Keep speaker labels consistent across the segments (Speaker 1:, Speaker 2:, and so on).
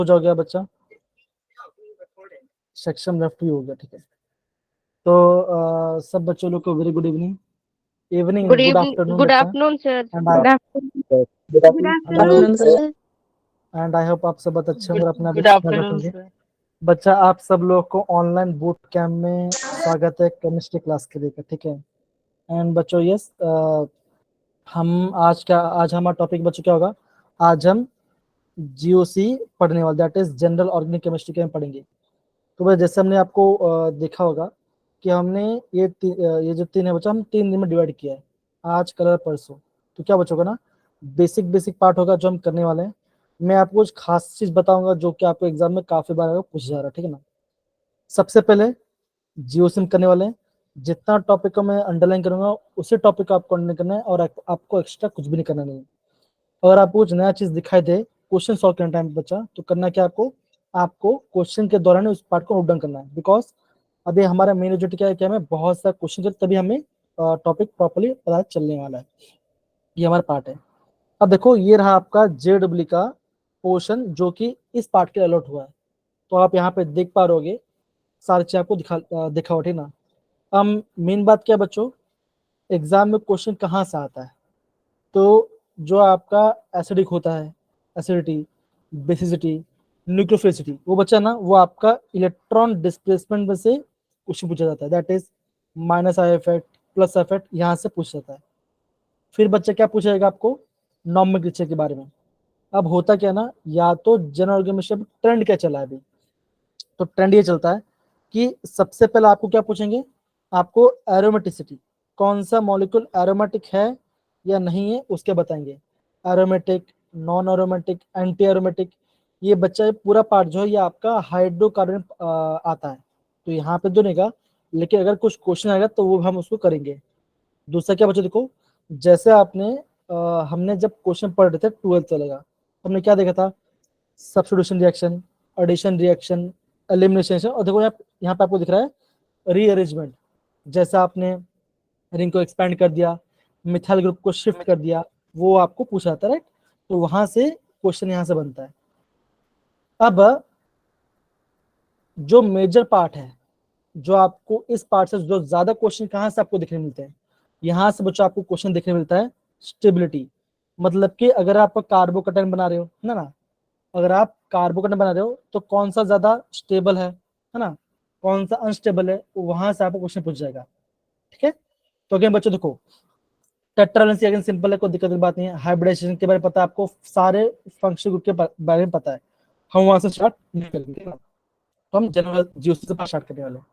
Speaker 1: हो जाओगे बच्चा, सेक्शन लेफ्ट भी हो गया, ठीक है। तो सब बच्चों लोग को very good evening, good afternoon
Speaker 2: good
Speaker 1: बच्चा।
Speaker 2: Afternoon sir.
Speaker 1: And
Speaker 2: good afternoon. Good
Speaker 3: good
Speaker 2: afternoon
Speaker 3: afternoon
Speaker 2: sir.
Speaker 3: Sir.
Speaker 1: And I hope आप सब बहुत अच्छे होंगे, अपना भी
Speaker 4: गुड
Speaker 1: ख्याल
Speaker 4: आफ्टरनून
Speaker 1: रखेंगे।
Speaker 4: सर।
Speaker 1: बच्चा आप सब लोग को ऑनलाइन बूट कैम्प में स्वागत है केमिस्ट्री क्लास के लिए, ठीक है। एंड बच्चों यस, हम आज हमारा टॉपिक बच्चों क्या होगा, आज हम जीओसी पढ़ने वाले, that is general organic chemistry के में पढ़ेंगे। तो भाई जैसे हमने आपको देखा होगा कि हमने ये जो 3 है बच्चा, हम 3 दिन में डिवाइड किया है, आज कल परसों। तो क्या बच्चों का ना बेसिक पार्ट होगा जो हम करने वाले हैं। मैं आपको कुछ खास चीज बताऊंगा जो कि आपको एग्जाम में काफी बार पूछा जा रहा है, ठीक है ना। सबसे पहले जियोसिम करने वाले हैं, जितना टॉपिक को मैं अंडरलाइन करूंगा उसी टॉपिक को आपको अंडरलाइन करना है, और आपको एक्स्ट्रा कुछ भी नहीं करना नहीं। अगर आपको कुछ नया चीज दिखाई दे क्वेश्चन सॉल्व करने टाइम बच्चा, तो करना क्या आपको क्वेश्चन के दौरान उस पार्ट को नोट डाउन करना है, बिकॉज अभी हमारा मेन ऑब्जेक्टिव क्या है कि हमें बहुत सारा क्वेश्चन तभी हमें टॉपिक प्रॉपर्ली पता चलने वाला है। ये हमारा पार्ट है। अब देखो ये रहा आपका जेडब्ल्यू का पोर्शन जो कि इस पार्ट के अलॉट हुआ है। तो आप यहाँ पे देख पा रहोगे सारी चीज आपको दिखा हो, ठीक ना। अब मेन बात क्या है बच्चों, एग्जाम में क्वेश्चन कहाँ से आता है, तो जो आपका एसिडिक होता है, एसिडिटी, बेसिसिटी, न्यूक्लियोफिलिसिटी, वो बच्चा ना वो आपका इलेक्ट्रॉन डिस्प्लेसमेंट में से क्वेश्चन पूछा जाता है, that is minus I effect, plus effect, यहाँ से पूछा जाता है। फिर बच्चा क्या पूछा जाएगा आपको, नॉमेनक्लेचर के बारे में। अब होता क्या ना, या तो जनरल ऑर्गेनिज्म ट्रेंड क्या चला है अभी, तो ट्रेंड ये चलता है कि सबसे पहले आपको क्या पूछेंगे, आपको एरोमेटिसिटी, कौन सा मॉलिक्यूल एरोमेटिक है या नहीं है उसके बताएंगे। Aromatic, non aromatic, anti aromatic, ये बच्चा ये पूरा पार्ट जो है ये आपका हाइड्रोकार्बन आता है, तो यहाँ पे तो नहीं, लेकिन अगर कुछ क्वेश्चन आएगा तो वो हम उसको करेंगे। दूसरा क्या बच्चा देखो, जैसे आपने हमने जब क्वेश्चन पढ़ रहे थे 12th वाले का, हमने क्या देखा था, substitution reaction, addition reaction, elimination, और देखो यहाँ पे आपको दिख रहा है रीअरेंजमेंट। जैसे आपने रिंग को एक्सपैंड कर दिया, मिथाइल ग्रुप को शिफ्ट कर दिया, वो आपको पूछा जाता है, राइट। तो वहां से क्वेश्चन यहाँ से बनता है। अब जो मेजर पार्ट है, जो आपको इस पार्ट से जो ज्यादा क्वेश्चन कहाँ से आपको देखने मिलते हैं, यहाँ से बच्चों आपको क्वेश्चन देखने मिलता है स्टेबिलिटी। मतलब कि अगर आप कार्बोकैटायन बना रहे हो ना, अगर आप कार्बोकैटायन बना रहे हो तो कौन सा ज्यादा स्टेबल है ना, कौन सा अनस्टेबल है, वहां से आपको क्वेश्चन पूछ जाएगा, ठीक है। तो अगेन बच्चों देखो, टेट्रावैलेंसी अगेन सिंपल है, कोई दिक्कत की बात नहीं है। हाइब्रिडाइजेशन के बारे में पता है आपको, सारे फंक्शनल ग्रुप के बारे में पता है, हम वहां से स्टार्ट नहीं करेंगे ना। तो हम जनरल जीओसी से स्टार्ट करने वाले हैं।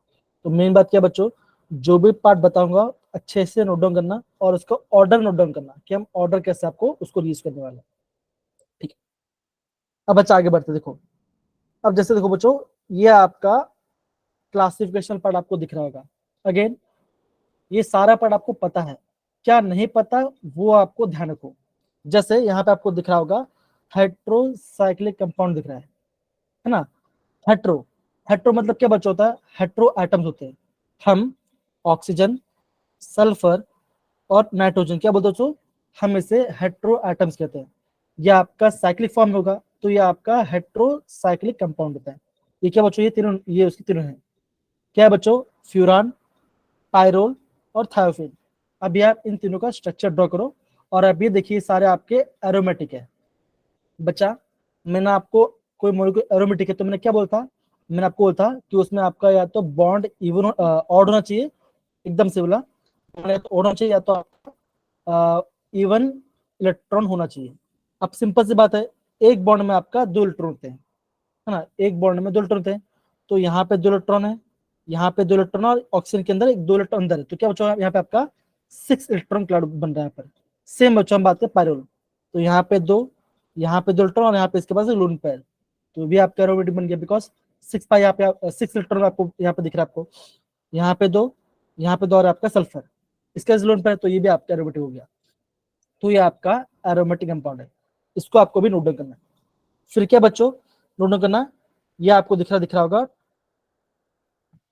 Speaker 1: तो मेन बात क्या बच्चों, जो भी पार्ट बताऊंगा अच्छे से नोट डाउन करना, और उसका ऑर्डर नोट डाउन करना कि हम ऑर्डर कैसे आपको उसको यूज करने वाले हैं, ठीक है। अब बच्चा आगे बढ़ते देखो। अब जैसे देखो बच्चों, ये आपका क्लासिफिकेशन पार्ट आपको दिख रहा होगा। अगेन ये सारा पार्ट आपको पता है, क्या नहीं पता वो आपको ध्यान रखो। जैसे यहाँ पे आपको दिख रहा होगा हेट्रोसाइक्लिक कंपाउंड दिख रहा है ना। हेट्रो, हेट्रो मतलब क्या बच्चा होता है, हेट्रो एटम्स होते हैं। हम ऑक्सीजन, सल्फर और नाइट्रोजन क्या बोलते हो, हम इसे हेट्रो एटम्स कहते हैं। यह आपका साइक्लिक फॉर्म होगा तो यह आपका हेट्रोसाइक्लिक कंपाउंड होता है। ये क्या बच्चों, ये तीनों, ये उसके तीनों हैं। क्या है बच्चों, फ्यूरान, पायरोल और थायोफिन। अभी आप इन तीनों का स्ट्रक्चर ड्रॉ करो, और अब ये देखिए सारे आपके एरोमेटिक है। बच्चा मैंने आपको कोई मॉलिक्यूल एरोमेटिक है तो मैंने क्या बोलता, मैंने आपको बोलता कि उसमें आपका या तो बॉन्ड इवन ऑड होना चाहिए, एकदम से बोला, या तो ऑड होना चाहिए, या तो इवन इलेक्ट्रॉन होना चाहिए। अब सिंपल सी बात है, एक बॉन्ड में आपका 2 इलेक्ट्रॉन होते हैं, है ना, एक बॉन्ड में 2 इलेक्ट्रॉन होते हैं। तो यहाँ पे 2 इलेक्ट्रॉन है, यहाँ पे 2 इलेक्ट्रॉन, और ऑक्सीजन के अंदर एक 2 इलेक्ट्रॉन अंदर है। तो क्या बच्चों, यहाँ पे आपका 6 इलेक्ट्रॉन क्लाउड बन रहा है यहाँ पर। सेम बच्चों हम बात करें पायरोल, तो यहाँ पे 2, यहाँ पे 2 इलेक्ट्रॉन, और यहाँ पे इसके पास लोन पेयर, तो भी आपका एरोमेटिक बन गया, बिकॉज 6 पाई यहाँ पे 6 इलेक्ट्रॉन आपको यहाँ पे दिख रहा है आपको, यहाँ पे 2, यहाँ पे 2 और आपका सल्फर, इसका लोन पेयर, तो ये भी आपका एरोमेटिक हो गया। तो ये आपका एरोमेटिक कंपाउंड है, इसको आपको भी नोट डाउन करना है। फिर क्या बच्चों नोट डाउन करना, ये आपको दिख रहा होगा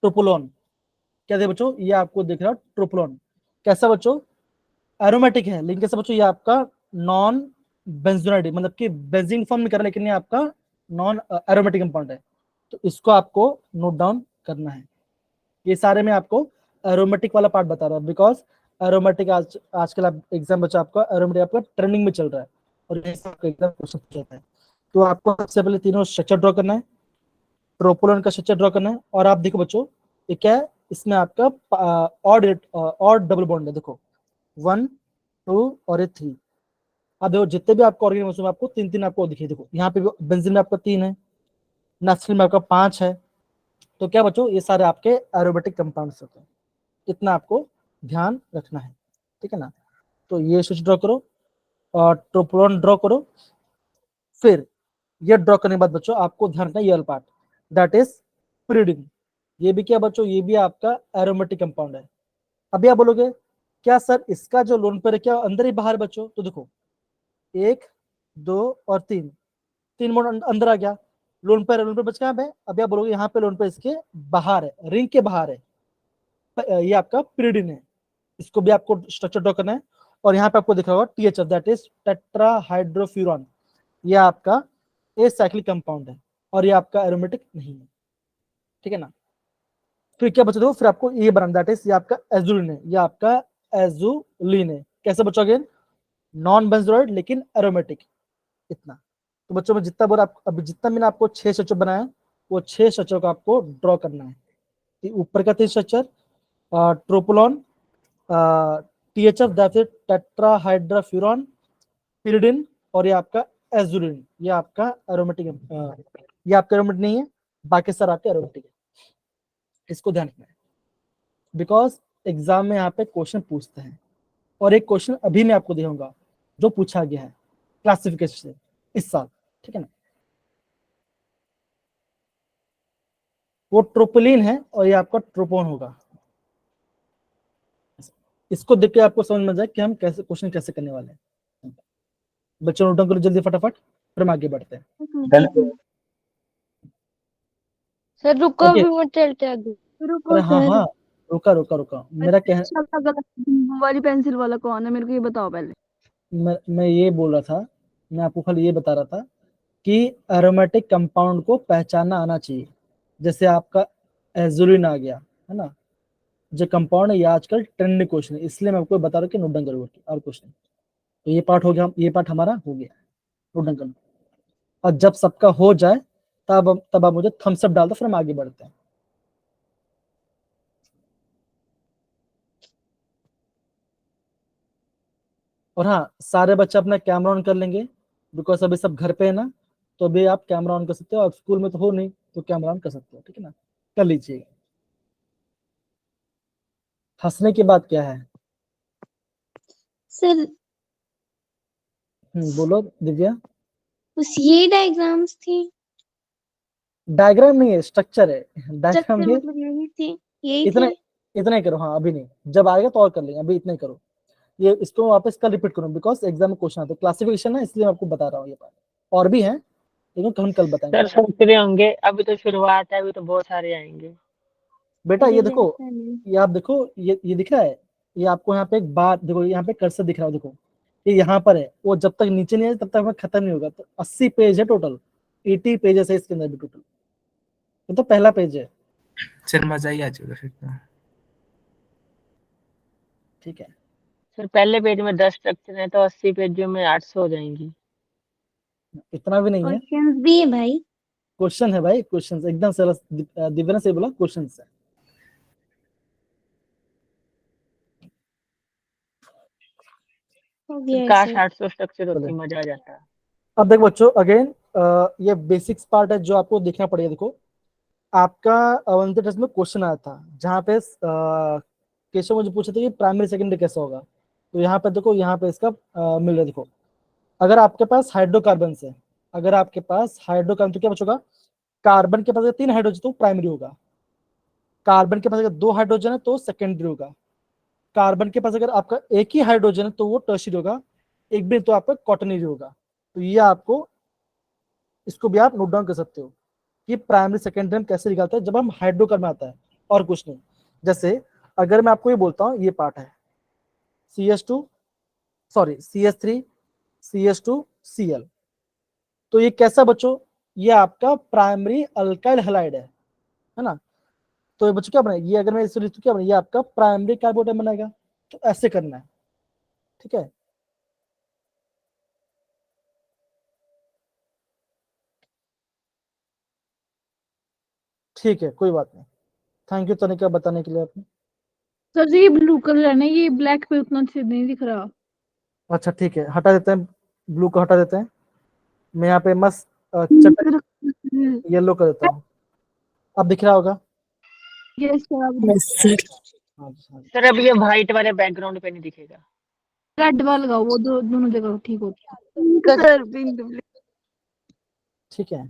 Speaker 1: ट्रोपोलोन। क्या है बच्चों, ये आपको दिख रहा है ट्रोपोलोन। कैसा बच्चों, एरोमेटिक है, लेकिन कैसा बच्चों, ये आपका नॉन बेंजोनाइड, मतलब कि बेंजीन फॉर्म नहीं कर रहा, लेकिन ये आपका नॉन एरोमेटिक कंपाउंड है, तो इसको आपको नोट डाउन करना है। ये सारे में आपको एरोमेटिक वाला पार्ट बता रहा हूँ, बिकॉज एरोमेटिक आजकल आप एग्जाम बच्चा आपका एरोमेटिक आपका ट्रेंडिंग में चल रहा है और एग्जाम क्वेश्चन पूछा है। तो आपको सबसे पहले तीनों स्ट्रक्चर ड्रॉ करना है, प्रोपोलन का स्ट्रक्चर ड्रॉ करना है। और आप देखो बच्चों, ये क्या है, इसमें आपका और डबल बॉन्ड है, देखो 1 2 और ये 3। अब देखो जितने भी आपको ऑर्गेनिक में आपको 3 3 आपको दिखे, देखो यहाँ पे बेंजीन में आपका 3 है, नैफ्थलीन में आपका 5 है। तो क्या बच्चों, ये सारे आपके एरोमेटिक कंपाउंड्स होते हैं, इतना आपको ध्यान रखना है, ठीक है ना। तो ये स्विच ड्रॉ करो और ट्रोपोन ड्रॉ करो। फिर ये ड्रॉ करने के बाद बच्चों आपको ध्यान रखना है ये वाला पार्ट, दैट इज pyridine। ये भी क्या बच्चों, ये भी आपका एरोमेटिक कंपाउंड है। अभी आप बोलोगे क्या सर इसका जो लोन पेयर है क्या अंदर ही बाहर बच्चों, तो देखो 1 2 और 3, 3 मोड अंदर आ गया, लोन पेयर बच कहाँ पे, अभी आप बोलोगे यहाँ पे लोन पेयर इसके बाहर है, रिंग के बाहर है, ये आपका pyridine है। इसको भी आपको स्ट्रक्चर ड्रॉ करना है। और यहाँ पे आपको दिख रहा होगा THF, दैट इज टेट्राहाइड्रोफ्यूरॉन। ये आपका एसाइक्लिक कंपाउंड है और ये आपका एरोमेटिक नहीं है, ठीक है ना। फिर क्या बचा, देखो फिर आपको ये बनाना, दैट इज ये आपका एजुलिन है, ये आपका एजुलिन है। कैसे बच्चों, अगेन नॉन बेंजोइड लेकिन एरोमेटिक, इतना। तो बच्चों में जितना बोला अभी जितना मैंने आपको 6 स्ट्रक्चर बनाया, वो 6 स्ट्रक्चर को आपको ड्रॉ करना है। ऊपर का 3 structure, tropolone, THF that is tetrahydrofuran, pyridine, और ये आपका एजुलिन, ये आपका एरोमेटिक है। ये आपका एरोमेटिक नहीं है, बाकी सर आपके एरोमेटिक है, इसको ध्यान रखना है, बिकॉज एग्जाम में यहाँ पे क्वेश्चन पूछते हैं। और एक क्वेश्चन अभी मैं आपको दूंगा जो पूछा गया है क्लासिफिकेशन से इस साल, ठीक है ना। वो ट्रोपोलिन है और ये आपका ट्रोपोन होगा। इसको देख के आपको समझ में जाए कि हम कैसे क्वेश्चन कैसे करने वाले हैं। बच्चों नोट करो जल्दी फटाफट, फिर हम आगे बढ़ते हैं।
Speaker 3: सर रुको,
Speaker 1: ओके,
Speaker 3: अभी मत चलते आगे।
Speaker 1: अरे
Speaker 2: रुको
Speaker 1: हाँ
Speaker 2: सर,
Speaker 1: हाँ, रुका रुका रुका, मेरा कह
Speaker 2: वाली पेंसिल वाला कौन है, मेरे को ये बताओ पहले।
Speaker 1: मैं ये बोल रहा था, मैं आपको खाली ये बता रहा था कि एरोमेटिक कंपाउंड को पहचानना आना चाहिए। जैसे आपका एजुलिन आ गया है ना, जो कंपाउंड है ये आजकल ट्रेंडिंग क्वेश्चन है, इसलिए मैं आपको बता रहा हूँ कि नोट डाउन करो और क्वेश्चन। तो ये पार्ट हो गया, ये पार्ट हमारा हो गया, नोट डाउन करना। और जब सबका हो जाए तब आप मुझे थम्स अप डाल दो, फिर हम आगे बढ़ते हैं। और हाँ, सारे बच्चे अपना कैमरा ऑन कर लेंगे, बिकॉज अभी सब घर पे है ना, तो अभी आप कैमरा ऑन कर सकते हो। आप स्कूल में तो हो नहीं, तो कैमरा ऑन कर सकते हो, ठीक है ना, कर लीजिएगा। हंसने की बात क्या है,
Speaker 3: सर
Speaker 1: बोलो दिव्या।
Speaker 3: बस ये डायग्राम्स थी,
Speaker 1: डायग्राम नहीं है, स्ट्रक्चर है, डायग्राम
Speaker 3: स्ट्रक्चर
Speaker 1: भी
Speaker 3: मतलब यही थी, यही
Speaker 1: इतना,
Speaker 3: थे।
Speaker 1: इतना ही करो। हाँ अभी नहीं, जब आएगा तो और कर लेंगे, अभी इतना ही करो। ये इसको वापस कल रिपीट करो, बिकॉज एग्जाम में क्वेश्चन आते हैं, क्लासिफिकेशन है इसलिए मैं आपको बता रहा हूँ ये बात। और भी है लेकिन हम कल बताएंगे।
Speaker 4: सर सोच रहे होंगे अभी तो शुरुआत है, अभी तो बहुत सारे आएंगे।
Speaker 1: बेटा
Speaker 3: अरे
Speaker 1: ये देखो,
Speaker 3: वैसा नहीं।
Speaker 1: ये आप देखो, ये दिख रहा है, ये आपको यहाँ पे एक बार देखो, यहाँ पे कर्सर दिख रहा है, देखो ये यहाँ पर है, वो जब तक नीचे नहीं आए तब तक हमें खत्म नहीं होगा। तो 80 पेज है टोटल, 80 पेजेस है इसके अंदर भी टोटल, ये तो पहला पेज है,
Speaker 5: सर मजा ही आ जाएगा फिर तो।
Speaker 1: ठीक है।
Speaker 4: सर पहले पेज में 10 स्ट्रक्चर है तो 80 पेजों में 800 हो जाएंगी।
Speaker 1: इतना भी नहीं है,
Speaker 3: क्वेश्चंस भी है भाई।
Speaker 1: क्वेश्चन है भाई, क्वेश्चन एकदम सरस, दिव्या ने सही बोला, क्वेश्चन है।
Speaker 3: हो
Speaker 4: सर
Speaker 3: गया है
Speaker 4: काश
Speaker 3: सर।
Speaker 4: 800 स्ट्रक्चर होती, मजा आ जाता।
Speaker 1: अब देखो बच्चों अगेन, ये बेसिक्स पार्ट है जो आपको देखना पड़ेगा। देखो आपका अवंती टेस्ट में क्वेश्चन आया था जहाँ पे केशव मुझे पूछा था कि प्राइमरी सेकेंडरी कैसा होगा। तो यहाँ पे देखो, यहाँ पे इसका मिल रहा है, देखो अगर आपके पास हाइड्रोकार्बन है, अगर आपके पास हाइड्रोकार्बन तो क्या बचेगा, कार्बन के पास अगर 3 हाइड्रोजन तो प्राइमरी होगा, कार्बन के पास अगर 2 हाइड्रोजन है तो सेकेंडरी होगा, कार्बन के पास अगर आपका एक ही हाइड्रोजन है तो वो टर्शियरी होगा, एक भी तो आपका क्वाटरनरी होगा। तो ये आपको, इसको भी आप नोट डाउन कर सकते हो कि प्राइमरी सेकेंडरी हम कैसे निकालते हैं जब हम हाइड्रोकार्बन आता है, और कुछ नहीं। जैसे अगर मैं आपको ये बोलता हूँ ये पार्ट है CH2, sorry CH3 CH2 Cl, तो ये कैसा बच्चों, ये आपका प्राइमरी अल्काइल हैलाइड है ना। तो ये बच्चों क्या बनेगा, ये अगर मैं इसे लिखूं क्या बनेगा, ये आपका प्राइमरी कार्बोनेट बनेगा। तो ऐसे करना है, ठीक है। ठीक है, कोई बात नहीं। थैंक यू तनिका बताने के लिए आपने।
Speaker 2: सर जी ये ब्लू कलर है ना, ये ब्लैक पे उतना अच्छे नहीं दिख रहा।
Speaker 1: अच्छा ठीक है, हटा देते हैं, ब्लू को हटा देते हैं। मैं यहाँ पे मस्त चटक येलो कर देता हूँ, अब दिख रहा होगा।
Speaker 2: यस सर,
Speaker 1: हाँ जी, हाँ जी।
Speaker 4: सर अब ये व्हाइट वाले बैकग्राउंड पे नहीं दिखेगा।
Speaker 2: रेड वाला लगाओ, वो दोनों जगह ठीक होता है। सर पिंक
Speaker 1: ठीक है,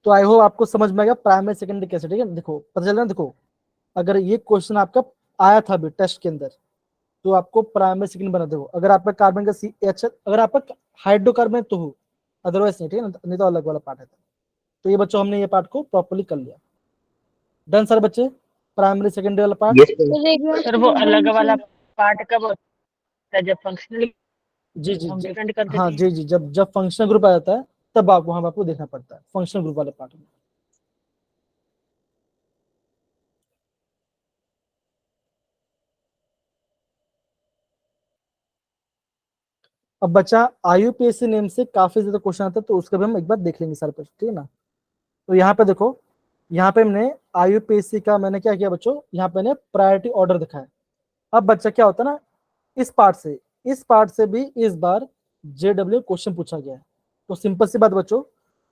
Speaker 1: तो आई होप आपको समझ में आ गया प्राइमरी सेकेंडरी कैसे, ठीक है। देखो पता चल रहा है, देखो अगर ये क्वेश्चन आपका आया था अभी टेस्ट के अंदर, तो आपको प्राइमरी सेकेंडरी बना दो। अगर आपका कार्बन का सी एच, अगर आपका हाइड्रोकार्बन तो हो, अदरवाइज नहीं, ठीक है ना, नहीं तो अलग वाला पार्ट है। तो ये बच्चों हमने ये पार्ट को प्रॉपर्ली कर लिया। डन सर बच्चे, प्राइमरी सेकेंडरी वाला पार्ट।
Speaker 4: सर वो अलग वाला पार्ट कब होता है, जब फंक्शनल
Speaker 1: जी जी
Speaker 4: हम
Speaker 1: जी,
Speaker 4: डिफरेंट कर
Speaker 1: हाँ
Speaker 4: देते हैं।
Speaker 1: जी जी, जब जब फंक्शनल ग्रुप आ जाता है तब आप वहां आपको देखना पड़ता है फंक्शनल ग्रुप वाले पार्ट में। अब बच्चा आईयूपीएससी नेम से काफी ज्यादा क्वेश्चन आता है, तो उसका भी हम एक बार देख लेंगे सर पर, ठीक है ना। तो यहाँ पे देखो, यहाँ पे हमने आईयूपीएससी का मैंने क्या किया बच्चों, यहाँ पे मैंने प्रायोरिटी ऑर्डर दिखाया। अब बच्चा क्या होता है ना, इस पार्ट से भी इस बार जेडब्ल्यू क्वेश्चन पूछा गया है। तो सिंपल सी बात बच्चों,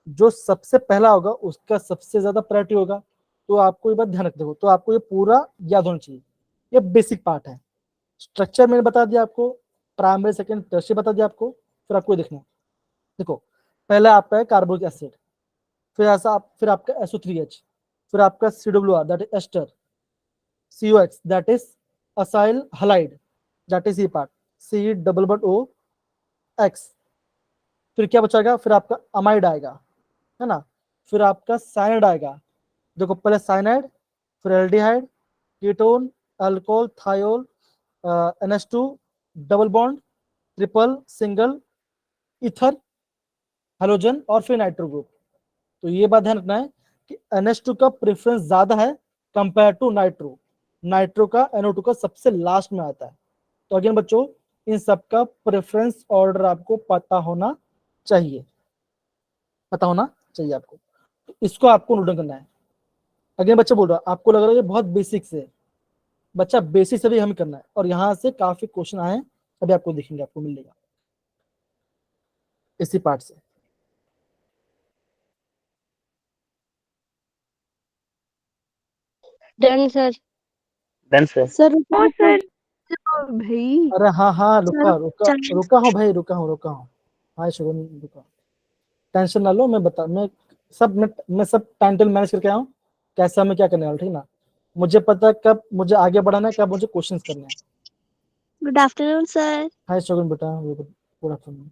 Speaker 1: जो सबसे पहला होगा उसका सबसे ज्यादा प्रायोरिटी होगा। तो आपको ये बात ध्यान रखते हो, तो आपको ये पूरा याद होना चाहिए। ये बेसिक पार्ट है, स्ट्रक्चर मैंने बता दिया आपको, प्राइमरी सेकेंड टर्शियरी बता दिया आपको। फिर आपको ये देखना है, देखो पहला आपका है कार्बोनिक एसिड, फिर आपका SO3H, फिर आपका CWR that is ester, COX that is acyl halide, that is ये पार्ट COOX। फिर क्या बचाएगा, फिर आपका अमाइड आएगा, है ना। फिर आपका साइनाइड आएगा, देखो पहले साइनाइड, फिर aldehyde, ketone, alcohol, thiol, NH2, double bond, triple, single, ether, halogen, और फिर नाइट्रो ग्रुप। तो ये बात ध्यान रखना है कि NH2 का प्रेफरेंस ज्यादा है कंपेयर टू नाइट्रो। नाइट्रो का NO2 का सबसे लास्ट में आता है। तो अगेन बच्चों, इन सब का प्रेफरेंस ऑर्डर आपको पता होना चाहिए, पता होना चाहिए आपको। तो इसको आपको नोट करना है। अगेन बच्चा बोल रहा है, आपको लग रहा है ये बहुत बेसिक से, बच्चा बेसिक से भी हमें करना है, और यहाँ से काफी क्वेश्चन आए हैं, अभी आपको देखेंगे, आपको मिलेगा इसी पार्ट से।
Speaker 3: Done sir.
Speaker 4: Done sir.
Speaker 2: Sir sir भाई
Speaker 1: अरे हाँ हाँ, रुका
Speaker 3: सर
Speaker 1: रुका रुका हूँ भाई, रुका हूँ। हाँ शुगन, रुका, टेंशन ना लो, मैं सब टाइम टेबल मैनेज करके आया हूँ, कैसा मैं क्या करने वाला, ठीक ना। मुझे पता है कब मुझे आगे बढ़ाना है, कब मुझे क्वेश्चंस करने हैं।
Speaker 3: Good afternoon sir.
Speaker 1: Hi Shugan बेटा, गुड आफ्टरनून।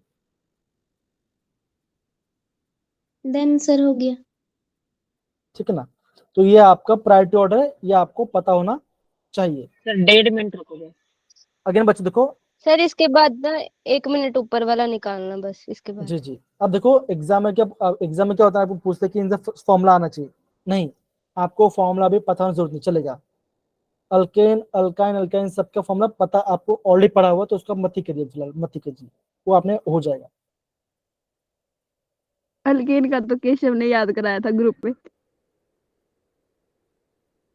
Speaker 3: डन सर हो गया।
Speaker 1: ठीक है ना। तो ये आपका प्रायोरिटी ऑर्डर है, ये आपको पता होना चाहिए।
Speaker 4: Sir 1.5 minute रुकोगे।
Speaker 1: अगेन बच्चे देखो,
Speaker 3: सर इसके बाद ना 1 मिनट ऊपर वाला निकालना, बस इसके बाद।
Speaker 1: जी जी, अब देखो एग्जाम में क्या होता है, आपको पूछते हैं कि इनका फॉर्मूला आना चाहिए, नहीं, आपको फॉर्मूला भी पता होना जरूरत नहीं, चलेगा। अल्केन अल्काइन अल्काइन सबका फॉर्मूला पता आपको ऑलरेडी पढ़ा हुआ, तो उसका मत ही करिए फिलहाल, मत ही कीजिए, वो आपने हो जाएगा।
Speaker 2: अल्केन का तो केशव ने याद कराया था ग्रुप में।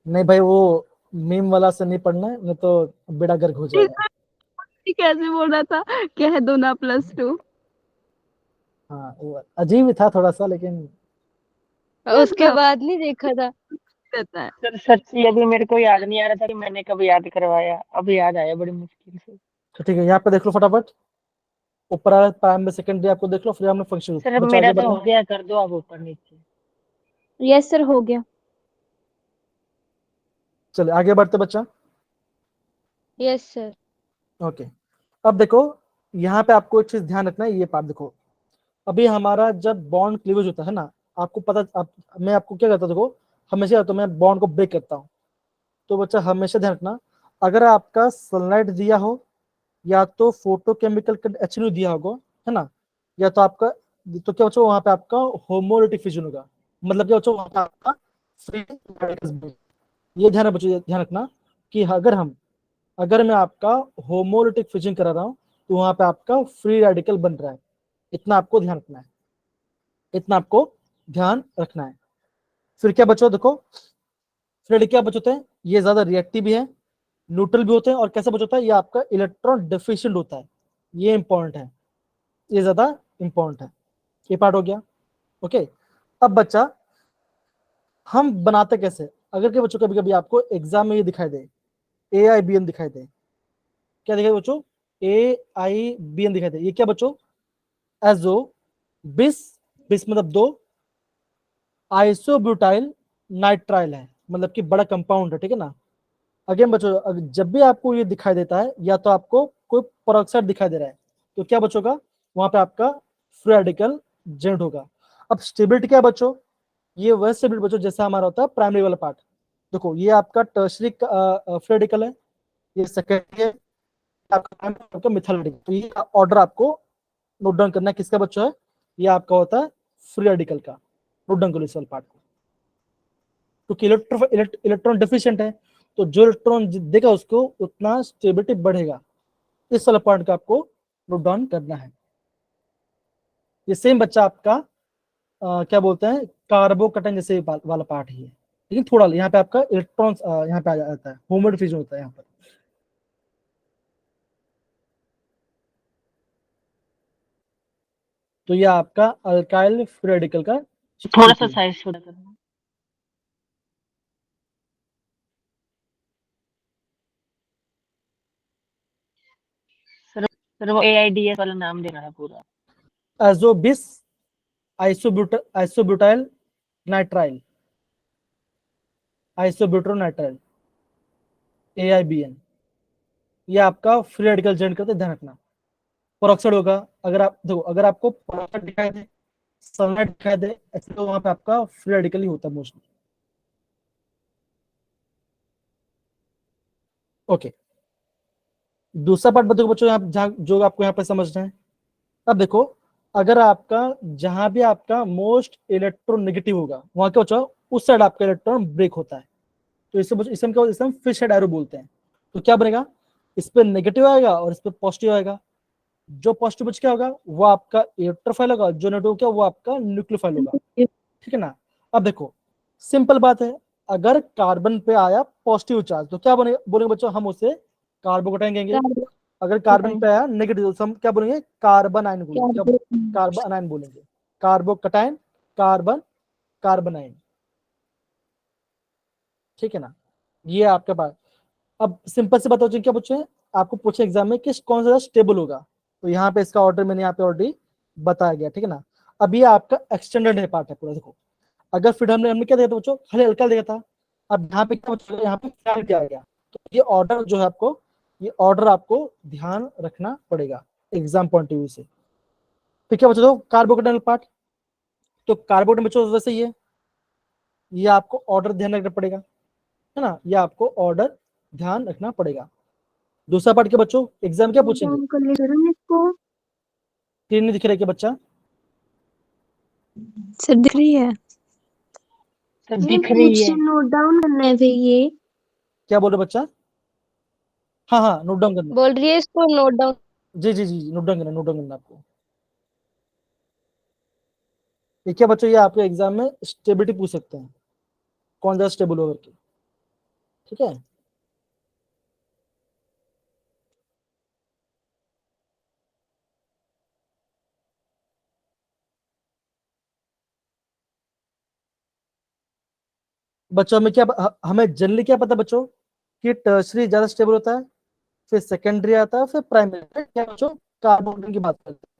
Speaker 1: नहीं भाई, वो मीम वाला से नहीं पढ़ना है, नहीं तो बेड़ा गर्क हो जाएगा।
Speaker 2: कैसे बोल रहा था, कह दो ना +2।
Speaker 1: हाँ वो अजीब ही था थोड़ा सा, लेकिन
Speaker 3: उसके बाद नहीं देखा था।
Speaker 2: रहता है।
Speaker 4: सर सच्ची अभी मेरे को याद नहीं आ रहा था कि मैंने कब याद करवाया, अभी याद आया बड़ी मुश्किल से।
Speaker 1: तो ठीक है, यहाँ पे देख लो फटाफट, ऊपर वाला प्राइमरी सेकेंडरी आपको देख लो, फिर हमने फंक्शन
Speaker 4: सर अब
Speaker 1: बच्चा
Speaker 4: मेरा
Speaker 1: आगे
Speaker 4: तो
Speaker 1: बढ़ना।
Speaker 4: हो गया, कर दो आप ऊपर नीचे।
Speaker 3: यस सर हो गया।
Speaker 1: चलिए आगे बढ़ते बच्चा।
Speaker 3: Yes sir.
Speaker 1: ओके, अब देखो यहाँ पे आपको एक चीज ध्यान रखना है, ये पार्ट देखो, अभी हमारा जब बॉन्ड क्लीवेज होता है ना, आपको पता मैं आपको क्या करता हूँ, देखो हमेशा तो मैं बॉन्ड को ब्रेक करता हूँ। तो बच्चा हमेशा ध्यान रखना, अगर आपका सनलाइट दिया हो, या तो फोटोकेमिकल HNO दिया होगा, है ना, या तो आपका तो क्या बच्चों वहां पे आपका होमोलिटिक फिजन होगा, मतलब क्या बच्चों वहां पे आपका फ्री रेडिकल्स बनेंगे। ये ध्यान बच्चों, ध्यान रखना कि अगर मैं आपका होमोलिटिक फिजन करा रहा हूं तो वहां पे आपका फ्री रेडिकल बन रहा है। इतना आपको ध्यान रखना है, इतना आपको ध्यान रखना है। फिर क्या बच्चों देखो, फिर क्या बच्चों होते हैं, ये ज्यादा रिएक्टिव भी है, न्यूट्रल भी होते हैं, और कैसा बच्चों होता है, ये आपका इलेक्ट्रॉन डेफिशिएंट होता है। ये इंपॉर्टेंट है, ये ज्यादा इंपॉर्टेंट है। ये पार्ट हो गया। ओके, अब बच्चा हम बनाते कैसे, अगर के बच्चों कभी कभी आपको एग्जाम में ये दिखाई दे, AIBN दिखाई दे, क्या दिखाई दे बच्चों, AIBN दिखाई दे, ये क्या बच्चों, एजो बिस, बिस मतलब 2, आइसोब्यूटाइल नाइट्राइल है, मतलब कि बड़ा कंपाउंड है, ठीक है ना। अगेन बच्चों जब भी आपको ये दिखाई देता है, या तो आपको कोई पेरोक्साइड दिखाई दे रहा है, तो क्या बच्चों का वहां पे आपका फ्री रेडिकल जनरेट होगा। अब स्टेबिलिटी क्या है बच्चों, ये वह स्टेबिलिटी बच्चों जैसा हमारा होता है प्राइमरी वाला पार्ट। देखो ये आपका टर्शरी फ्री रेडिकल है, ये सेकेंडरी है, आपका मिथाइल रेडिकल। तो ये ऑर्डर आपको नोट डाउन करना है, किसका बच्चों है, ये आपका होता है फ्री रेडिकल का। नोट डाउन करो इस वाले पार्ट को, क्योंकि इलेक्ट्रॉन डेफिशिएंट है, तो जो इलेक्ट्रॉन देगा उसको उतना स्टेबिलिटी बढ़ेगा। इस वाला पॉइंट का आपको नोट डाउन करना है। ये सेम बच्चा आपका क्या बोलते हैं, कार्बोकटन जैसे वाला पार्ट ही है, लेकिन थोड़ा यहाँ पे आपका इलेक्ट्रॉन यहाँ पे आ जाता है, होमोड फ्यूजन होता है यहाँ पर। तो ये आपका अल्काइल फ्री रेडिकल का
Speaker 4: थोड़ा सा
Speaker 1: स्थिति है।
Speaker 4: साइज छोटा करना। सर वो AIDS वाला नाम देना है पूरा।
Speaker 1: एजोबिस आइसोब्यूटाइल नाइट्राइल, आइसोब्यूट्रोनाइट्राइल, AIBN, ये आपका फ्री रेडिकल जनरेट करते, ध्यान रखना। पेरोक्साइड होगा, अगर आप देखो, अगर आपको पेरोक्साइड दिखाई दे, सनलाइट दिखाई दे, ऐसे तो वहां पे आपका फ्री रेडिकल ही होता है मोस्टली। ओके, दूसरा पार्ट बताओ बच्चों, यहाँ जहाँ जो आपको यहाँ पे समझना है। अब देखो, अगर आपका जहां भी आपका मोस्ट इलेक्ट्रॉन नेगेटिव होगा, वहां क्या होता है, उस साइड आपका इलेक्ट्रॉन ब्रेक होता है। तो इसे हम क्या, इसे हम फिश हेड एरो बोलते हैं। तो क्या बनेगा, इस पे नेगेटिव आएगा और इस पे पॉजिटिव आएगा। जो पॉजिटिव बच क्या होगा, वो आपका इलेक्ट्रोफाइल होगा, जो नेगेटिव क्या वो आपका न्यूक्लियोफाइल होगा, ठीक है ना। अब देखो सिंपल बात है, अगर कार्बन पे आया पॉजिटिव चार्ज तो क्या बने बोलेंगे बच्चों, हम उसे कार्बोकटाइन कहेंगे। अगर कार्बन पे आया नेगेटिव तो हम क्या बोलेंगे, कार्बन आयन बोलेंगे। क्या कार्बन आयन बोलेंगे, कार्बोकटाइन, कार्बन, कार्बन आयन, ठीक है ना। ये आपके पास, अब सिंपल से बताओ क्या पूछे, आपको पूछे एग्जाम में कि कौन सा स्टेबल होगा, तो यहाँ पे इसका ऑर्डर मैंने यहाँ पे ऑलरेडी बताया गया, ठीक है ना। अब ये आपका एक्सटेंडेड है पार्ट है पूरा। देखो अगर फिर हमने क्या देखा था बच्चों, खाली हल्का देखा था, अब यहाँ पे क्या बच्चों, यहाँ पे फ्लैट किया गया। तो ये ऑर्डर जो है आपको, ये ऑर्डर आपको ध्यान रखना पड़ेगा एग्जाम पॉइंट ऑफ व्यू से। फिर क्या बच्चों, कार्बोकेटाइल पार्ट, तो कार्बोकेटाइल बच्चों वैसे ही है, ये आपको ऑर्डर ध्यान रखना पड़ेगा, है ना, ये आपको ऑर्डर ध्यान रखना पड़ेगा। दूसरा पार्ट के बच्चों एग्जाम क्या पूछेंगे,
Speaker 2: डाउन कर ले सर हम इसको।
Speaker 1: स्क्रीन नहीं दिख रहा है क्या बच्चा,
Speaker 2: सर दिख रही है,
Speaker 4: सर
Speaker 2: ये
Speaker 4: दिख रही है।
Speaker 2: नोट डाउन करना है फिर ये।
Speaker 1: क्या बोल रहे बच्चा, हाँ हाँ नोट डाउन करना,
Speaker 3: बोल रही है इसको नोट डाउन।
Speaker 1: जी जी जी नोट डाउन करना, नोट डाउन करना आपको। ये क्या बच्चों, ये आपके एग्जाम में स्टेबिलिटी पूछ सकते हैं, कौन ज्यादा स्टेबल होगा करके, ठीक है। बच्चों हमें क्या, हमें जनरली क्या पता बच्चों कि टर्शरी ज्यादा स्टेबल होता है, फिर सेकेंडरी आता है, फिर प्राइमरी। क्या बच्चों, कार्बोकेटाइन की बात करते हैं,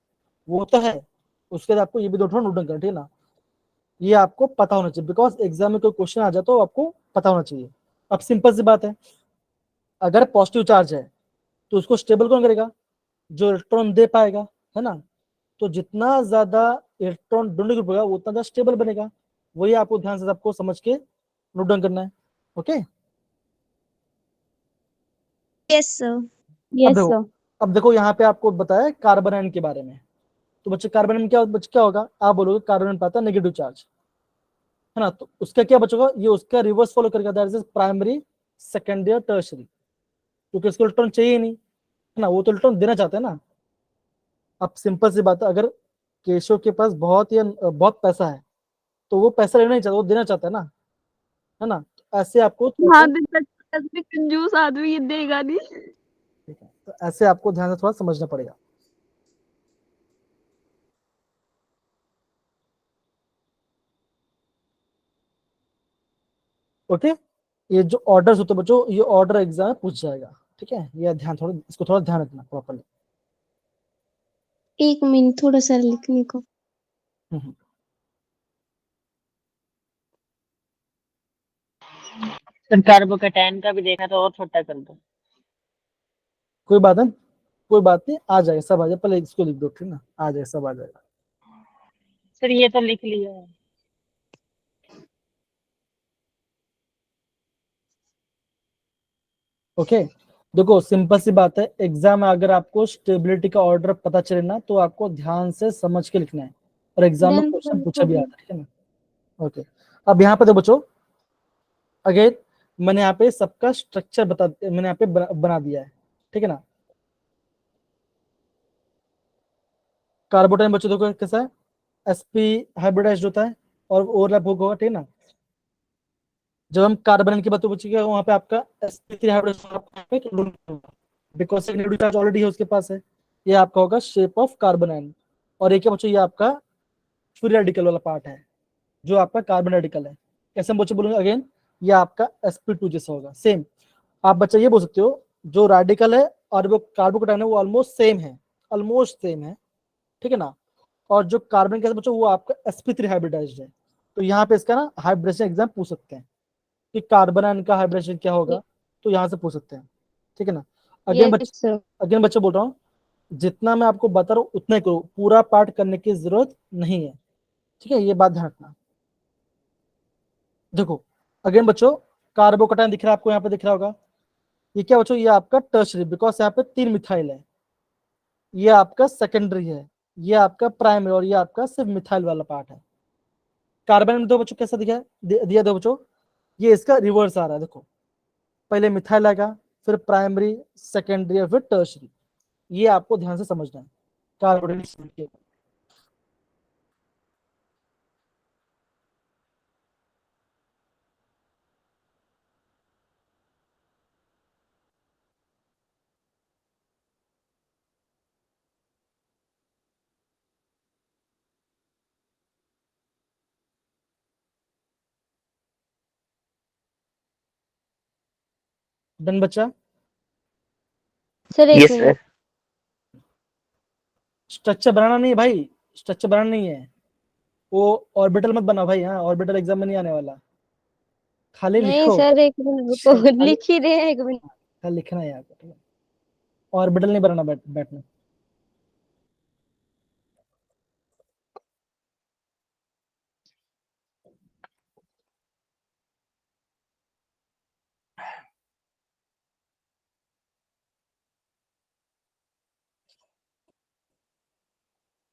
Speaker 1: वो तो है। उसके बाद आपको ये भी दो नोट डाउन करना, ठीक है ना। ये आपको पता होना चाहिए, बिकॉज एग्जाम में कोई क्वेश्चन आ जाए तो आपको पता होना चाहिए। अब सिंपल सी बात है, अगर पॉजिटिव चार्ज है तो उसको स्टेबल कौन करेगा, जो इलेक्ट्रॉन दे पाएगा, है ना। तो जितना ज्यादा इलेक्ट्रॉन दोनों ग्रुप होगा वो उतना ज्यादा स्टेबल बनेगा। वही आपको ध्यान से सबको समझ के नोट डाउन करना है। ओके,
Speaker 2: यस सर,
Speaker 1: अब
Speaker 2: यस
Speaker 1: देखो,
Speaker 2: सर।
Speaker 1: अब देखो यहाँ पे आपको बताया कार्बन आयन के बारे में, तो बच्चे कार्बन में क्या होगा, आप बोलोगे कार्बन में पाता नेगेटिव चार्ज, है ना, तो उसका क्या बचेगा, ये उसका रिवर्स फॉलो करेगा, दैट इज प्राइमरी सेकेंडरी और टर्शरी, क्योंकि इसको इलेक्ट्रॉन चाहिए नहीं, है ना, वो तो इलेक्ट्रॉन देना चाहते हैं ना। अब सिंपल सी बात है, अगर केशव के पास बहुत पैसा है तो वो पैसा लेना नहीं चाहता, वो देना चाहता है ना, तो ऐसे आपको
Speaker 2: हाँ भी कंजूस आदमी ये देगा नहीं।
Speaker 1: ठीक है, तो ऐसे आपको ध्यान से थोड़ा समझना पड़ेगा। ओके, ये जो ऑर्डर्स होते हैं बच्चों, ये ऑर्डर एग्जाम में पूछ जाएगा, ठीक है, ये इसको थोड़ा ध्यान रखना प्रॉपर्ली।
Speaker 3: 1 मिनट थोड़ा सा लिखने को।
Speaker 4: सर कार्बोकेटाइन का भी देखा तो और छोटा कर दो।
Speaker 1: कोई बात नहीं, आ जाएगा, सब आ जाएगा, पहले इसको लिख दो, ठीक ना, आ जाएगा, सब आ जाएगा।
Speaker 4: सर ये तो लिख लिया है।
Speaker 1: ओके, देखो सिंपल सी बात है, एग्जाम में अगर आपको स्टेबिलिटी का ऑर्डर पता चले ना, तो आपको ध्यान से समझ के लिखना है, और एग्जाम में
Speaker 3: Then
Speaker 1: क्वेश्चन पूछा भी आता है, ठीक है ना। ओके, अब यहाँ पे देखो बच्चों, अगेन मैंने यहाँ पे सबका स्ट्रक्चर मैंने यहाँ पे बना दिया है, ठीक है ना। कार्बोटाइन बच्चों देखो कैसा है, sp हाइब्रिडाइज्ड होता है और ओवरलैप होगा, ठीक है ना। जब हम कार्बन की बात पूछेगा, वहां पे आपका sp3 hybridised because negative charge already है उसके पास है, ये आपका होगा शेप ऑफ कार्बन आयन। और ये क्या बच्चों, ये आपका फ्री रेडिकल वाला पार्ट है, जो आपका कार्बन रेडिकल है। कैसे हम बच्चे बोलेंगे अगेन, ये आपका sp2 जैसा होगा, सेम। आप बच्चा ये बोल सकते हो, जो रेडिकल है और वो कार्बोकेटाइन है, वो ऑलमोस्ट सेम है, ठीक है ना। और जो कार्बन गैस बच्चों, वो आपका sp3 हाइब्रिडाइज्ड है। तो यहाँ पे इसका ना हाइब्रिडेशन एग्जाम पूछ सकते हैं कि कार्बन आयन का हाइब्रिडेशन क्या होगा, तो यहाँ से पूछ सकते हैं, ठीक है ना।
Speaker 3: yes sir.
Speaker 1: अगेन बच्चे बोल रहा हूँ, जितना मैं आपको बता रहा हूँ उतना ही करो, पूरा पार्ट करने की जरूरत नहीं है, ठीक है, ये बात ध्यान रखना। देखो अगेन बच्चों, कार्बोकेटाइन दिख रहा है आपको, यहाँ पे दिख रहा होगा, ये क्या बच्चों, ये आपका टर्शरी, बिकॉज यहाँ पे 3 मिथाइल है, ये आपका सेकेंडरी है, ये आपका प्राइमरी, और ये आपका सिर्फ मिथाइल वाला पार्ट है। कार्बन में दो बच्चों कैसा दिया दो बच्चों, ये इसका रिवर्स आ रहा है, देखो पहले मिथाइल आएगा, फिर प्राइमरी, सेकेंडरी और फिर टर्शरी, ये आपको ध्यान से समझना है कार्बोनेट। डन बच्चा,
Speaker 3: sir 1
Speaker 4: yes
Speaker 3: minute.
Speaker 4: Sir.
Speaker 1: Structure बनाना नहीं है भाई, स्ट्रक्चर बनाना नहीं है, वो ऑर्बिटल मत बना भाई, हाँ ऑर्बिटल एग्जाम में नहीं आने वाला, खाली
Speaker 3: नहीं
Speaker 1: लिखो,
Speaker 3: सर 1 मिनट रुको,
Speaker 1: खाली
Speaker 3: लिख ही रहे हैं 1 मिनट।
Speaker 1: खाली लिखना है यहाँ पे, ठीक है, ऑर्बिटल नहीं बनाना बैठना।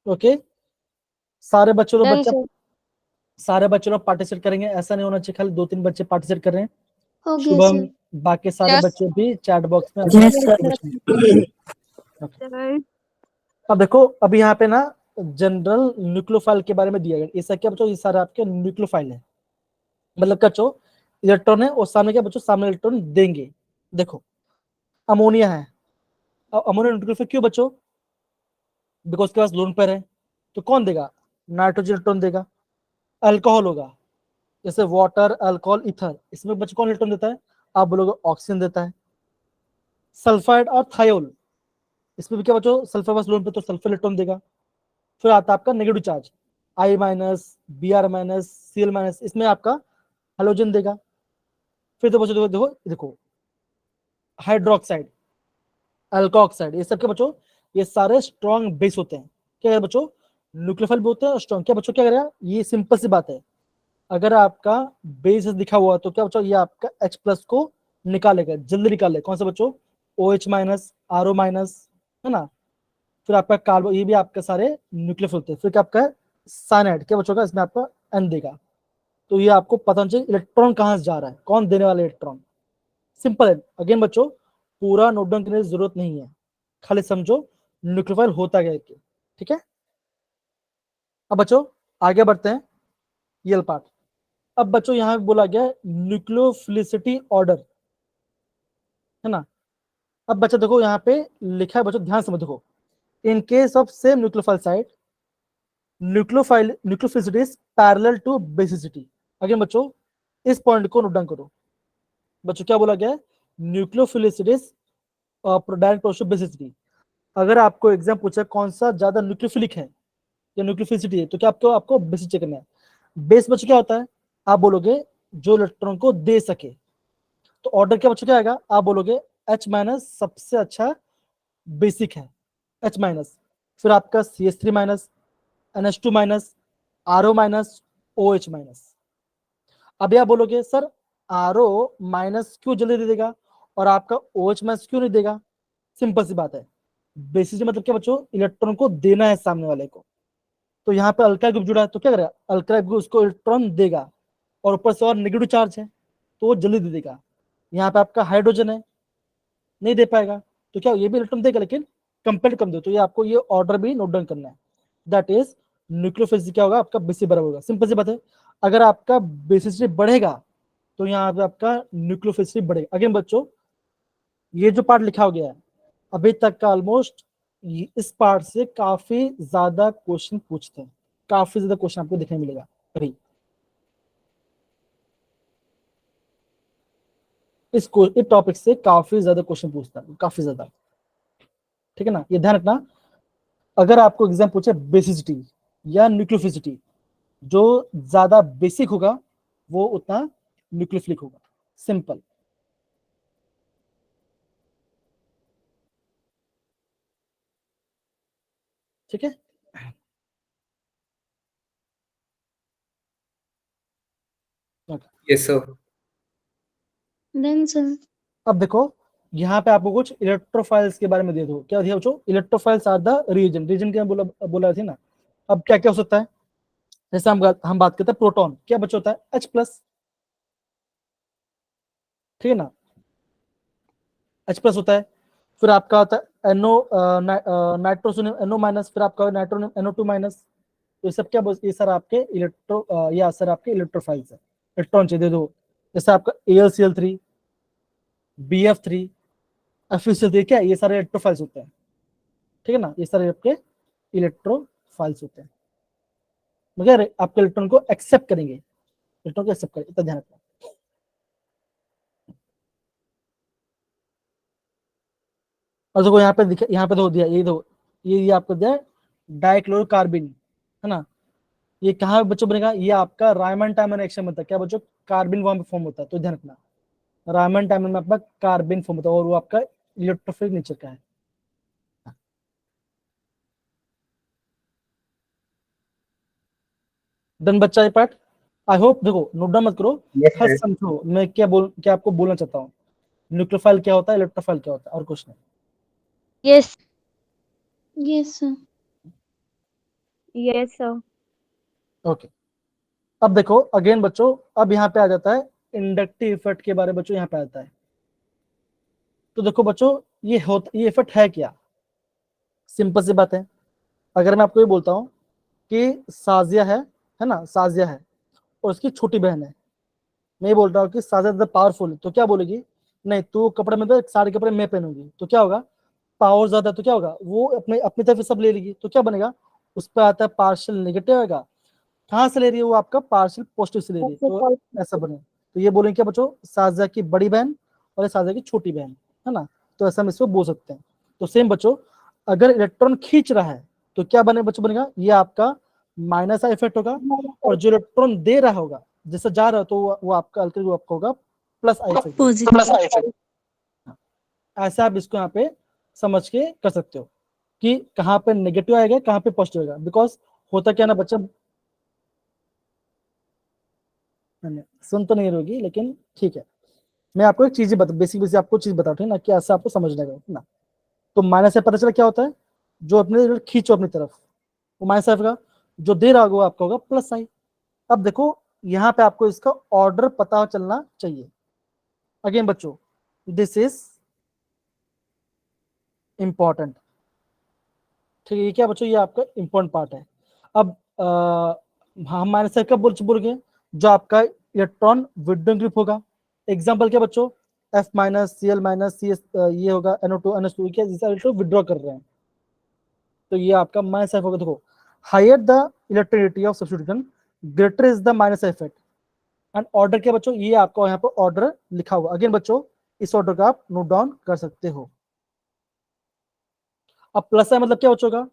Speaker 1: ओके, सारे बच्चों लोग
Speaker 3: डन सर,
Speaker 1: सारे बच्चे लोग पार्टिसिपेट करेंगे, ऐसा नहीं होना चाहिए खाली 2-3 बच्चे पार्टिसिपेट कर रहे हैं।
Speaker 3: हो गया
Speaker 1: शुभम,
Speaker 3: सर।
Speaker 1: बाकी सारे
Speaker 2: Yes.
Speaker 1: बच्चे भी चैट बॉक्स में
Speaker 4: Yes,
Speaker 1: अपना
Speaker 4: sir.
Speaker 1: question। अब देखो, अब यहाँ पे ना जनरल न्यूक्लियोफाइल के बारे में दिया गया, इसका क्या बच्चों, ये सारे आपके न्यूक्लियोफाइल है, मतलब क्या बच्चों, इलेक्ट्रॉन है और सामने क्या बच्चों, सामने इलेक्ट्रॉन देंगे। देखो अमोनिया है, अब अमोनिया न्यूक्लियोफाइल क्यों बच्चों, बिकॉज के पास लोन पेयर है, तो कौन देगा, नाइट्रोजन इलेक्ट्रॉन देगा। अल्कोहल होगा, जैसे वाटर, अल्कोहल, इथर, इसमें बच्चों कौन इलेक्ट्रॉन देता है, आप बोलोगे ऑक्सीजन देता है। सल्फाइड और थायोल, इसमें भी क्या बच्चों, सल्फर बस लोन पे तो सल्फर इलेक्ट्रॉन देगा। फिर आता है आपका negative charge, I minus, Br minus, Cl minus, इसमें आपका हेलोजन देगा। फिर तो बच्चों देखो देखो देखो, हाइड्रोक्साइड, अल्कोक्साइड, ये सब के बच्चों, ये सारे स्ट्रॉन्ग बेस होते हैं, क्या है बच्चों, न्यूक्लियोफाइल भी होते हैं स्ट्रॉन्ग, क्या बच्चों क्या करेगा, ये सिंपल सी बात है, अगर आपका बेस दिखा हुआ तो क्या बच्चों, ये आपका H प्लस को निकालेगा, जल्दी निकाले, कौन सा बच्चों, OH माइनस, RO माइनस, है ना। फिर आपका कार्बो, ये भी आपके सारे न्यूक्लियोफिल होते हैं। फिर क्या आपका साइनाइड, क्या बचोगा इसमें आपका N देगा। तो ये आपको पता होना चाहिए इलेक्ट्रॉन कहाँ से जा रहा है, कौन देने वाला इलेक्ट्रॉन। सिंपल है। अगेन बच्चों पूरा नोट डाउन करने की जरूरत नहीं है, खाली समझो न्यूक्लियोफाइल होता क्या है, ठीक है। अब बच्चों आगे बढ़ते हैं, ये पार्ट। अब बच्चों यहाँ बोला गया न्यूक्लियोफिलिसिटी ऑर्डर, है ना। अब बच्चों देखो यहाँ पे लिखा है, बच्चों ध्यान से देखो, in case of same nucleophile site nucleophilicity is parallel to basicity. Again बच्चों इस पॉइंट को नोट डाउन करो। बच्चों क्या बोला गया है, nucleophilicity is direct proportional to basicity. अगर आपको एग्जाम पूछा कौन सा ज्यादा न्यूक्लियोफिलिक है या न्यूक्लियोफिलिसिटी है, तो क्या आपको आपको बेसिसिटी करना है। बेस बच्चों क्या होता है, आप बोलोगे जो इलेक्ट्रॉन को दे सके। तो ऑर्डर क्या बच्चों क्या आएगा, आप बोलोगे H- सबसे अच्छा बेसिक है, H-, फिर आपका CH3-, NH2-, RO-, OH-। अब आप बोलोगे सर RO- क्यों जल्दी दे देगा और आपका OH- क्यों नहीं देगा। सिंपल सी बात है, बेसिस मतलब क्या बच्चों, इलेक्ट्रॉन को देना है सामने वाले को। तो यहाँ पे अल्काइल ग्रुप जुड़ा है, तो क्या करेगा, अल्काइल ग्रुप उसको इलेक्ट्रॉन देगा, और ऊपर से और नेगेटिव चार्ज है तो वो जल्दी दे देगा। यहाँ पे आपका हाइड्रोजन है, नहीं दे पाएगा, तो क्या ये भी इलेक्ट्रॉन देगा लेकिन कंपेयर कम दे। तो ये आपको ये ऑर्डर भी नोट डाउन करना है। दैट इज न्यूक्लियोफिलिसिटी क्या होगा, आपका बेसिस बराबर होगा। सिंपल सी बात है, अगर आपका बेसिसिटी बढ़ेगा तो यहाँ पे आपका न्यूक्लियोफिलिसिटी बढ़ेगा। अगेन बच्चों ये जो पार्ट लिखा हो गया है अभी तक का ऑलमोस्ट, इस पार्ट से काफी ज्यादा क्वेश्चन पूछते हैं, काफी ज्यादा क्वेश्चन आपको देखने मिलेगा अभी इस टॉपिक से। काफी ज्यादा क्वेश्चन पूछता है, काफी ज्यादा, ठीक है ना। ये ध्यान रखना, अगर आपको एग्जाम पूछे बेसिसिटी या न्यूक्लियोफिलिसिटी, जो ज्यादा बेसिक होगा वो उतना न्यूक्लियोफिलिक होगा। सिंपल, ठीक है।
Speaker 5: Yes, sir.
Speaker 2: देन सर
Speaker 1: अब देखो यहाँ पे आपको कुछ इलेक्ट्रोफाइल्स के बारे में दे दो। क्या दिया बच्चों, electrophiles are the reason, reason क्या बोला बोला थी ना। अब क्या क्या हो सकता है, जैसे हम बात करते हैं प्रोटॉन, क्या बच्चा होता है H+, ठीक है ना, H+ होता है। फिर आपका होता है NO नाइट्रोसोनियम NO-, फिर आपका नाइट्रोनियम NO2-। तो ये सब क्या ये सर आपके या सर आपके इलेक्ट्रोफाइल्स है, इलेक्ट्रॉन चाहिए दे दो। जैसे आपका AlCl3, BF3, FeCl3, क्या ये सारे इलेक्ट्रोफाइल्स होते हैं, ठीक है ना। ये सारे आपके इलेक्ट्रोफाइल्स होते हैं, मगर आपके इलेक्ट्रॉन को एक्सेप्ट करेंगे, इलेक्ट्रॉन को एक्सेप्ट करेंगे, इतना ध्यान रखना। और देखो यहाँ पे यहाँ पे दो दिया, ये दो, ये आपको दिया डाइक्लोरोकार्बिन, है ना। ये कहाँ बच्चों बनेगा, ये आपका रायमंड टाइमर रिएक्शन में होता है। क्या बच्चों, कार्बिन वहां पे फॉर्म होता है, तो ध्यान रखना रायमंड टाइमर में आपका कार्बिन फॉर्म होता है और वो आपका इलेक्ट्रोफिलिक नेचर का है। डन बच्चा ये पार्ट, आई होप। देखो नोट डाउन मत करो,
Speaker 5: Yes,
Speaker 1: हर
Speaker 5: sir.
Speaker 1: समझो मैं क्या आपको बोलना चाहता हूँ। न्यूक्लियोफाइल क्या होता है, इलेक्ट्रोफाइल क्या होता है, और कुछ नहीं।
Speaker 3: Yes
Speaker 2: yes sir
Speaker 3: yes sir.
Speaker 1: Okay, अब देखो अगेन बच्चों, अब यहाँ पे आ जाता है इंडक्टिव इफेक्ट के बारे में बच्चों, यहाँ पे आता है। तो देखो बच्चों ये इफेक्ट है क्या, सिंपल सी बात है। अगर मैं आपको ये बोलता हूँ कि साजिया है ना, साजिया है और उसकी छोटी बहन है, मैं ये बोल रहा हूँ कि साजिया ज्यादा पावरफुल है, तो क्या बोलेगी, नहीं तू कपड़े में तो सारे कपड़े मैं पहनूंगी। तो क्या होगा, पावर ज्यादा, तो क्या होगा, वो अपने अपनी तरफ सब ले लेगी। तो क्या बनेगा, उस पर आता है पार्शियल नेगेटिव आएगा। कहाँ से ले रही है वो, आपका पार्शियल पॉजिटिव से ले रही है, तो ऐसा बने। तो ये बोलेंगे क्या बच्चों, साजिया की बड़ी बहन और साजिया की छोटी बहन, है ना। तो ऐसा हम इसको बोल सकते हैं। तो सेम बच्चों, अगर इलेक्ट्रॉन खींच रहा है तो क्या बने बच्चों, बनेगा ये आपका माइनस का इफेक्ट होगा, और जो इलेक्ट्रॉन दे रहा होगा जैसे जा रहा है तो वो आपका अल्काइल ग्रुप आपका होगा प्लस आई इफेक्ट।
Speaker 2: पॉजिटिव
Speaker 1: ऐसा आप इसको यहाँ पे समझ के कर सकते हो कि कहाँ पे नेगेटिव आएगा, कहाँ पे पॉजिटिव आएगा। बिकॉज होता क्या ना बच्चा, सुन तो नहीं रहोगी लेकिन ठीक है, मैं आपको एक चीज बता, बेसिक आपको चीज बताऊँ, ठीक है ना, कि ऐसा आपको समझना है ना। तो माइनस से पता चला क्या होता है, जो अपने खींचो अपनी तरफ, वो माइनस आई का, जो दे रहा होगा वो आपका होगा प्लस आई। अब देखो यहाँ पे आपको इसका ऑर्डर पता चलना चाहिए। अगेन बच्चों दिस इज इंपॉर्टेंट, ठीक है। ये क्या बच्चों, ये आपका इंपॉर्टेंट पार्ट है। अब हम माइनस आई कब बोल गए, जो आपका इलेक्ट्रॉन विड्रॉइंग ग्रुप होगा। एग्जांपल क्या बच्चों, F minus Cl minus CS, ये होगा NO2 NH2, क्या जिसे इलेक्ट्रॉन विड्रॉ कर रहे हैं, तो ये आपका माइनस एफ होगा। देखो higher the electricity of substitution greater is the minus effect. And order क्या बच्चों, ये आपको यहाँ पर ऑर्डर लिखा हुआ। अगेन बच्चों इस ऑर्डर का आप नोट डाउन कर सकते हो। अब प्लस है मतलब क्या बच्चों का,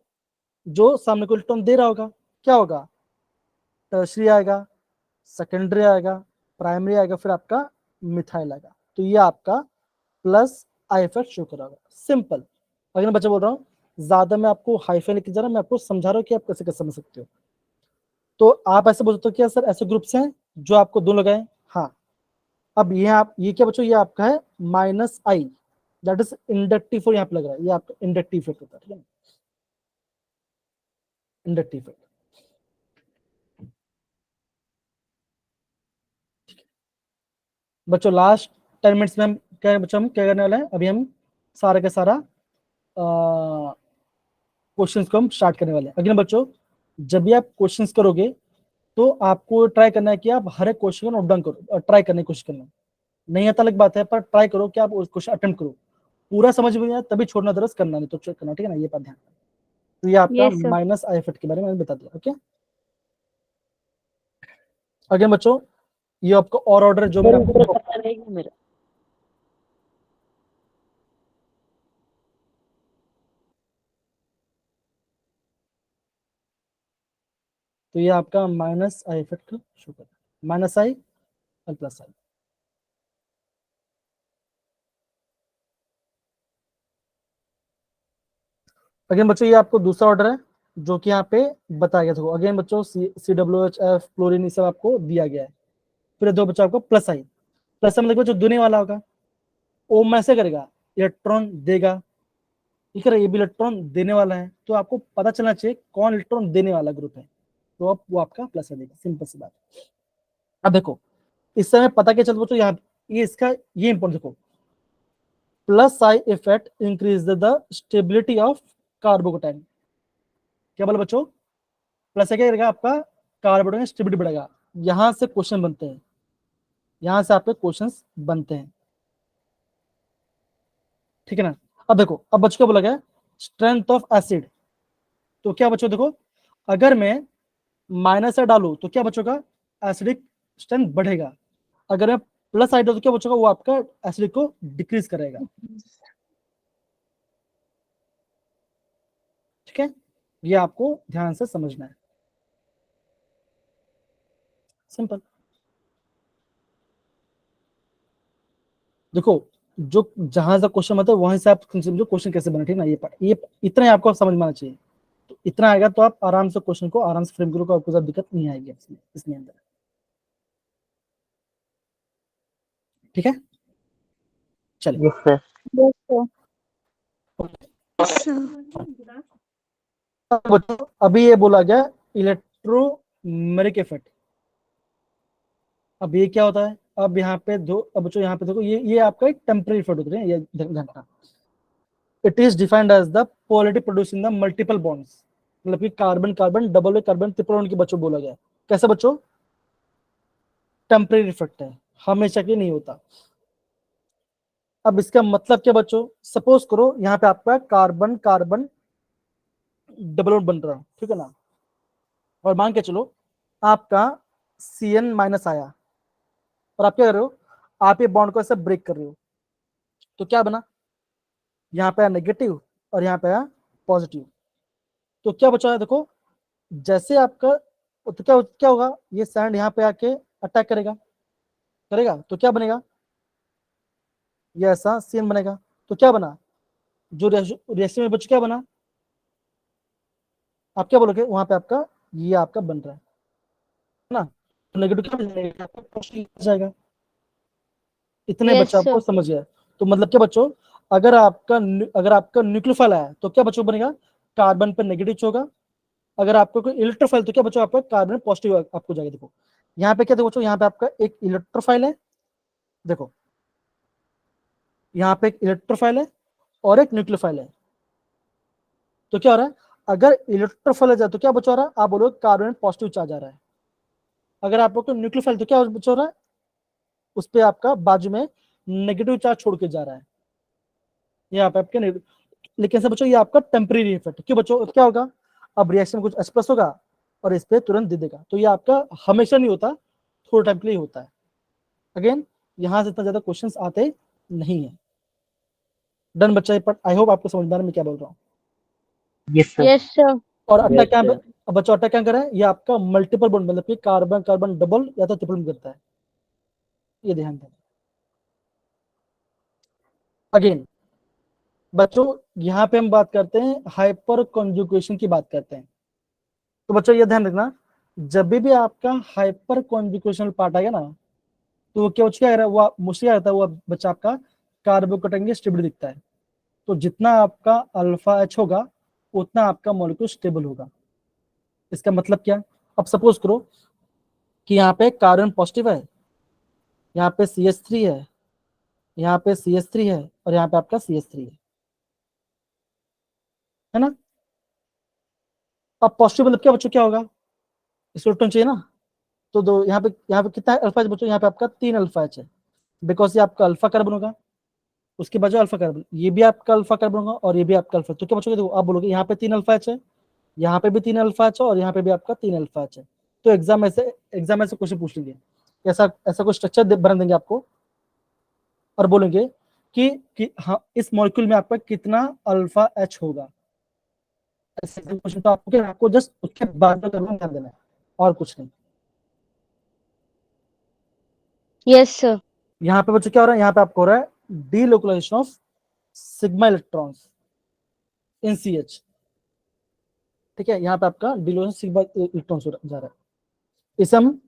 Speaker 1: जो सामने को इलेक्ट्रॉन दे रहा होगा क्या होगा, टर्शरी आएगा, सेकेंडरी आएगा, प्राइमरी आएगा, फिर आपका मिथाइल आएगा। तो ये आपका प्लस आई इफेक्ट शो कराएगा। सिंपल। अगर बच्चा बोल रहा हूँ ज्यादा मैं आपको हाईफाई लेके जा रहा हूँ, मैं आपको समझा रहा हूँ कि आप कैसे कैसे समझ सकते हो। तो आप ऐसे बोल सकते हो क्या सर ऐसे ग्रुप्स हैं जो आपको दो लगाए, हाँ। अब ये आप ये क्या बच्चों, ये आपका है minus I, that is inductive four, यहाँ पे लग रहा है, ये आपका इंडक्टिव इफेक्ट होता है, ठीक है, इंडक्टिव इफेक्ट। बच्चों लास्ट 10 मिनट्स में हम क्या बच्चों हम क्या करने वाले हैं, अभी हम सारा का सारा क्वेश्चंस को हम स्टार्ट करने वाले हैं। अगेन बच्चों जब भी आप क्वेश्चंस करोगे तो आपको ट्राई करना है कि आप हर एक क्वेश्चन को नोट डाउन करो और ट्राई करने की कोशिश करना। नहीं आता अलग बात है, पर ट्राई करो कि आप उस क्वेश्चन अटेम्प्ट करो। पूरा समझ में आया तभी छोड़ना, दरस करना नहीं तो चेक करना, ठीक है ना, ये बात ध्यान। तो ये आपका
Speaker 2: Yes, sir.
Speaker 1: Minus I effect के बारे में मैंने बता दिया। ओके अगेन बच्चों ये आपका और ऑर्डर जो मैंने आपको
Speaker 4: पता नहीं है मेरा।
Speaker 1: तो ये आपका माइनस आई इफेक्ट शो कर, माइनस आई और प्लस आई। अगेन बच्चों ये आपको दूसरा ऑर्डर है जो कि यहाँ पे बताया गया था। अगेन बच्चों COOH F क्लोरीन ये सब आपको दिया गया है। फिर दो बच्चों आपको प्लस आई, प्लस मतलब जो देने वाला होगा ओ में ऐसे करेगा, इलेक्ट्रॉन देगा, ठीक है, ये भी इलेक्ट्रॉन देने वाला है, तो आपको पता चलना चाहिए कौन इलेक्ट्रॉन देने वाला ग्रुप है, तो अब वो आपका प्लस आ देगा। सिंपल सी बात। अब देखो इस समय पता क्या चल बच्चों, यहाँ ये इसका ये इंपॉर्टेंट देखो, plus I effect increase the stability of carbocation. क्या बोला बच्चों, प्लस क्या करेगा आपका कार्बोकेटाइन स्टेबिलिटी बढ़ेगा। यहां से क्वेश्चन बनते हैं, यहां से आपके क्वेश्चंस बनते हैं, ठीक है ना। अब देखो अब बच्चों क्या बोला गया, स्ट्रेंथ ऑफ एसिड। तो क्या बच्चों देखो अगर मैं माइनस आई डालू तो क्या बच्चों का एसिडिक स्ट्रेंथ बढ़ेगा, अगर मैं प्लस आई डालू तो क्या बच्चों का वो आपका एसिडिक को डिक्रीज करेगा, ठीक है। ये आपको ध्यान से समझना है, सिंपल। देखो जो जहां से क्वेश्चन आता है वहीं से आप समझो क्वेश्चन कैसे बने, ठीक है ना। ये इतना ही आपको समझ में आना चाहिए, तो इतना आएगा तो आप आराम से क्वेश्चन को आराम से फ्रेम करोगे, आपको ज्यादा दिक्कत नहीं आएगी इसमें अंदर, ठीक है। चलिए
Speaker 4: यस सर।
Speaker 2: Yes, sir.
Speaker 1: अभी ये बोला गया इलेक्ट्रोमेरिक इफेक्ट। अब ये क्या होता है, अब यहाँ पे दो, अब बच्चों यहाँ पे देखो ये आपका एक टेम्परेरी इफेक्ट होता है, ये ध्यान रखना। It is defined as the polarity producing the multiple bonds, मतलब कि carbon carbon double carbon triple bond के बच्चों बोला गया। कैसे बच्चों, टेम्परेरी इफेक्ट है, हमेशा के नहीं होता। अब इसका मतलब क्या बच्चों, सपोज करो यहाँ पे आपका कार्बन कार्बन डबल बॉन्ड बन रहा है, ठीक है ना, और मान के चलो आपका CN माइनस आया और आप क्या कर रहे हो, आप ये बॉन्ड को ऐसे ब्रेक कर रहे हो, तो क्या बना, यहाँ पे आया नेगेटिव और यहाँ पे आया पॉजिटिव, तो क्या बचा है देखो, जैसे आपका तो क्या क्या होगा, ये सैंड यहाँ पे आके अटैक करेगा करेगा तो क्या बनेगा, ये ऐसा CN बनेगा, तो क्या बना, जो रिएक्शन में बच्चों क्या बना, आप क्या बोलोगे वहां पे आपका ये आपका बन रहा है ना, तो नेगेटिव क्या बन जाएगा, आपका पॉजिटिव जाएगा। इतने
Speaker 3: Yes,
Speaker 1: बच्चे आपको
Speaker 3: sir.
Speaker 1: समझ गया। तो मतलब क्या बच्चों, अगर आपका न्यूक्लियोफाइल आया तो क्या बच्चों बनेगा, कार्बन पे नेगेटिव होगा। अगर आपको कोई इलेक्ट्रोफाइल तो क्या बच्चों आपका कार्बन पॉजिटिव आपको जाएगा। देखो यहाँ पे क्या देखो बच्चों, यहाँ पे आपका एक इलेक्ट्रोफाइल है, देखो यहाँ पे एक इलेक्ट्रोफाइल है और एक न्यूक्लियोफाइल है। तो क्या हो रहा है, अगर इलेक्ट्रोफाइल है तो क्या बच्चों हो रहा है, आप बोलो कार्बन पॉजिटिव चार्ज आ रहा है। अगर आपको न्यूक्लियोफाइल तो क्या बच्चों हो रहा है, उस पर आपका बाजू में नेगेटिव चार्ज छोड़ के जा रहा है यहाँ पे आपके। लेकिन से बच्चों ये आपका टेम्परेरी इफेक्ट, क्यों बच्चों क्या होगा, अब रिएक्शन कुछ H+ होगा और इस पे तुरंत दे देगा। तो ये आपका हमेशा नहीं होता, थोड़ा टाइम के लिए होता है। अगेन यहां से इतना ज्यादा क्वेश्चंस आते नहीं है। डन बच्चा, पर आई होप आपको समझ में आ रहा है मैं क्या बोल रहा हूँ।
Speaker 5: Yes, sir.
Speaker 3: Yes sir.
Speaker 1: और अट्टा
Speaker 5: Yes,
Speaker 1: क्या
Speaker 5: sir.
Speaker 1: अब बच्चों अट्टा क्या कर रहा है, ये आपका मल्टीपल बॉन्ड मतलब कि कार्बन कार्बन डबल या तो ट्रिपल करता है, ये ध्यान दें। अगेन बच्चों यहाँ पे हम बात करते हैं हाइपर कॉन्जुगेशन की बात करते हैं। तो बच्चों ये ध्यान रखना, जब भी आपका हाइपर कॉन्जुगेशनल पार्ट आएगा ना, तो वो क्या क्या है, वो मुश्किल आता है, वो बच्चा आपका कार्बोकेटन स्टेबल दिखता है। तो जितना आपका अल्फा H होगा उतना आपका मॉलिक्यूल स्टेबल होगा। इसका मतलब क्या, अब सपोज करो कि यहाँ पे कार्बन पॉजिटिव है, यहाँ पे CH3 है, यहाँ पे CH3 है और यहाँ पे आपका CH3 है ना। अब पॉजिटिव मतलब क्या बच्चों, क्या होगा, इसको इलेक्ट्रॉन चाहिए ना। तो दो यहाँ पे कितना अल्फा H बच्चों, यहाँ पे आपका 3 अल्फा H है, बिकॉज ये आपका अल्फा कार्बन होगा, उसके बाद जो अल्फा कार्बन, ये भी आपका अल्फा कार्बन होगा और ये भी आपका अल्फा। तो क्या बच्चों देखो आप बोलोगे यहाँ पे 3 अल्फा H है, यहाँ पे भी 3 अल्फा H है और यहाँ पे भी आपका 3 अल्फा H है। तो एग्जाम ऐसे क्वेश्चन पूछ लेंगे, ऐसा ऐसा कुछ स्ट्रक्चर बना देंगे आपको और बोलेंगे कि हाँ इस मॉलिक्यूल में आपका कितना अल्फा H होगा। ऐसे क्वेश्चन तो आपको जस्ट उसके बाद में करना ध्यान देना है और कुछ नहीं।
Speaker 3: Yes sir.
Speaker 1: यहाँ पे बच्चों क्या हो रहा है, यहाँ पे आपको हो रहा है delocalisation of sigma electrons in CH। ठीक है, यहाँ पे आपका डीलोकलाइजेशन सिग्मा इलेक्ट्रॉन्स जा रहा है। इसे हम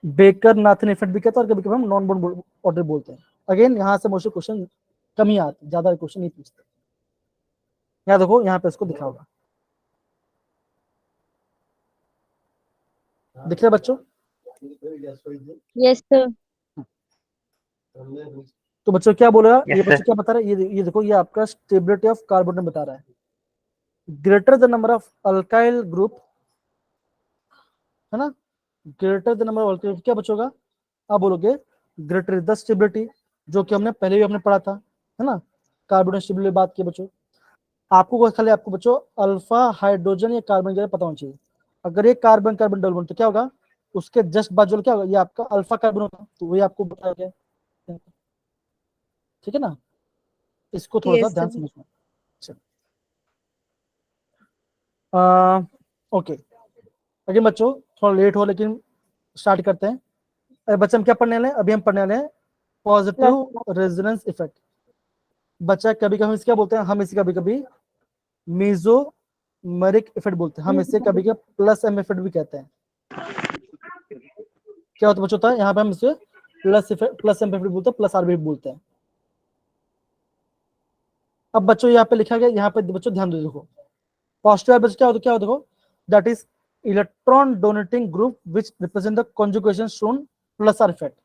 Speaker 1: बेकर नाथन इफेक्ट भी कहते हैं और कभी कभी हम नॉन बॉन्ड ऑर्डर बोलते हैं। अगेन यहाँ से मोस्टली क्वेश्चन कम ही आते, ज्यादा क्वेश्चन नहीं पूछते। यहाँ देखो यहाँ पे इसको दिखा होगा, दिख रहा है बच्चों।
Speaker 3: Yes sir.
Speaker 1: तो बच्चों क्या बोल रहा है,
Speaker 5: Yes,
Speaker 1: ये
Speaker 5: sir.
Speaker 1: बच्चों क्या बता रहा है, ये देखो ये आपका स्टेबिलिटी ऑफ कार्बन बता रहा है। Greater the number of alkyl group, है ना, greater the number of alkyl क्या बच्चों का, आप बोलोगे ग्रेटर द स्टेबिलिटी, जो कि हमने पहले भी हमने पढ़ा था, है ना, कार्बन स्टेबिलिटी बात की बच्चों। आपको खाली आपको बच्चों अल्फा हाइड्रोजन या कार्बन जगह पता होना चाहिए। अगर ये कार्बन कार्बन डबल बॉन्ड तो क्या होगा, उसके जस्ट बाजू क्या होगा, ये आपका अल्फा कार्बन होगा, तो वही आपको बताया गया। ठीक है ना, इसको थोड़ा सा
Speaker 2: Yes,
Speaker 1: ध्यान
Speaker 2: sir.
Speaker 1: समझना। ओके अगेन बच्चों थोड़ा लेट हो लेकिन स्टार्ट करते हैं। अरे बच्चे हम क्या पढ़ने वाले हैं, अभी हम पढ़ने वाले हैं पॉजिटिव रेजोनेंस इफेक्ट। बच्चा कभी कभी इसे क्या बोलते हैं, हम इसे कभी कभी मेसोमेरिक इफेक्ट बोलते हैं, हम इसे कभी कभी प्लस एम इफेक्ट भी कहते हैं। क्या होता है बच्चों, होता है यहाँ पे हम इसे प्लस एम इफेक्ट बोलते हैं, प्लस आर भी बोलते हैं। अब बच्चों यहाँ पे लिखा गया, यहाँ पे बच्चों ध्यान दो, देखो पॉजिटिव बच्चों क्या होता देखो, that is electron donating group which represent the conjugation shown plus are effect.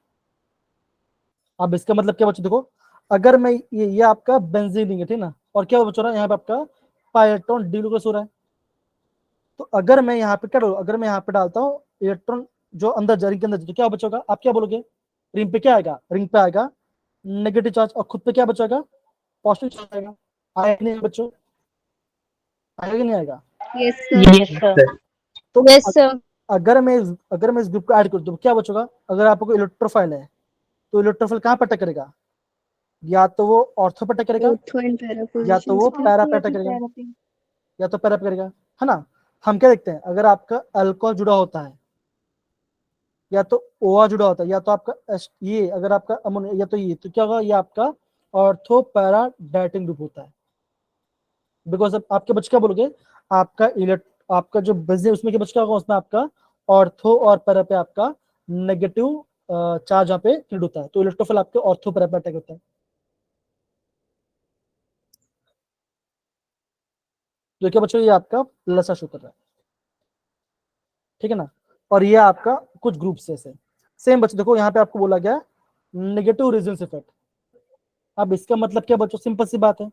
Speaker 1: अब इसका मतलब क्या बच्चों देखो, अगर मैं ये आपका बेंजीन है ठीक ना, और क्या बच्चों रहा है यहाँ पे आपका पाइलेक्ट्रॉन डीलुकस हो रहा है। तो अगर मैं यहाँ पे क्या डालू, अगर मैं यहाँ पे डालता हूँ इलेक्ट्रॉन जो अंदर रिंग के अंदर, तो क्या बचोगा, आप क्या बोलोगे, रिंग पे क्या आएगा, रिंग पे आएगा नेगेटिव चार्ज और खुद पे क्या बचेगा, पॉजिटिव चार्ज आएगा। आएगा नहीं बच्चों, आएगा कि नहीं आएगा।
Speaker 2: Yes, sir.
Speaker 4: Yes sir.
Speaker 1: तो
Speaker 3: यस सर।
Speaker 1: अगर मैं इस ग्रुप को ऐड कर दूं तो क्या बचेगा, अगर आपको इलेक्ट्रोफाइल है तो इलेक्ट्रोफाइल कहाँ पर अटैक करेगा, या तो वो ऑर्थो पर अटैक करेगा,
Speaker 2: Ortho and para
Speaker 1: या तो
Speaker 2: positions
Speaker 1: वो
Speaker 2: पे
Speaker 1: पैरा पे
Speaker 2: या
Speaker 1: अटैक
Speaker 2: फिर
Speaker 1: करेगा,
Speaker 2: para पे।
Speaker 1: या तो पैरा पे करेगा, है ना। हम क्या देखते हैं, अगर आपका अल्कोहल जुड़ा होता है या तो OH जुड़ा होता है या तो आपका ये अगर आपका अमोनिया या तो ये, तो क्या होगा, ये आपका ऑर्थो पैरा डाइटिंग ग्रुप होता है। बिकॉज अब आपके बच्चे क्या बोलोगे, आपका जो बिजनेस उसमें क्या बच्चा होगा, उसमें आपका ऑर्थो और पैरा पे आपका नेगेटिव चार्ज यहाँ पे क्रिएट होता है, तो इलेक्ट्रोफिल आपके ऑर्थो पैरा पे अटैक होता है। तो क्या बच्चों, ये आपका प्लस शो कर रहा है, ठीक है ना। और ये आपका कुछ ग्रुप से सेम बच्चों, देखो यहाँ पे आपको बोला गया नेगेटिव रेजोनेंस इफेक्ट। अब इसका मतलब क्या बच्चों, सिंपल सी बात है,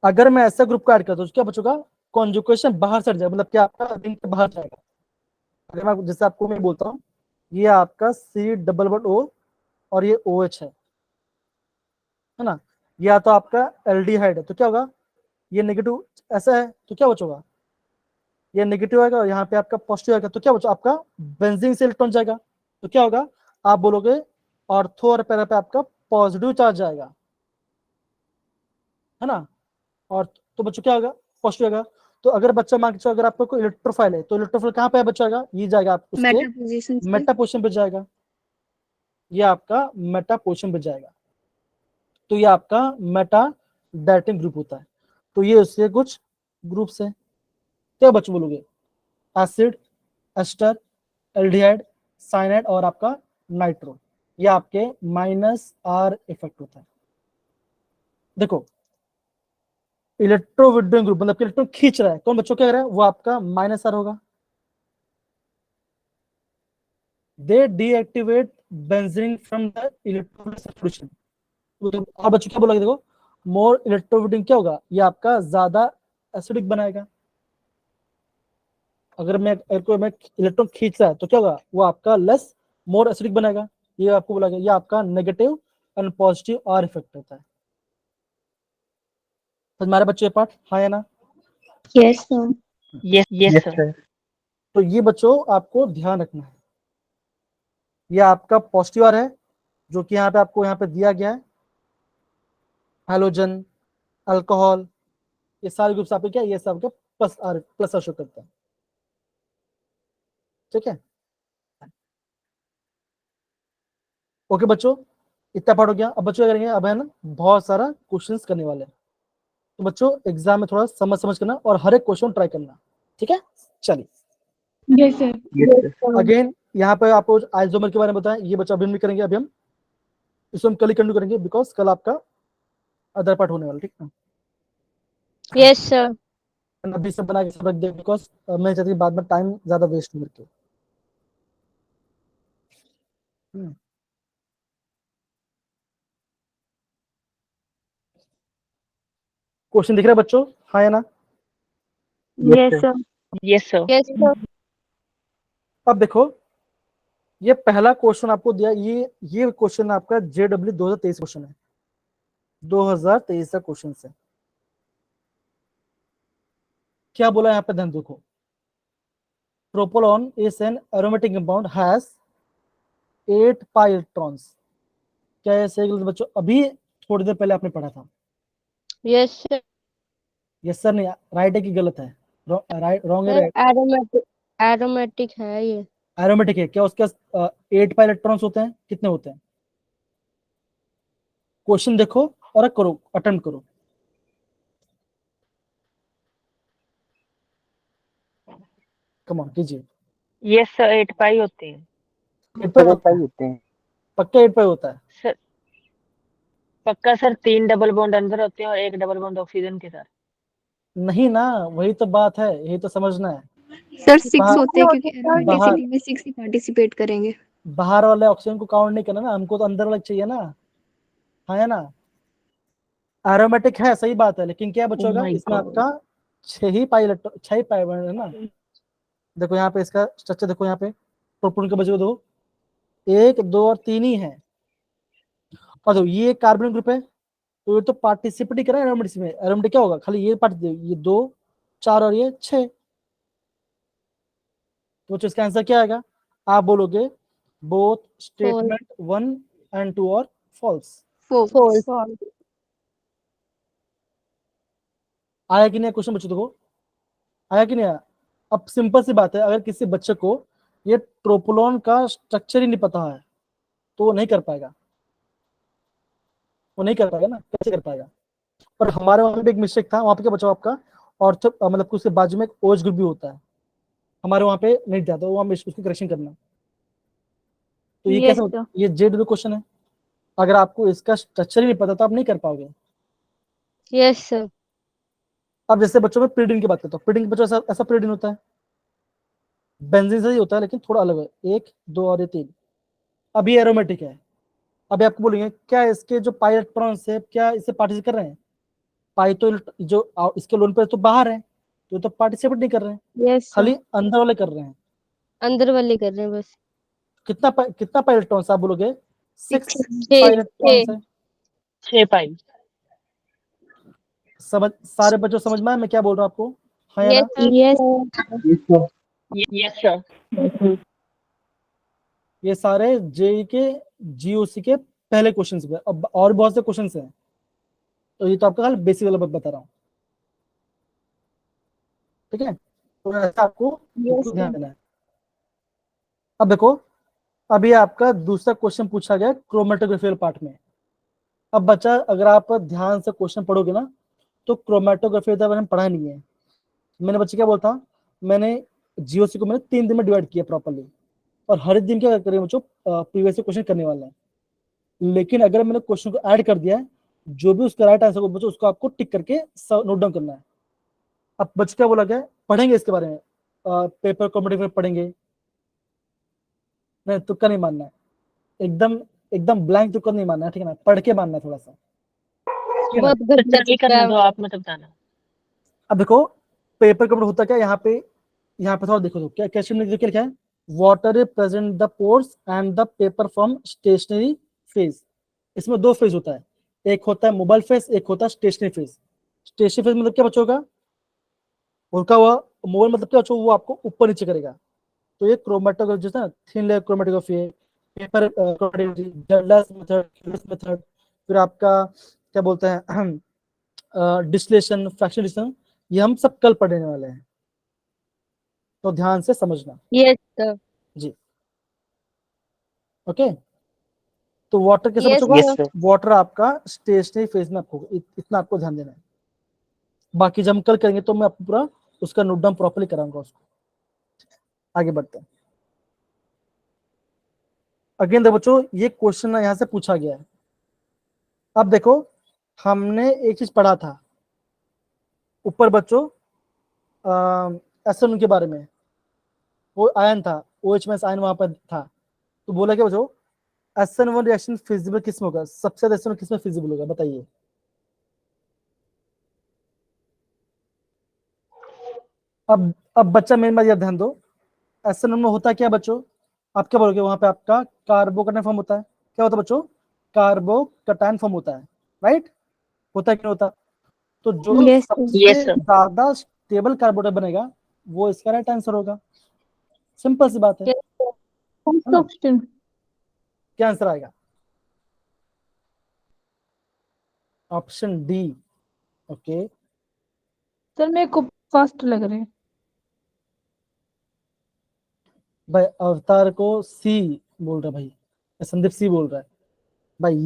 Speaker 1: अगर मैं ऐसा ग्रुप का ऐड करता हूँ तो क्या बच्चों, कॉन्जुगेशन बाहर से हट जाएगा, मतलब क्या आपका रिंग के बाहर जाएगा। अगर मैं जैसे आपको मैं बोलता हूँ ये आपका C डबल O और ये OH है ना, या तो आपका एल्डिहाइड है, तो क्या होगा, ये नेगेटिव ऐसा है तो क्या बचोगा, ये नेगेटिव आएगा और यहाँ पे आपका पॉजिटिव आएगा, तो क्या बचो आपका बेंजीन से इलेक्ट्रॉन जाएगा, तो क्या होगा, आप बोलोगे ऑर्थो और पैरा पे आपका पॉजिटिव चार्ज जाएगा, है ना। और तो बच्चों क्या होगा, पॉजिटिव आएगा। तो अगर बच्चा मान के चलो, अगर आपका कोई इलेक्ट्रोफाइल है तो इलेक्ट्रोफाइल कहाँ पे बच्चा आएगा, ये जाएगा आप उसके
Speaker 2: मेटा पोजीशन पे।
Speaker 1: मेटा पोजीशन पे जाएगा, ये आपका मेटा पोजीशन पे जाएगा, तो ये आपका मेटा डायटिंग ग्रुप होता है। तो ये उसके कुछ ग्रुप्स है, क्या बच्चों बोलोगे, एसिड, एस्टर, एल्डिहाइड, साइनाइड और आपका नाइट्रो, ये आपके -R इफेक्ट होता है। देखो इलेक्ट्रो विड्रॉइंग ग्रुप मतलब इलेक्ट्रॉन खींच रहा है, कौन बच्चों क्या कर रहा है, वो आपका -R होगा। They deactivate benzene from the electrophilic solution. अब बच्चों क्या बोला, देखो मोर इलेक्ट्रोविटिंग क्या होगा, ये आपका ज्यादा एसिडिक बनाएगा। अगर मैं इलेक्ट्रॉन खींच रहा है तो क्या होगा, वो आपका लेस मोर एसिडिक बनाएगा। ये आपको बोला गया, ये आपका negative and positive R effect होता है। तो हमारे बच्चे पार्ट हाँ या ना,
Speaker 3: yes sir.
Speaker 4: Yes
Speaker 5: yes
Speaker 4: sir.
Speaker 5: Sir.
Speaker 1: तो ये बच्चों आपको ध्यान रखना है, ये आपका पॉजिटिव R है जो कि यहाँ पे आपको यहाँ पे दिया गया है, हेलोजन, अल्कोहल, ये सारे ग्रुप्स आपके क्या, ये सब प्लस R शो करते हैं, ठीक है। ओके बच्चों, इतना पार्ट हो गया। अब बच्चों क्या करेंगे, अब है ना बहुत सारा क्वेश्चंस करने वाले हैं, तो बच्चों एग्जाम में थोड़ा समझ समझ करना और हर एक क्वेश्चन ट्राई करना, ठीक है। चलिए
Speaker 2: yes sir.
Speaker 5: Yes sir.
Speaker 1: Again यहाँ पे आपको आइसोमर के बारे में बताएं, ये बच्चा अभी हम नहीं करेंगे, अभी हम इसको हम कल ही कंटिन्यू करेंगे, बिकॉज कल आपका अदर पार्ट होने वाला, ठीक है।
Speaker 3: Yes sir.
Speaker 1: अभी सब बना के सब रख दे, बिकॉज मैं चाहती हूँ बाद में टाइम ज्यादा वेस्ट हो करके। क्वेश्चन दिख रहा है बच्चों, हाँ या ना।
Speaker 2: Yes sir.
Speaker 4: Yes sir.
Speaker 3: Yes sir.
Speaker 1: अब देखो ये पहला क्वेश्चन आपको दिया, ये क्वेश्चन आपका JW 2023 क्वेश्चन है, 2023 का क्वेश्चन है। क्या बोला यहाँ पे, ध्यान देखो, tropolone is an aromatic compound has 8 pi electrons. क्या ये सही गलत बच्चों, अभी थोड़ी देर पहले आपने पढ़ा था।
Speaker 3: Yes sir.
Speaker 1: यस सर नहीं, राइट है कि गलत है, राइट रॉन्ग है,
Speaker 3: सर
Speaker 1: राइट।
Speaker 3: एरोमेटिक एरोमेटिक है ये।
Speaker 1: एरोमेटिक है, क्या उसके 8 पाई इलेक्ट्रॉन्स होते हैं, कितने होते हैं, क्वेश्चन देखो और करो, अटेम्प्ट करो। कम ऑन कीजिए।
Speaker 4: यस सर 8 पाई होते हैं।
Speaker 1: 8 पाई होता है,
Speaker 5: होते हैं।
Speaker 1: पक्का 8 पाई होता है।
Speaker 4: सर पक्का सर, 3 डबल बॉन्ड अंदर होते हैं और 1 डबल बॉन्ड ऑक्सीजन के साथ।
Speaker 1: नहीं ना, वही तो बात है, यही तो समझना है।
Speaker 2: सर 6
Speaker 1: बाहर
Speaker 2: होते हैं क्योंकि
Speaker 1: बाहर
Speaker 2: एरोमेटिसिटी में 6 ही पार्टिसिपेट करेंगे।
Speaker 1: बाहर वाले ऑक्सीजन को काउंट नहीं करना ना, हमको तो अंदर वाला चाहिए ना, हाँ है ना। एरोमेटिक है, सही बात है, लेकिन क्या बच्चा
Speaker 4: ओह
Speaker 1: होगा
Speaker 4: माय
Speaker 1: इसमें
Speaker 4: गॉड।
Speaker 1: आपका 6 ही पाई है ना। देखो यहाँ पे इसका स्ट्रक्चर देखो, यहाँ पे प्रोटॉन के बचे दो, 1 2 और 3 ही है। और देखो ये कार्बन ग्रुप है, तो ये तो पार्टिसिपेट ही कर रहा है एरोमेटिक में। एरोमेटिक क्या होगा, खाली ये पार्ट, ये 2 4 और ये 6, तो इसका आंसर क्या आएगा, आप बोलोगे बोथ
Speaker 3: फॉल्स।
Speaker 1: स्टेटमेंट 1 एंड 2 और फॉल्स।
Speaker 2: फोल्स।
Speaker 1: आया कि नहीं क्वेश्चन बच्चों, देखो आया कि नहीं आया। अब सिंपल सी बात है, अगर किसी बच्चे को ये प्रोपोलॉन का स्ट्रक्चर ही नहीं पता है तो वो नहीं कर पाएगा, वो नहीं कर पाएगा ना, कैसे कर पाएगा। पर हमारे वहां पे एक मिस्टेक था, वहां पे क्या बचा आपका ऑर्थो, मतलब उसके बाजू में एक OH ग्रुप भी होता है, हमारे वहां पे नहीं था, तो वहां में उसकी करेक्शन करना। तो ये
Speaker 2: यस
Speaker 1: कैसे,
Speaker 2: सर।
Speaker 1: ये JW क्वेश्चन है, अगर आपको इसका स्ट्रक्चर ही नहीं पता तो आप नहीं कर पाओगे।
Speaker 3: Yes sir.
Speaker 1: अब जैसे बच्चों में pyridine की बात करता हूँ, pyridine के बच्चों ऐसा ऐसा pyridine होता है, बेंजीन से ही होता है लेकिन थोड़ा अलग है, 1 2 और ये 3। अब ये एरोमेटिक है। अभी आपको बोलेंगे क्या इसके जो पाई इलेक्ट्रॉन्स है क्या इससे पार्टिसिपेट कर रहे हैं? पाई तो जो इसके लोन पे तो बाहर है, तो पार्टिसिपेट नहीं कर रहे हैं,
Speaker 3: यस
Speaker 1: खाली अंदर वाले कर रहे हैं।
Speaker 3: अंदर वाले कर रहे हैं बस।
Speaker 1: कितना पाई इलेक्ट्रॉन्स आप बोलोगे? 6
Speaker 3: छः
Speaker 1: पाई इलेक्ट्रॉन्स है।
Speaker 4: 6 पाई।
Speaker 1: समझ सारे बच्चों समझ में आया मैं क्या बोल रहा हूँ आपको? हाँ या ना?
Speaker 3: Yes
Speaker 4: yes sir.
Speaker 1: ये सारे जेई के जीओसी के पहले क्वेश्चंस हैं। अब और बहुत से क्वेश्चंस हैं, तो ये तो आपका खाली बेसिक वाला बता रहा हूँ, ठीक है? तो ऐसा आपको बिल्कुल ध्यान देना है। अब देखो, अभी आपका दूसरा क्वेश्चन पूछा गया क्रोमेटोग्राफी पार्ट में। अब बच्चा अगर आप ध्यान से क्वेश्चन पढ़ोगे ना तो क्रोमेटोग्राफी मैंने पढ़ा नहीं है। मैंने बच्चे क्या बोलता, मैंने जीओसी को मैंने 3 दिन में डिवाइड किया प्रॉपर्ली, और हर दिन क्या करें बच्चों प्रीवियस क्वेश्चन करने वाला है। लेकिन अगर मैंने क्वेश्चन को ऐड कर दिया है, जो भी उसका राइट आंसर बच्चों उसको आपको टिक करके नोट डाउन करना है। अब बच्चे क्या बोला गया, पढ़ेंगे इसके बारे में, पेपर कॉम्पिटिटिव पढ़ेंगे, नहीं तुक्का नहीं मानना है, एकदम एकदम ब्लैंक तुक्का नहीं मानना है, ठीक है ना? पढ़ के मानना है थोड़ा सा, ठीक है ना?
Speaker 3: बहुत
Speaker 4: तो
Speaker 3: घटिया
Speaker 4: ट्राई
Speaker 3: तुक्का
Speaker 4: करने
Speaker 3: है।
Speaker 4: दो, आप मत बताना।
Speaker 1: अब देखो पेपर कॉम्पिटिटिव होता क्या, यहाँ पे थोड़ा देखो तो क्या क्वेश्चन में क्या है, water present the pores and the paper from stationary phase. इसमें 2 फेज होता है, एक होता है मोबाइल फेज, एक होता है स्टेशनरी फेज। स्टेशनरी फेज मतलब क्या बच्चों का, उनका हुआ मोबाइल मतलब क्या बच्चों, वो आपको ऊपर नीचे करेगा। तो ये क्रोमेटोग्राफी जो है ना, थिन लेयर क्रोमेटोग्राफी है, पेपर क्रोमेटोग्राफी, डल्लास मेथड, फिर आपका क्या बोलते हैं डिस्टिलेशन, फ्रैक्शन डिस्टिलेशन, ये हम सब कल पढ़ने वाले हैं, तो ध्यान से समझना।
Speaker 3: Yes sir.
Speaker 1: जी ओके। तो वाटर कैसे
Speaker 3: यस
Speaker 1: बच्चों
Speaker 5: यस
Speaker 1: का,
Speaker 5: सर।
Speaker 1: वाटर आपका स्टेशनरी फेज में आपको इतना आपको ध्यान देना है। बाकी जब हम कल करेंगे तो मैं आपको पूरा उसका नोट डाउन प्रॉपर्ली कराऊंगा उसको। आगे बढ़ते हैं। अगेन देखो बच्चों, ये क्वेश्चन यहाँ से पूछा गया है। अब देखो, हमने एक चीज पढ़ा था ऊपर बच्चों, एसएन के बारे में, वो आयन था, OH में आयन वहां पर था। तो बोला क्या बच्चों, SN1 रिएक्शन फिजिबल किस में होगा, सबसे ज्यादा SN1 किस में फिजिबल होगा बताइए? अब बच्चा मेन बात याद ध्यान दो, SN1 में होता क्या बच्चों, आप क्या बोलोगे, वहां पे आपका कार्बोकटायन फॉर्म होता है। क्या होता है बच्चों, कार्बोकटायन फॉर्म होता है, राइट? होता है कि नहीं होता? तो जो
Speaker 3: यस
Speaker 1: सबसे ज्यादा स्टेबल कार्बोनेट बनेगा वो इसका राइट आंसर होगा। सिंपल सी बात है
Speaker 2: फर्स्ट
Speaker 1: ना?
Speaker 2: ऑप्शन।
Speaker 1: क्या आंसर आएगा? Option D. ओके,
Speaker 2: सर मेरे को फर्स्ट लग रहे हैं।
Speaker 1: भाई अवतार को सी बोल रहा है भाई, संदीप सी बोल रहा है भाई,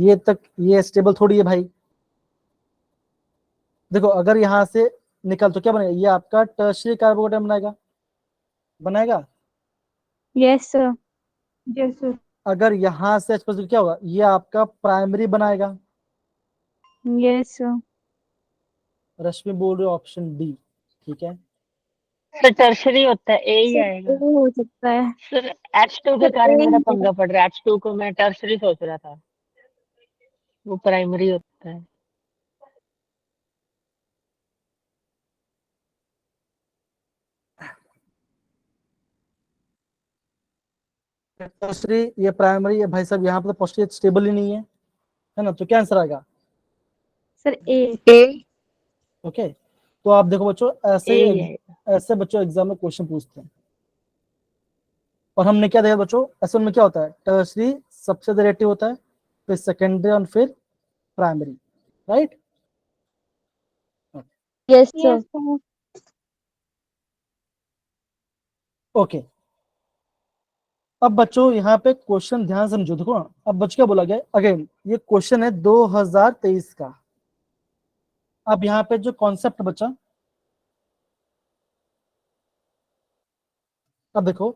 Speaker 1: ये स्टेबल थोड़ी है भाई। देखो अगर यहाँ से निकल तो क्या बनेगा, ये आपका टर्शियरी कार्बोकेटायन बनाएगा, बनाएगा।
Speaker 2: Yes sir. Yes sir.
Speaker 1: अगर यहाँ से H+ क्या होगा, ये आपका प्राइमरी बनाएगा।
Speaker 2: Yes sir.
Speaker 1: रश्मि बोल रहे हो ऑप्शन डी, ठीक है?
Speaker 4: सर टर्शरी होता है, ए ही
Speaker 2: सर
Speaker 4: आएगा।
Speaker 2: ए हो सकता है।
Speaker 4: सर H2 के
Speaker 2: सर ए
Speaker 4: कारण मेरा
Speaker 2: ही है।
Speaker 4: पंगा पड़ रहा है, H2 को मैं टर्शरी सोच रहा था, वो प्राइमरी होता है।
Speaker 1: टर्शियरी ये प्राइमरी, ये भाई साहब यहाँ पे तो पोस्टेज स्टेबल ही नहीं है ना? तो क्या आंसर आएगा?
Speaker 2: सर ए।
Speaker 1: ओके, तो आप देखो बच्चों,
Speaker 4: ए ही आएगा।
Speaker 1: ऐसे बच्चों एग्जाम में क्वेश्चन पूछते हैं। और हमने क्या देखा बच्चों, ऐसे में क्या होता है, टर्शियरी सबसे रिलेटिव होता है, फिर सेकेंडरी और फिर primary, right?
Speaker 3: Yes
Speaker 2: yes
Speaker 3: sir.
Speaker 2: Sir.
Speaker 1: Okay, अब बच्चों यहाँ पे क्वेश्चन ध्यान से समझो, देखो ना, अब बच्चों क्या बोला गया अगेन, ये क्वेश्चन है 2023 का। अब यहाँ पे जो कॉन्सेप्ट बच्चा, अब देखो,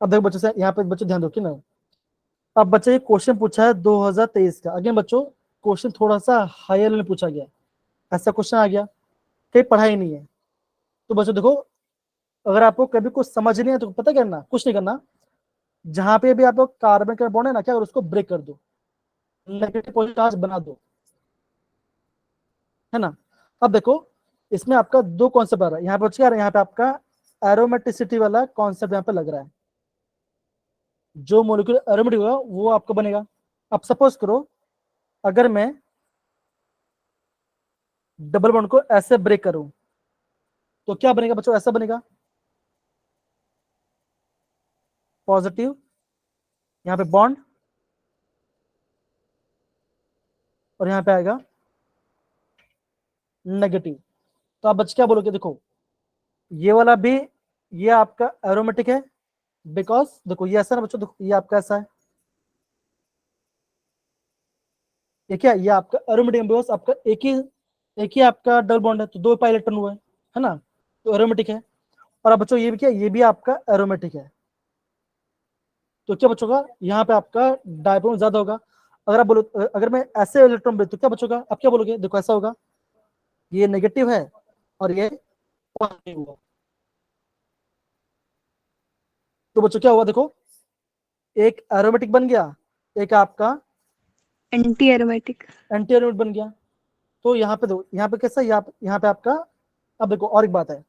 Speaker 1: बच्चों से यहाँ पे बच्चों ध्यान दो कि ना, अब बच्चे ये क्वेश्चन पूछा है 2023 का। अगेन बच्चों क्वेश्चन थोड़ा सा हायर में पूछा गया, ऐसा क्वेश्चन आ गया। कहीं पढ़ाई नहीं है। तो बच्चों देखो, अगर आपको कभी कुछ समझ नहीं है तो पता क्या करना, कुछ नहीं करना, जहां पे भी आपको कार्बन का बॉन्ड है ना, क्या करो, उसको ब्रेक कर दो, नेगेटिव पॉजिटिव चार्ज बना दो, है ना। अब देखो, इसमें आपका दो कॉन्सेप्ट आ रहा है यहाँ पे, बच्चे क्या, यहाँ पे आपका एरोमेटिसिटी वाला कॉन्सेप्ट यहाँ पे लग रहा है। जो मोलिक्यूल एरोमेटिक होगा वो आपको बनेगा। अब सपोज करो, अगर मैं डबल बॉन्ड को ऐसे ब्रेक करूं तो क्या बनेगा बच्चों, ऐसा बनेगा, पॉजिटिव, यहाँ पे बॉन्ड, और यहाँ पे आएगा नेगेटिव। तो आप बच्चे क्या बोलोगे, देखो ये वाला भी, ये आपका एरोमेटिक है, बिकॉज देखो ये ऐसा ना बच्चों, देखो ये आपका ऐसा है, ये क्या, ये आपका एरोमेटिक, बिकॉज आपका एक ही आपका डबल बॉन्ड है, तो दो पाई इलेक्ट्रॉन हुआ है ना, तो एरोमेटिक है। और अब बच्चों ये भी क्या, ये भी आपका एरोमेटिक है, तो क्या बचोगा, यहाँ पे आपका डायपोल ज्यादा होगा। अगर आप बोलो, अगर मैं ऐसे इलेक्ट्रॉन भेज तो क्या बचोगा, आप क्या बोलोगे, देखो ऐसा होगा, ये नेगेटिव है और ये पॉजिटिव हुआ, तो बच्चों क्या हुआ, देखो एक एरोमेटिक बन गया, एक आपका
Speaker 2: एंटी एरोमेटिक।
Speaker 1: एंटी एरोमेटिक बन गया। तो यहाँ पे दो, यहाँ पे कैसा, यहाँ पे आपका, अब देखो और एक बात है,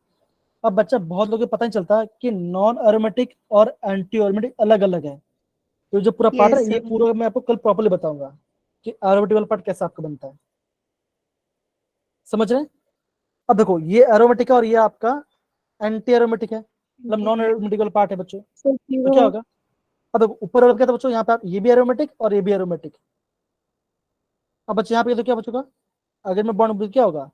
Speaker 1: अब बच्चा बहुत लोगों को पता नहीं चलता कि नॉन एरोमेटिक और एंटी एरोमेटिक अलग अलग है। तो जो पूरा पार्ट है,
Speaker 2: यस
Speaker 1: ये पूरा मैं आपको कल प्रॉपर्ली बताऊंगा कि एरोमेटिक वाला पार्ट कैसा आपका बनता है, समझ रहे हैं। अब देखो ये एरोमेटिक है और ये आपका एंटी एरोमेटिक है, मतलब नॉन एरोमेटिक वाला पार्ट है बच्चों, तो क्या होगा, अब देखो ऊपर वाला क्या था बच्चों, यहाँ पे ये भी एरोमेटिक और ये भी एरोमेटिक। अब बच्चे यहाँ पे तो क्या बचेगा, अगर मैं बॉन्ड क्या होगा,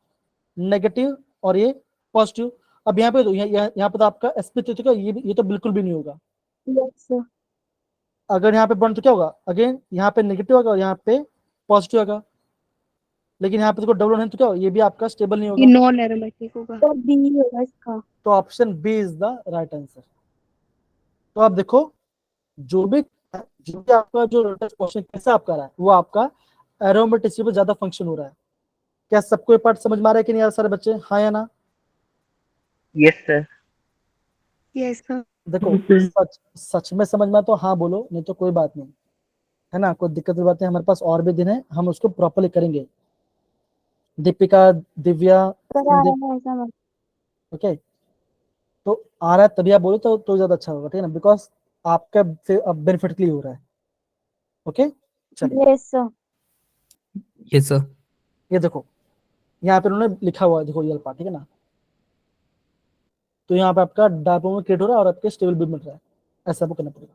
Speaker 1: नेगेटिव और ये पॉजिटिव। अब यहाँ पे तो यहाँ पे तो आपका sp3 का ये तो बिल्कुल भी नहीं होगा।
Speaker 2: यस
Speaker 1: अगर यहाँ पे बॉन्ड तो क्या होगा, अगेन यहाँ पे नेगेटिव होगा और यहाँ पे पॉजिटिव होगा। लेकिन यहाँ पे तो डबल है तो क्या होगा, ये भी आपका स्टेबल नहीं
Speaker 2: ये
Speaker 1: होगा।
Speaker 2: नॉन एरोमेटिक होगा। तो बी होगा इसका।
Speaker 1: तो option B is the right answer. तो आप देखो, जो भी आपका जो क्वेश्चन कैसा आपका रहा है, वो आपका एरोमेटिसिटी पे ज्यादा फंक्शन हो रहा है। क्या सबको ये पार्ट समझ में आ रहा है कि नहीं यार सारे बच्चे, हाँ या ना।
Speaker 5: Yes sir.
Speaker 2: Yes sir.
Speaker 1: देखो सच सच में समझ में आए तो हाँ बोलो, नहीं तो कोई बात नहीं, है ना, कोई दिक्कत की बात नहीं, हमारे पास और भी दिन है, हम उसको प्रॉपरली करेंगे। दीपिका, दिव्या, संदीप, ओके। तो आ रहा है तभी आप बोलो तो ज्यादा अच्छा होगा, ठीक है ना, बिकॉज आपका बेनिफिट के लिए हो रहा है। ओके, चलिए।
Speaker 2: Yes sir.
Speaker 6: Yes sir.
Speaker 1: ये देखो, यहाँ पे उन्होंने लिखा हुआ है, देखो ये पार्ट, ठीक है ना। तो यहाँ पे आपका डायपोल क्रिएट हो रहा है और आपके स्टेबल भी मिल रहा है, ऐसा आपको करना पड़ेगा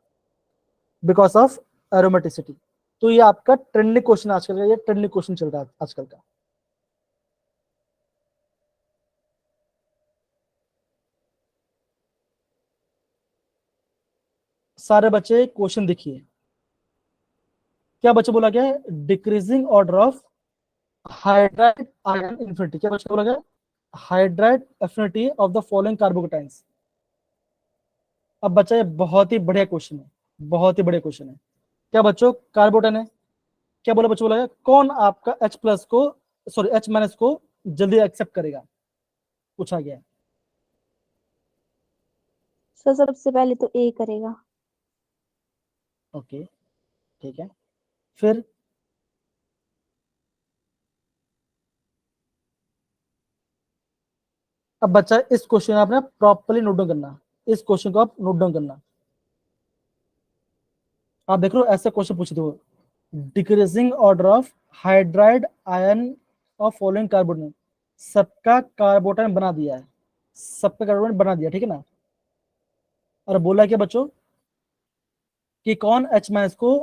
Speaker 1: बिकॉज ऑफ एरोमेटिसिटी। तो ये आपका ट्रेंडिंग क्वेश्चन आजकल का, ये ट्रेंडिंग क्वेश्चन चल रहा है आजकल का। सारे बच्चे क्वेश्चन देखिए, क्या बच्चे बोला गया है, decreasing order of hydride ion infinity, क्या बच्चे बोला गया, hydride affinity of the following carbocations. अब बच्चा ये बहुत ही बढ़िया क्वेश्चन है, बहुत ही बढ़िया क्वेश्चन है। क्या बच्चों, कार्बोटन है, क्या बोला बच्चों, बोला गया कौन आपका H प्लस को, सॉरी H माइनस को जल्दी एक्सेप्ट करेगा, पूछा गया है।
Speaker 2: सर सबसे पहले तो ए करेगा।
Speaker 1: ओके, ठीक है, फिर अब बच्चा इस क्वेश्चन आपने प्रॉपर्ली नोट डाउन करना, इस क्वेश्चन को आप नोट डाउन करना। आप देख लो ऐसा क्वेश्चन पूछे थे, decreasing order of hydride ion of following carbonate, सबका कार्बोटन बना दिया है, सबका कार्बोटन बना दिया, ठीक है ना। और बोला क्या बच्चों कि कौन H माइनस को,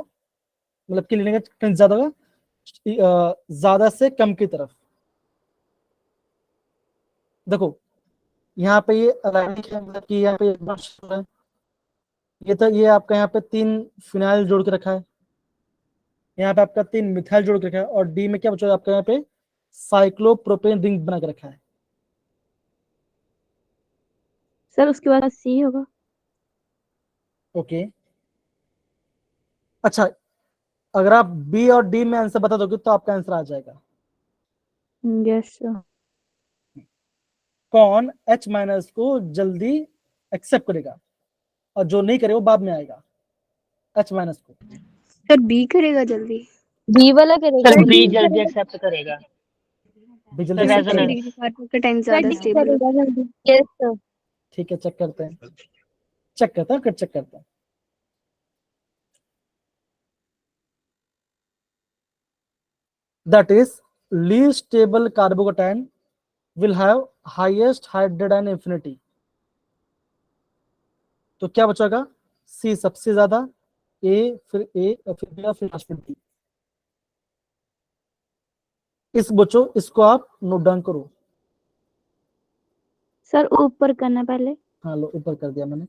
Speaker 1: मतलब कि लेने का ज्यादा होगा, ज्यादा से कम की तरफ। देखो यहाँ पे ये अलाइनिक है, मतलब कि यहाँ पे ये तो ये आपका यहाँ पे 3 फिनाइल जोड़ के रखा है, यहाँ पे आपका 3 मिथाइल जोड़ के रखा है, और डी में क्या बचा आपका यहाँ पे साइक्लोप्रोपेन रिंग बना के रखा है।
Speaker 2: सर उसके बाद सी होगा।
Speaker 1: ओके, अच्छा, अगर आप बी और डी में आंसर बता दोगे तो आपका आंसर आ जाएगा।
Speaker 2: Yes sir.
Speaker 1: कौन H माइनस को जल्दी एक्सेप्ट करेगा और जो नहीं करे वो बाद में आएगा H माइनस को।
Speaker 2: सर बी करेगा जल्दी।
Speaker 3: बी वाला करेगा।
Speaker 4: सर बी जल्दी एक्सेप्ट करेगा।
Speaker 1: भी
Speaker 4: सर
Speaker 1: जल्दी
Speaker 2: इससे
Speaker 1: accept करेगा।
Speaker 4: रेजोनेंस।
Speaker 2: कार्बोकेटाइन ज्यादा स्टेबल होता है।
Speaker 3: Yes sir.
Speaker 1: ठीक है, चेक करते हैं, चेक करते हैं, फिर चेक करते हैं। That is, least stable carbocation will have highest hydrogen affinity. तो क्या बचेगा? सी सबसे ज्यादा, ए फिर ए और फिर बी और फिर लास्ट में डी। इस बच्चों इसको आप नोट डाउन करो।
Speaker 2: सर ऊपर करना पहले।
Speaker 1: हाँ लो, ऊपर कर दिया मैंने।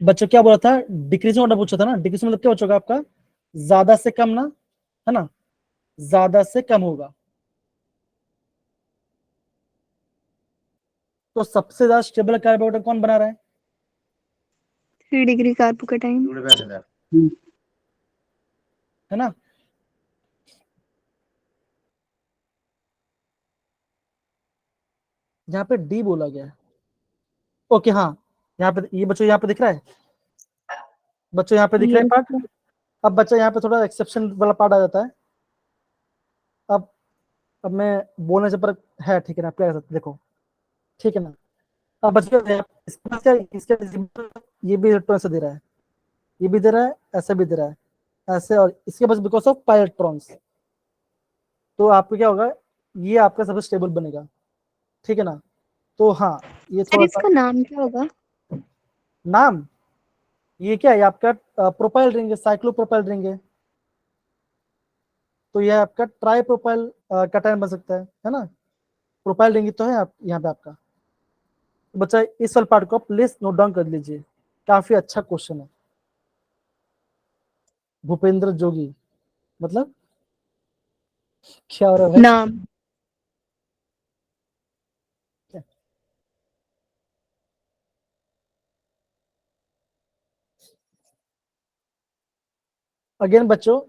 Speaker 1: बच्चों क्या बोला था? डिक्रीजिंग ऑर्डर पूछा था ना। डिक्रीजिंग मतलब क्या बचेगा आपका? ज्यादा से कम ना, है ना, ज्यादा से कम होगा। तो सबसे ज्यादा स्टेबल कार्बोकेटाइन कौन बना रहा है?
Speaker 2: 3 डिग्री कार्बोकेटाइन।
Speaker 1: है ना? यहाँ पे डी बोला गया है। ओके, हाँ, यहाँ पे ये बच्चों यहाँ पे दिख रहा है, बच्चों यहाँ पे दिख रहा है पार्ट। अब बच्चा यहाँ पे थोड़ा एक्सेप्शन वाला पार्ट आ जाता है। अब मैं बोलने से पर है, ठीक है ना, क्या कर सकते, देखो, ठीक है ना। अब बच्चों इसके पास क्या, इसके ये भी इलेक्ट्रॉन ऐसे दे रहा है, ये भी दे रहा है, ऐसे भी दे रहा है, ऐसे, और इसके पास बिकॉज ऑफ पाई इलेक्ट्रॉन्स। तो आपको क्या होगा, ये आपका सबसे स्टेबल बनेगा, ठीक है ना। तो हाँ, ये
Speaker 2: सर
Speaker 1: थोड़ा सा
Speaker 2: इसका नाम क्या होगा?
Speaker 1: नाम, ये क्या है आपका? प्रोपाइल रिंग है, साइक्लोप्रोपाइल रिंग है। तो यह आपका ट्राई प्रोपाइल कैटायन बन सकता है ना। प्रोपाइल रिंग तो है आप यहाँ पे आपका। तो बच्चा इस वाले पार्ट को आप प्लीज नोट डाउन कर लीजिए, काफी अच्छा क्वेश्चन है। भूपेंद्र जोगी मतलब क्या हो रहा है भाई?
Speaker 2: नाम।
Speaker 1: अगेन बच्चों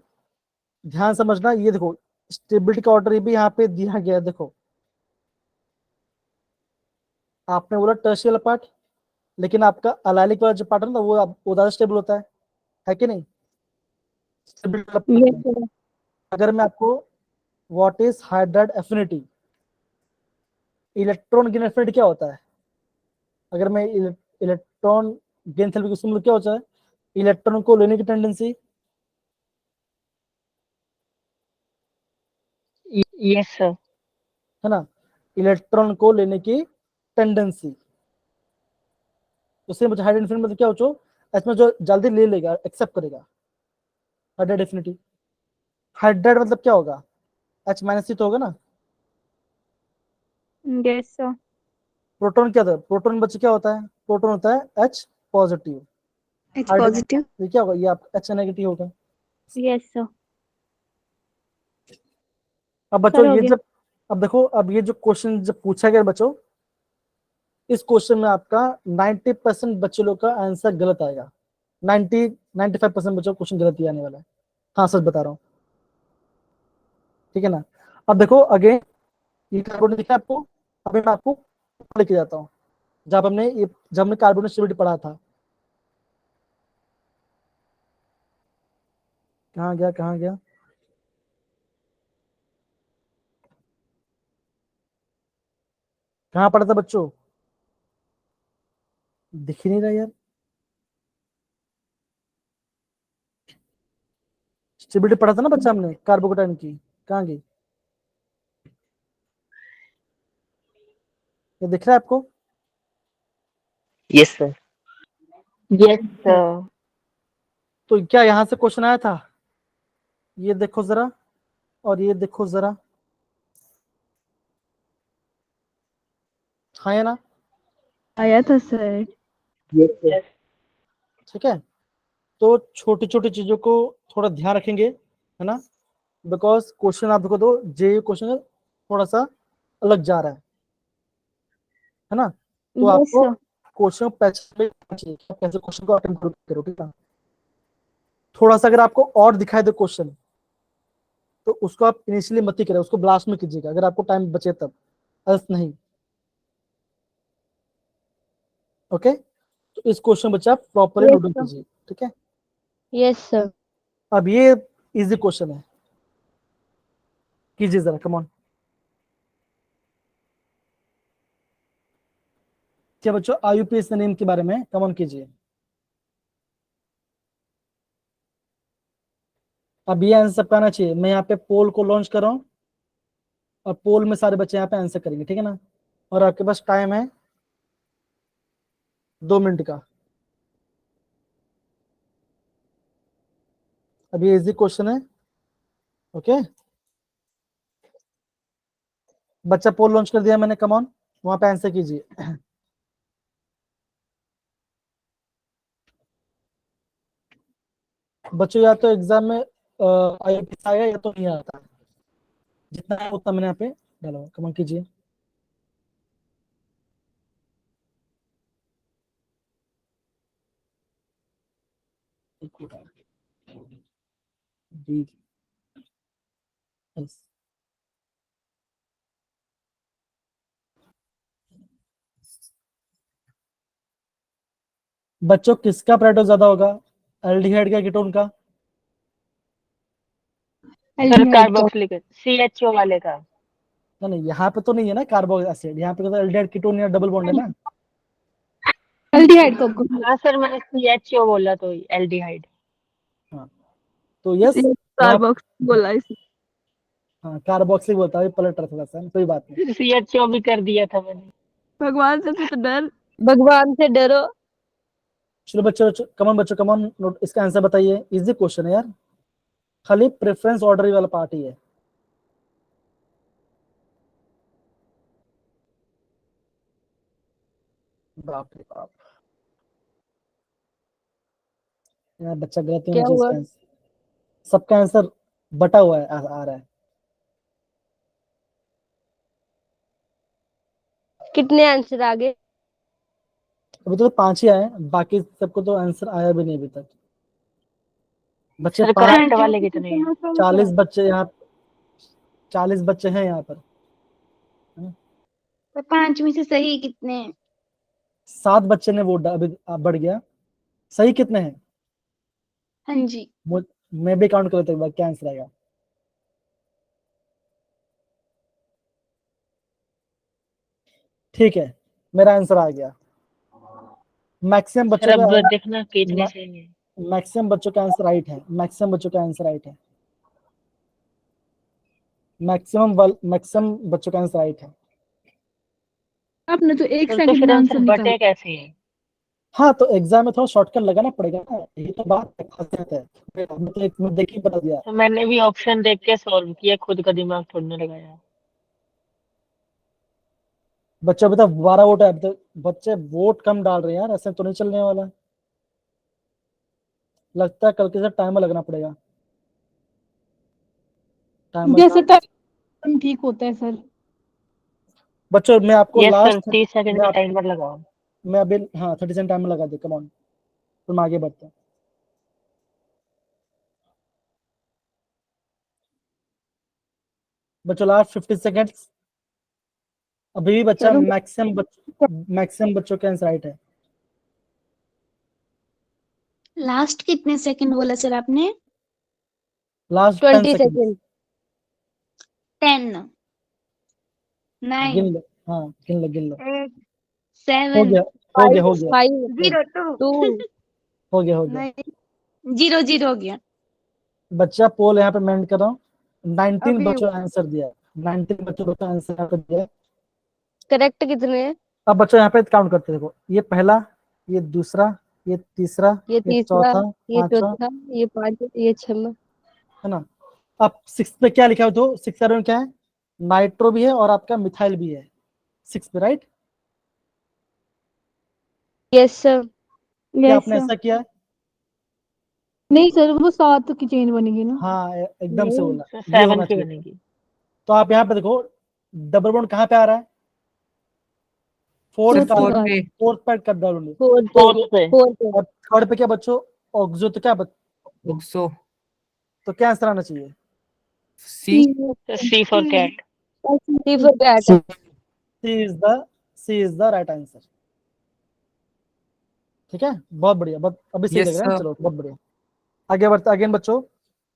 Speaker 1: ध्यान समझना, ये देखो स्टेबिलिटी का ऑर्डर भी यहाँ पे दिया गया है। देखो आपने बोला टर्शियल वाला पार्ट, लेकिन आपका अलाइलिक वाला जो पार्ट है ना, वो ज्यादा स्टेबल होता है कि नहीं? स्टेबिलिटी वाला part
Speaker 3: यस
Speaker 1: में
Speaker 3: सर।
Speaker 1: अगर मैं आपको what is hydride affinity, electron gain affinity क्या होता है? अगर मैं इलेक्ट्रॉन गेन थेरेपी को मतलब क्या होता है? इलेक्ट्रॉन को लेने की टेंडेंसी,
Speaker 4: यस सर।
Speaker 1: है ना, इलेक्ट्रॉन को लेने की टेंडेंसी। उससे मुझे हाइड्राइड एफिनिटी मतलब क्या हो, इसमें जो जल्दी ले लेगा, एक्सेप्ट करेगा, हाइड्राइड एफिनिटी। हाइड्राइड मतलब क्या होगा? H माइनस ही तो होगा ना।
Speaker 2: Yes sir.
Speaker 1: प्रोटॉन क्या था? प्रोटॉन बच्चे क्या होता है? प्रोटॉन होता है H पॉजिटिव।
Speaker 2: H positive.
Speaker 1: ये क्या होगा? ये आप H नेगेटिव होगा।
Speaker 2: Yes sir.
Speaker 1: अब बच्चों
Speaker 2: सर हो
Speaker 1: ये
Speaker 2: गया।
Speaker 1: जब, अब देखो, अब ये जो क्वेश्चन जब पूछा गया बच्चों, इस क्वेश्चन में आपका 90% बच्चे लोग का आंसर गलत आएगा। 95% बच्चों क्वेश्चन गलत ही आने वाला है। हाँ सच बता रहा हूँ, ठीक है ना। अब देखो अगेन, ये कार्बोनेट दिखा आपको। अभी मैं आपको लेके जाता हूँ जब हमने कार्बोनेट स्टेबिलिटी पढ़ा था। कहाँ गया, कहाँ गया? कहाँ पढ़ा था बच्चों? दिख ही नहीं रहा यार। स्टेबिलिटी पढ़ा था ना बच्चा हमने कार्बोकेटाइन की, कहाँ गई? ये दिख रहा है आपको?
Speaker 5: Yes sir.
Speaker 4: Yes sir.
Speaker 1: तो क्या यहाँ से क्वेश्चन आया था? ये देखो जरा, और ये देखो जरा, हाँ या ना?
Speaker 2: आया था सर।
Speaker 5: Yes sir.
Speaker 1: ठीक है, तो छोटी छोटी चीजों को थोड़ा ध्यान रखेंगे, है ना, बिकॉज क्वेश्चन आप देखो तो जे क्वेश्चन थोड़ा सा अलग जा रहा है ना। तो
Speaker 2: यस
Speaker 1: आपको
Speaker 2: सर।
Speaker 1: क्वेश्चन कैसे क्वेश्चन को अटेम्प्ट करो, ठीक है। थोड़ा सा अगर आपको और दिखाई दे क्वेश्चन तो उसको आप इनिशियली मत ही करें, उसको ब्लास्ट में कीजिएगा अगर आपको टाइम बचे तब, अदर्स नहीं। ओके, तो इस क्वेश्चन बच्चे आप प्रॉपरली
Speaker 3: Yes,
Speaker 1: नोटिंग
Speaker 3: sir.
Speaker 1: कीजिए, ठीक है।
Speaker 3: Yes sir.
Speaker 1: अब ये इजी क्वेश्चन है, कीजिए जरा, कम ऑन। क्या बच्चों IUPAC नेम के बारे में कम ऑन कीजिए। अब ये आंसर सबका आना चाहिए। मैं यहाँ पे पोल को लॉन्च कर रहा हूँ और पोल में सारे बच्चे यहाँ पे आंसर करेंगे, ठीक है ना। और आपके पास टाइम है 2 मिनट का। अब ये इजी क्वेश्चन है, ओके। बच्चा पोल लॉन्च कर दिया मैंने, कम ऑन, वहां पे आंसर कीजिए। बच्चों या तो एग्जाम में IUPAC आया या तो नहीं आता, जितना है उतना मैंने यहाँ पे डाला, कम ऑन कीजिए। जी, yes. बच्चों किसका परेटो ज्यादा होगा, एल्डिहाइड का, कीटोन का?
Speaker 4: सर
Speaker 2: एल्डिहाइड का।
Speaker 4: कार्बोक्सिलिक CHO वाले का।
Speaker 1: नहीं, यहाँ पे तो नहीं है ना कार्बोक्सिलिक एसिड, यहाँ पे तो एल्डिहाइड कीटोन या डबल बॉन्ड है ना।
Speaker 2: एल्डिहाइड का
Speaker 4: हाँ सर मैंने CHO बोला तो एल्डिहाइड।
Speaker 1: हाँ, तो यस यहाँ,
Speaker 2: कार्बोक्स बोला इसने।
Speaker 1: हाँ कार्बोक्सिलिक बोलता है, पलट रहा थोड़ा सा, कोई बात नहीं।
Speaker 4: CHO भी कर दिया था मैंने।
Speaker 2: भगवान से तो डर।
Speaker 3: भगवान से डरो।
Speaker 1: चलो बच्चों, कमन बच्चों, कमन नोट, इसका आंसर बताइए। इजी क्वेश्चन है यार, खाली प्रेफरेंस ऑर्डर वाला पार्ट ही है। बाप रे बाप, यार बच्चा गलत नहीं
Speaker 3: क्या
Speaker 1: होना चाहिए
Speaker 3: हुआ?
Speaker 1: इसका आंसर। सबका आंसर बटा हुआ है, आ रहा है।
Speaker 3: कितने आंसर आ गए?
Speaker 1: अभी तो 5 ही आए, बाकी सबको तो आंसर आया भी नहीं अभी तक। बच्चे
Speaker 4: सर
Speaker 1: 5,
Speaker 4: करेक्ट वाले कितने हैं?
Speaker 1: 40 बच्चे यहाँ, 40 बच्चे हैं यहाँ पर।
Speaker 7: तो 5 में से सही कितने हैं?
Speaker 1: 7 बच्चे ने वोट अभी बढ़ गया। सही कितने हैं?
Speaker 7: हाँ जी।
Speaker 1: मैं भी काउंट कर लेता हूँ क्या आंसर आएगा। ठीक है, मेरा आंसर आ गया। मैक्सिमम
Speaker 4: सर
Speaker 1: बच्चों
Speaker 4: अब
Speaker 1: का,
Speaker 4: देखना कितने सही है।
Speaker 1: मैक्सिमम बच्चों का आंसर राइट है, मैक्सिमम बच्चों का आंसर राइट है, मैक्सिमम बच्चों का आंसर राइट है।
Speaker 2: आपने तो एक
Speaker 4: सर तो
Speaker 2: सेकंड
Speaker 4: फिर
Speaker 2: में
Speaker 4: आंसर
Speaker 2: आंसर निकाला।
Speaker 4: बटे कैसे हैं?
Speaker 1: हाँ, तो एग्जाम में थोड़ा शॉर्टकट लगाना पड़ेगा ना, यही तो बात है, खासियत है। हमने तो एक मिनट देखिए बता दिया।
Speaker 4: तो मैंने भी ऑप्शन देख के सॉल्व किया, खुद का दिमाग थोड़ी ना लगाया।
Speaker 1: बच्चे अभी तक 12 वोट है, अभी तक बच्चे वोट कम डाल रहे हैं यार, ऐसे तो नहीं चलने वाला। लगता है कल के साथ टाइमर लगना पड़ेगा, टाइमर।
Speaker 2: जैसे टाइम ठीक होता है सर।
Speaker 1: बच्चों मैं आपको
Speaker 4: यस सर
Speaker 1: लास्ट,
Speaker 4: 30 सेकंड
Speaker 1: मैं
Speaker 4: का
Speaker 1: आप,
Speaker 4: टाइमर लगाओ।
Speaker 1: मैं अभी, हाँ 30 सेकंड टाइमर लगा दे, कम ऑन, तुम आगे बढ़ते हैं। बच्चों लास्ट 50 सेकेंड्स। अभी भी बच्चा
Speaker 2: चलो
Speaker 1: मैक्सिमम बच्चों का आंसर राइट है।
Speaker 7: लास्ट कितने सेकंड बोला सर आपने?
Speaker 1: Last 10
Speaker 3: 20
Speaker 1: second.
Speaker 3: सेकेंड।
Speaker 7: 10
Speaker 1: गिन
Speaker 7: 9
Speaker 1: लो, हाँ गिन लो, गिन लो।
Speaker 7: 8
Speaker 1: हो
Speaker 7: 7
Speaker 1: गया, हो गया, हो गया,
Speaker 3: 5
Speaker 7: 0
Speaker 3: 2
Speaker 1: हो गया, हो गया।
Speaker 7: नहीं 0 0 हो गया।
Speaker 1: बच्चा पोल यहाँ पे मेंट कर रहा हूँ, 19
Speaker 2: अभी
Speaker 1: बच्चों ने आंसर दिया, 19 बच्चों का आंसर यहाँ पे दिया।
Speaker 3: करेक्ट कितने हैं?
Speaker 1: अब बच्चों यहाँ पे काउंट करते देखो, ये पहला, ये दूसरा, ये तीसरा,
Speaker 3: ये
Speaker 1: ये
Speaker 3: तीसरा,
Speaker 1: चौथा,
Speaker 3: ये
Speaker 1: पांचवा,
Speaker 3: चौथा, ये पांचवा, ये छठवां।
Speaker 1: है ना। अब 6 पे क्या लिखा है, तो 6 में क्या है, नाइट्रो भी है और आपका मिथाइल भी है 6 पे, राइट।
Speaker 3: Yes sir.
Speaker 1: क्या
Speaker 2: यस
Speaker 1: आपने
Speaker 2: सर।
Speaker 1: ऐसा किया है?
Speaker 2: नहीं सर, वो 7 की चेन बनेगी ना।
Speaker 1: हाँ एकदम से बोला,
Speaker 4: सर
Speaker 1: ये
Speaker 4: 7
Speaker 1: होना
Speaker 4: की
Speaker 1: चाहिए।
Speaker 4: बनेगी।
Speaker 1: तो आप यहाँ पे देखो, डबल बॉन्ड कहाँ पे आ रहा है, फोर्थ
Speaker 6: सर फोर
Speaker 1: कार्बन,
Speaker 6: पे
Speaker 1: फोर्थ पैड कर डालोगे।
Speaker 3: फोर्थ
Speaker 4: फोर्थ पे
Speaker 3: फोर्थ
Speaker 1: और थर्ड पे क्या बच्चों, ऑक्सो, तो क्या
Speaker 6: ऑक्सो
Speaker 1: तो क्या आंसर आना चाहिए?
Speaker 6: C
Speaker 4: C for cat.
Speaker 3: C for cat.
Speaker 1: C is the right answer. ठीक है, बहुत बढ़िया, बहुत अभी सही
Speaker 6: यस
Speaker 1: लग रहा है,
Speaker 6: सर
Speaker 1: चलो बहुत बढ़िया। आगे बढ़ते अगेन बच्चों,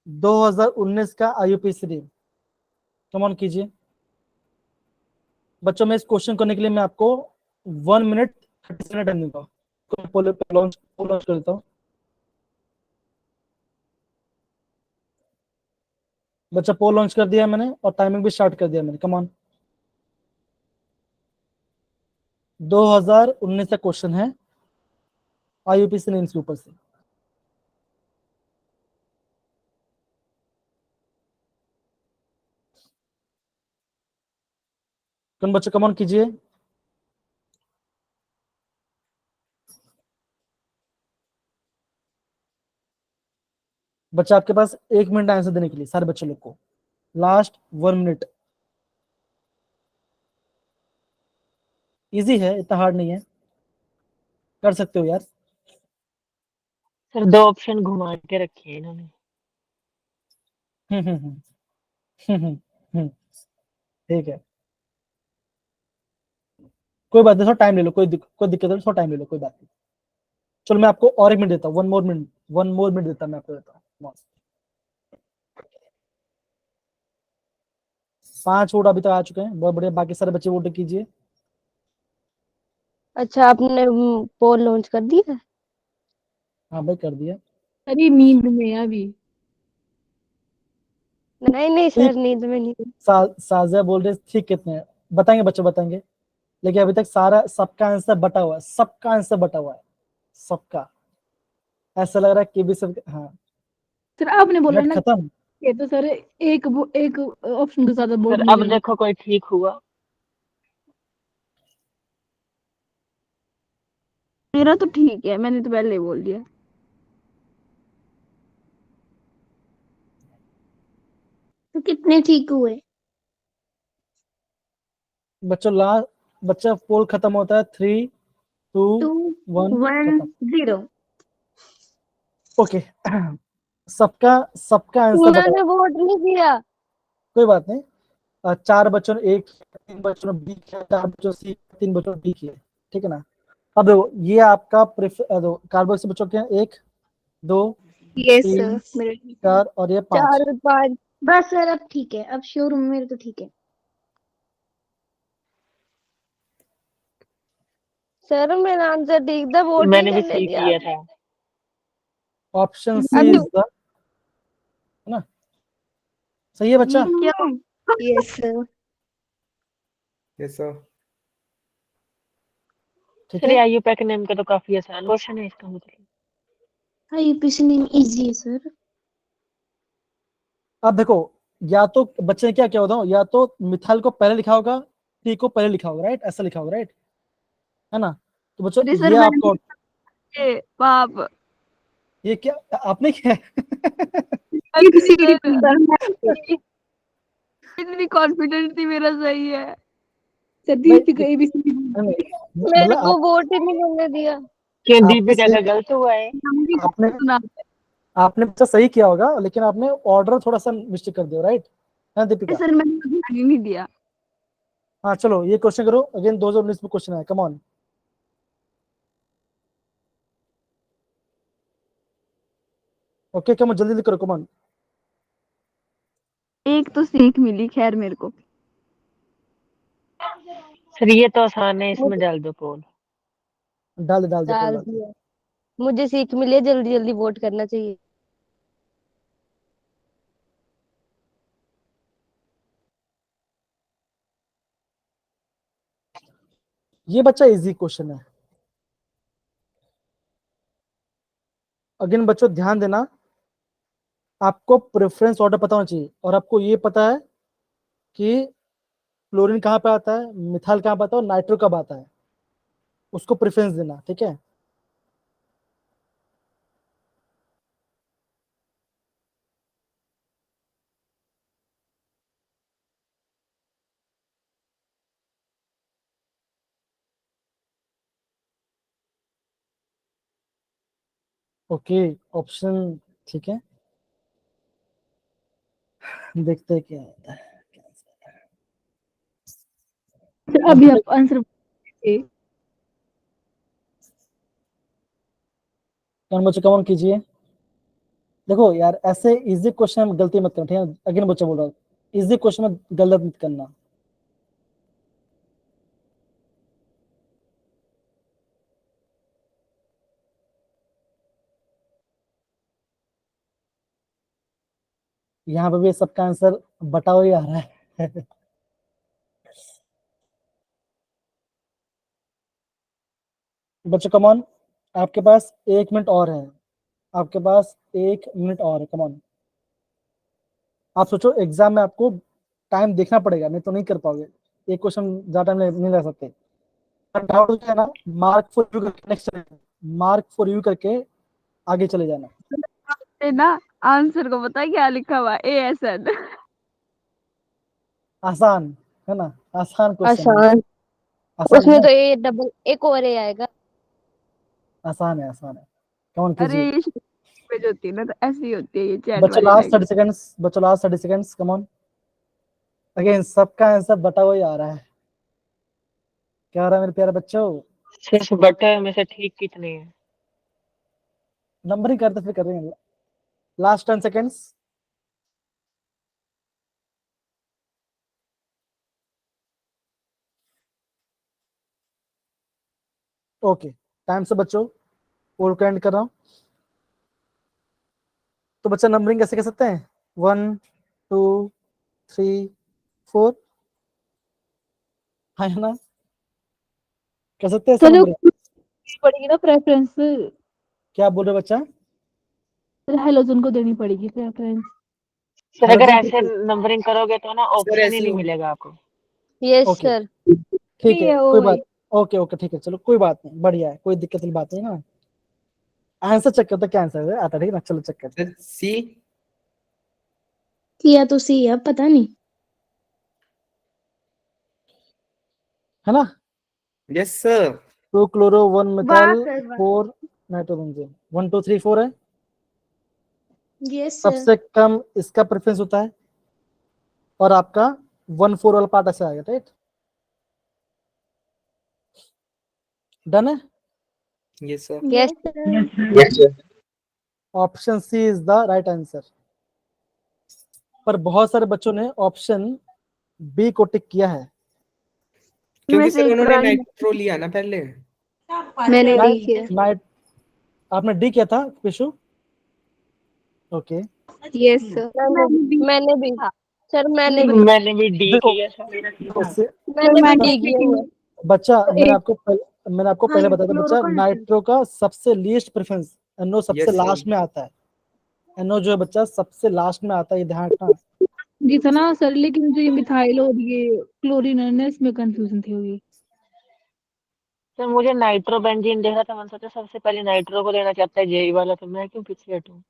Speaker 1: 2019 का IUPAC कम ऑन कीजिए बच्चों। मैं इस क्वेश्चन करने के लिए मैं आपको 1 मिनट 30 सेकंड टाइम दूंगा। लॉन्च कर देता हूँ बच्चा, पोल लॉन्च कर दिया मैंने और टाइमिंग भी स्टार्ट कर दिया मैंने। कम ऑन, 2019 का क्वेश्चन है IUPAC नेम्स के ऊपर से। कौन बच्चे कम ऑन कीजिए। बच्चा आपके पास 1 मिनट आंसर देने के लिए, सारे बच्चे लोग को लास्ट 1 मिनट। इजी है, इतना हार्ड नहीं है, कर सकते हो यार।
Speaker 4: सर 2 ऑप्शन घुमा के रखे हैं इन्होंने।
Speaker 1: हम्म हम्म हम्म हम्म हम्म, ठीक है, कोई बात नहीं, थोड़ा टाइम ले लो, कोई दिक्कत नहीं, थोड़ा टाइम ले लो, कोई बात नहीं। चलो मैं आपको और 1 मिनट देता हूँ, 1 मोर मिनट, 1 मोर मिनट देता मैं आपको, देता हूँ। 5 वोट अभी तक आ चुके हैं, बहुत बढ़िया। बाकी सारे बच्चे वोट कीजिए।
Speaker 3: अच्छा आपने पोल लॉन्च कर दिया है?
Speaker 1: हाँ भाई, कर दिया।
Speaker 2: अरे नींद में है अभी।
Speaker 3: नहीं नहीं
Speaker 1: ठीक,
Speaker 3: सर, नींद में नहीं।
Speaker 1: साजिया बोल रहे ठीक कितने हैं, बताएंगे बच्चे बताएंगे, लेकिन अभी तक सारा सबका आंसर बटा हुआ है, सबका आंसर बटा हुआ है, सबका। ऐसा लग रहा है कि भी सब, हाँ।
Speaker 2: सर आपने बोला
Speaker 1: नेट
Speaker 2: ना,
Speaker 1: खत्म।
Speaker 2: ये तो सर एक ऑप्शन के साथ बोल
Speaker 4: सर
Speaker 2: नहीं
Speaker 4: अब
Speaker 2: रहे।
Speaker 4: देखो कोई ठीक हुआ।
Speaker 2: मेरा तो ठीक है, मैंने तो पहले ही बोल दिया।
Speaker 7: तो कितने ठीक हुए?
Speaker 1: बच्चों लास्ट, बच्चा पोल खत्म होता है 3 2
Speaker 7: 2
Speaker 1: 1
Speaker 7: 1
Speaker 1: खत्म।
Speaker 7: 0।
Speaker 1: ओके, सबका सबका आंसर बताओ।
Speaker 3: मैंने वोट नहीं दिया।
Speaker 1: कोई बात नहीं। 4 बच्चों ने एक, 3 बच्चों ने बी किया, 4 बच्चों ने सी, 3 बच्चों ने डी किया। ठीक है ना। अब देखो ये आपका कार्बोक्सी बच्चों के हैं, 1 2
Speaker 7: यस
Speaker 1: 3
Speaker 7: सर, मेरे ठीक है।
Speaker 1: 4 और ये 5।
Speaker 3: 4 और 5।
Speaker 7: बस सर अब ठीक है, अब श्योर हूँ, मेरे तो ठीक है।
Speaker 3: सर मेरा आंसर ठीक था, वोट नहीं
Speaker 4: मैंने भी
Speaker 3: करने
Speaker 4: सी
Speaker 3: दिया
Speaker 4: किया
Speaker 3: आपने।
Speaker 4: था।
Speaker 1: ऑप्शन सी
Speaker 3: अभी
Speaker 1: इज द, है ना, सही है बच्चा।
Speaker 7: क्या? Yes sir.
Speaker 6: यस सर
Speaker 1: ठीक
Speaker 4: सर
Speaker 1: है,
Speaker 4: ये IUPAC नेम का तो काफी आसान क्वेश्चन है इसका मतलब।
Speaker 7: हाँ यूपीसी नेम इजी है सर।
Speaker 1: अब देखो, या तो बच्चे ने क्या क्या होता, या तो मिथाइल को पहले लिखा होगा, टी को पहले लिखा होगा, राइट, ऐसा लिखा होगा, राइट, है ना। तो बच्चों
Speaker 2: अरे सर
Speaker 1: ये
Speaker 2: मैंने
Speaker 1: आपको,
Speaker 2: पाप
Speaker 1: ये क्या आपने क्या
Speaker 2: ABCD
Speaker 3: सर
Speaker 2: सर मैं इतनी कॉन्फिडेंट थी मेरा सही है। सर
Speaker 1: भाई
Speaker 2: दीपिका ABCD
Speaker 1: नहीं,
Speaker 3: मेरे
Speaker 1: मतलब
Speaker 3: को वोट ही नहीं करने दिया।
Speaker 4: क्यों
Speaker 1: आपने
Speaker 4: दीपिका
Speaker 1: सही,
Speaker 4: का गलत हुआ है?
Speaker 1: आपने
Speaker 2: सुना।
Speaker 1: आपने बच्चा सही किया होगा, लेकिन आपने ऑर्डर थोड़ा सा मिस्टेक कर दिया, राइट, है दीपिका।
Speaker 2: सर मैंने ध्यान ही नहीं दिया।
Speaker 1: हाँ चलो ये क्वेश्चन करो अगेन, 2019 में क्वेश्चन है, कम ऑन। ओके, कम जल्दी जल्दी करो, कम ऑन।
Speaker 2: एक तो सीख मिली खैर मेरे को।
Speaker 4: सर ये तो आसान है, इसमें
Speaker 3: मुझे
Speaker 4: डाल दो पोल।
Speaker 1: डाल दे पोल
Speaker 3: डाल
Speaker 1: डाल दे।
Speaker 3: दिया। मुझे सीख मिली है, जल्दी जल्दी वोट करना चाहिए।
Speaker 1: ये बच्चा इजी क्वेश्चन है। अगेन बच्चों ध्यान देना, आपको प्रेफरेंस ऑर्डर पता होना चाहिए, और आपको ये पता है कि क्लोरीन कहाँ पे आता है, मिथाइल कहाँ पे आता है, और नाइट्रो कब आता है, उसको प्रेफरेंस देना, ठीक है। ओके, ऑप्शन ठीक है, देखते हैं क्या आता है।
Speaker 2: सर अभी आप आंसर
Speaker 1: कौन बच्चे कौन कीजिए। देखो यार, ऐसे इजी क्वेश्चन में गलती मत करना, ठीक है। अगेन बच्चा बोल रहा हूँ, इजी क्वेश्चन में गलत मत करना। यहाँ पे भी सबका आंसर बताओ ही आ रहा है। बच्चों कमॉन, आपके पास 1 मिनट और है, आपके पास 1 मिनट और है, कमॉन। आप सोचो, एग्जाम में आपको टाइम देखना पड़ेगा, नहीं तो नहीं कर पाओगे, एक क्वेश्चन ज्यादा टाइम नहीं लगा सकते। डाउट है ना, मार्क फॉर यू करके नेक्स्ट, मार्क फॉर यू करके आगे चले जाना।
Speaker 2: है ना, आंसर को पता है क्या लिखा हुआ, ASN।
Speaker 1: आसान है ना, आसान क्वेश्चन है।
Speaker 3: आसान।
Speaker 1: आसान है
Speaker 3: उसमें
Speaker 1: ना,
Speaker 3: तो ए डबल एक और ए आएगा।
Speaker 1: आसान है, आसान है। कौन
Speaker 2: अरे
Speaker 1: कीजिए।
Speaker 2: ये पेज होती है ना, तो ऐसी होती है ये चैट
Speaker 1: बच्चों
Speaker 2: वाली
Speaker 1: लास्ट
Speaker 2: लाइन।
Speaker 1: 30 सेकंड्स, बच्चों last 30 seconds, come on. Again सबका आंसर बताओ ही आ रहा है। क्या हो रहा है मेरे प्यारे बच्चों,
Speaker 4: सिर्फ बटर में से ठीक कितनी है?
Speaker 1: नंबरिंग करते फिर कर रहे हैं। Last 10 seconds. ओके, टाइम से बच्चों, पोल को एंड कर रहा हूँ। तो बच्चा नंबरिंग कैसे कर सकते हैं, 1 2 3 4, है ना, कर सकते हैं ऐसा
Speaker 2: चलो
Speaker 1: नंबरिंग।
Speaker 2: पड़ेगी ना प्रेफरेंस,
Speaker 1: क्या बोल रहे हो बच्चा।
Speaker 2: हेलोजन को देनी पड़ेगी प्रेफरेंस।
Speaker 4: सर अगर
Speaker 1: हेलोजन
Speaker 4: ऐसे नंबरिंग करोगे तो ना
Speaker 6: सर
Speaker 4: ऑप्शन ही
Speaker 6: ऐसे
Speaker 4: नहीं
Speaker 6: हो
Speaker 4: मिलेगा आपको।
Speaker 3: Yes
Speaker 1: okay,
Speaker 3: sir.
Speaker 1: ठीक है,
Speaker 2: ये
Speaker 1: कोई
Speaker 2: वही।
Speaker 1: बात। ओके ओके, ठीक है, चलो कोई बात नहीं, बढ़िया है, कोई दिक्कत की बात नहीं ना। आंसर चेक करते, क्या आंसर है आता है, ठीक है ना, चलो चेक करते हैं।
Speaker 6: सर सी।
Speaker 7: किया तो सी है, अब पता नहीं।
Speaker 1: है ना,
Speaker 6: यस सर।
Speaker 1: 2 क्लोरो 1
Speaker 2: वाह
Speaker 1: मिथाइल
Speaker 2: सर वाह।
Speaker 1: 4 नाइट्रोबेंजीन, 1 2 3 4 है।
Speaker 7: Yes sir.
Speaker 1: सबसे कम इसका प्रेफरेंस होता है, और आपका 1 4 वाला पार्ट ऐसे आएगा, राइट। डन है।
Speaker 6: Yes sir.
Speaker 3: Yes
Speaker 5: Yes, sir.
Speaker 1: Option C is the right answer. पर बहुत सारे बच्चों ने ऑप्शन बी को टिक किया है।
Speaker 6: क्योंकि
Speaker 2: में से
Speaker 6: सर
Speaker 2: एक
Speaker 6: उन्होंने
Speaker 2: बार
Speaker 6: नाइट्रो लिया ना पहले।
Speaker 7: मैंने डी
Speaker 1: नाइट
Speaker 7: किया।
Speaker 1: नाइट आपने डी किया था पिशु, ओके।
Speaker 7: Yes sir.
Speaker 3: मैंने भी सर मैंने भी
Speaker 4: मैंने भी डी
Speaker 1: देखो,
Speaker 4: किया था।
Speaker 1: इससे
Speaker 3: मैंने भी
Speaker 2: मैंने
Speaker 3: डी किया हुआ है।
Speaker 1: बच्चा,
Speaker 2: तो
Speaker 1: मैंने
Speaker 2: एक
Speaker 1: आपको मैंने आपको
Speaker 7: हाँ,
Speaker 1: पहले बताया था
Speaker 7: क्लोरो
Speaker 1: बच्चा,
Speaker 7: का डिफरेंस।
Speaker 1: नाइट्रो का सबसे लीस्ट प्रेफरेंस, एनओ सबसे
Speaker 6: यस
Speaker 1: लास्ट
Speaker 6: सर।
Speaker 1: में आता है। एनओ जो है बच्चा सबसे लास्ट में आता है, ये ध्यान रखना।
Speaker 2: जी था ना सर, लेकिन जो ये मिथाइल और ये क्लोरीन है ना, इसमें कंफ्यूजन थी होगी।
Speaker 4: सर मुझे नाइट्रो बेंजीन देखा था, मैंने सोचा सबसे पहले नाइट्रो को लेना चाहता है जेई वाला, तो मैं क्यों पीछे हटूं।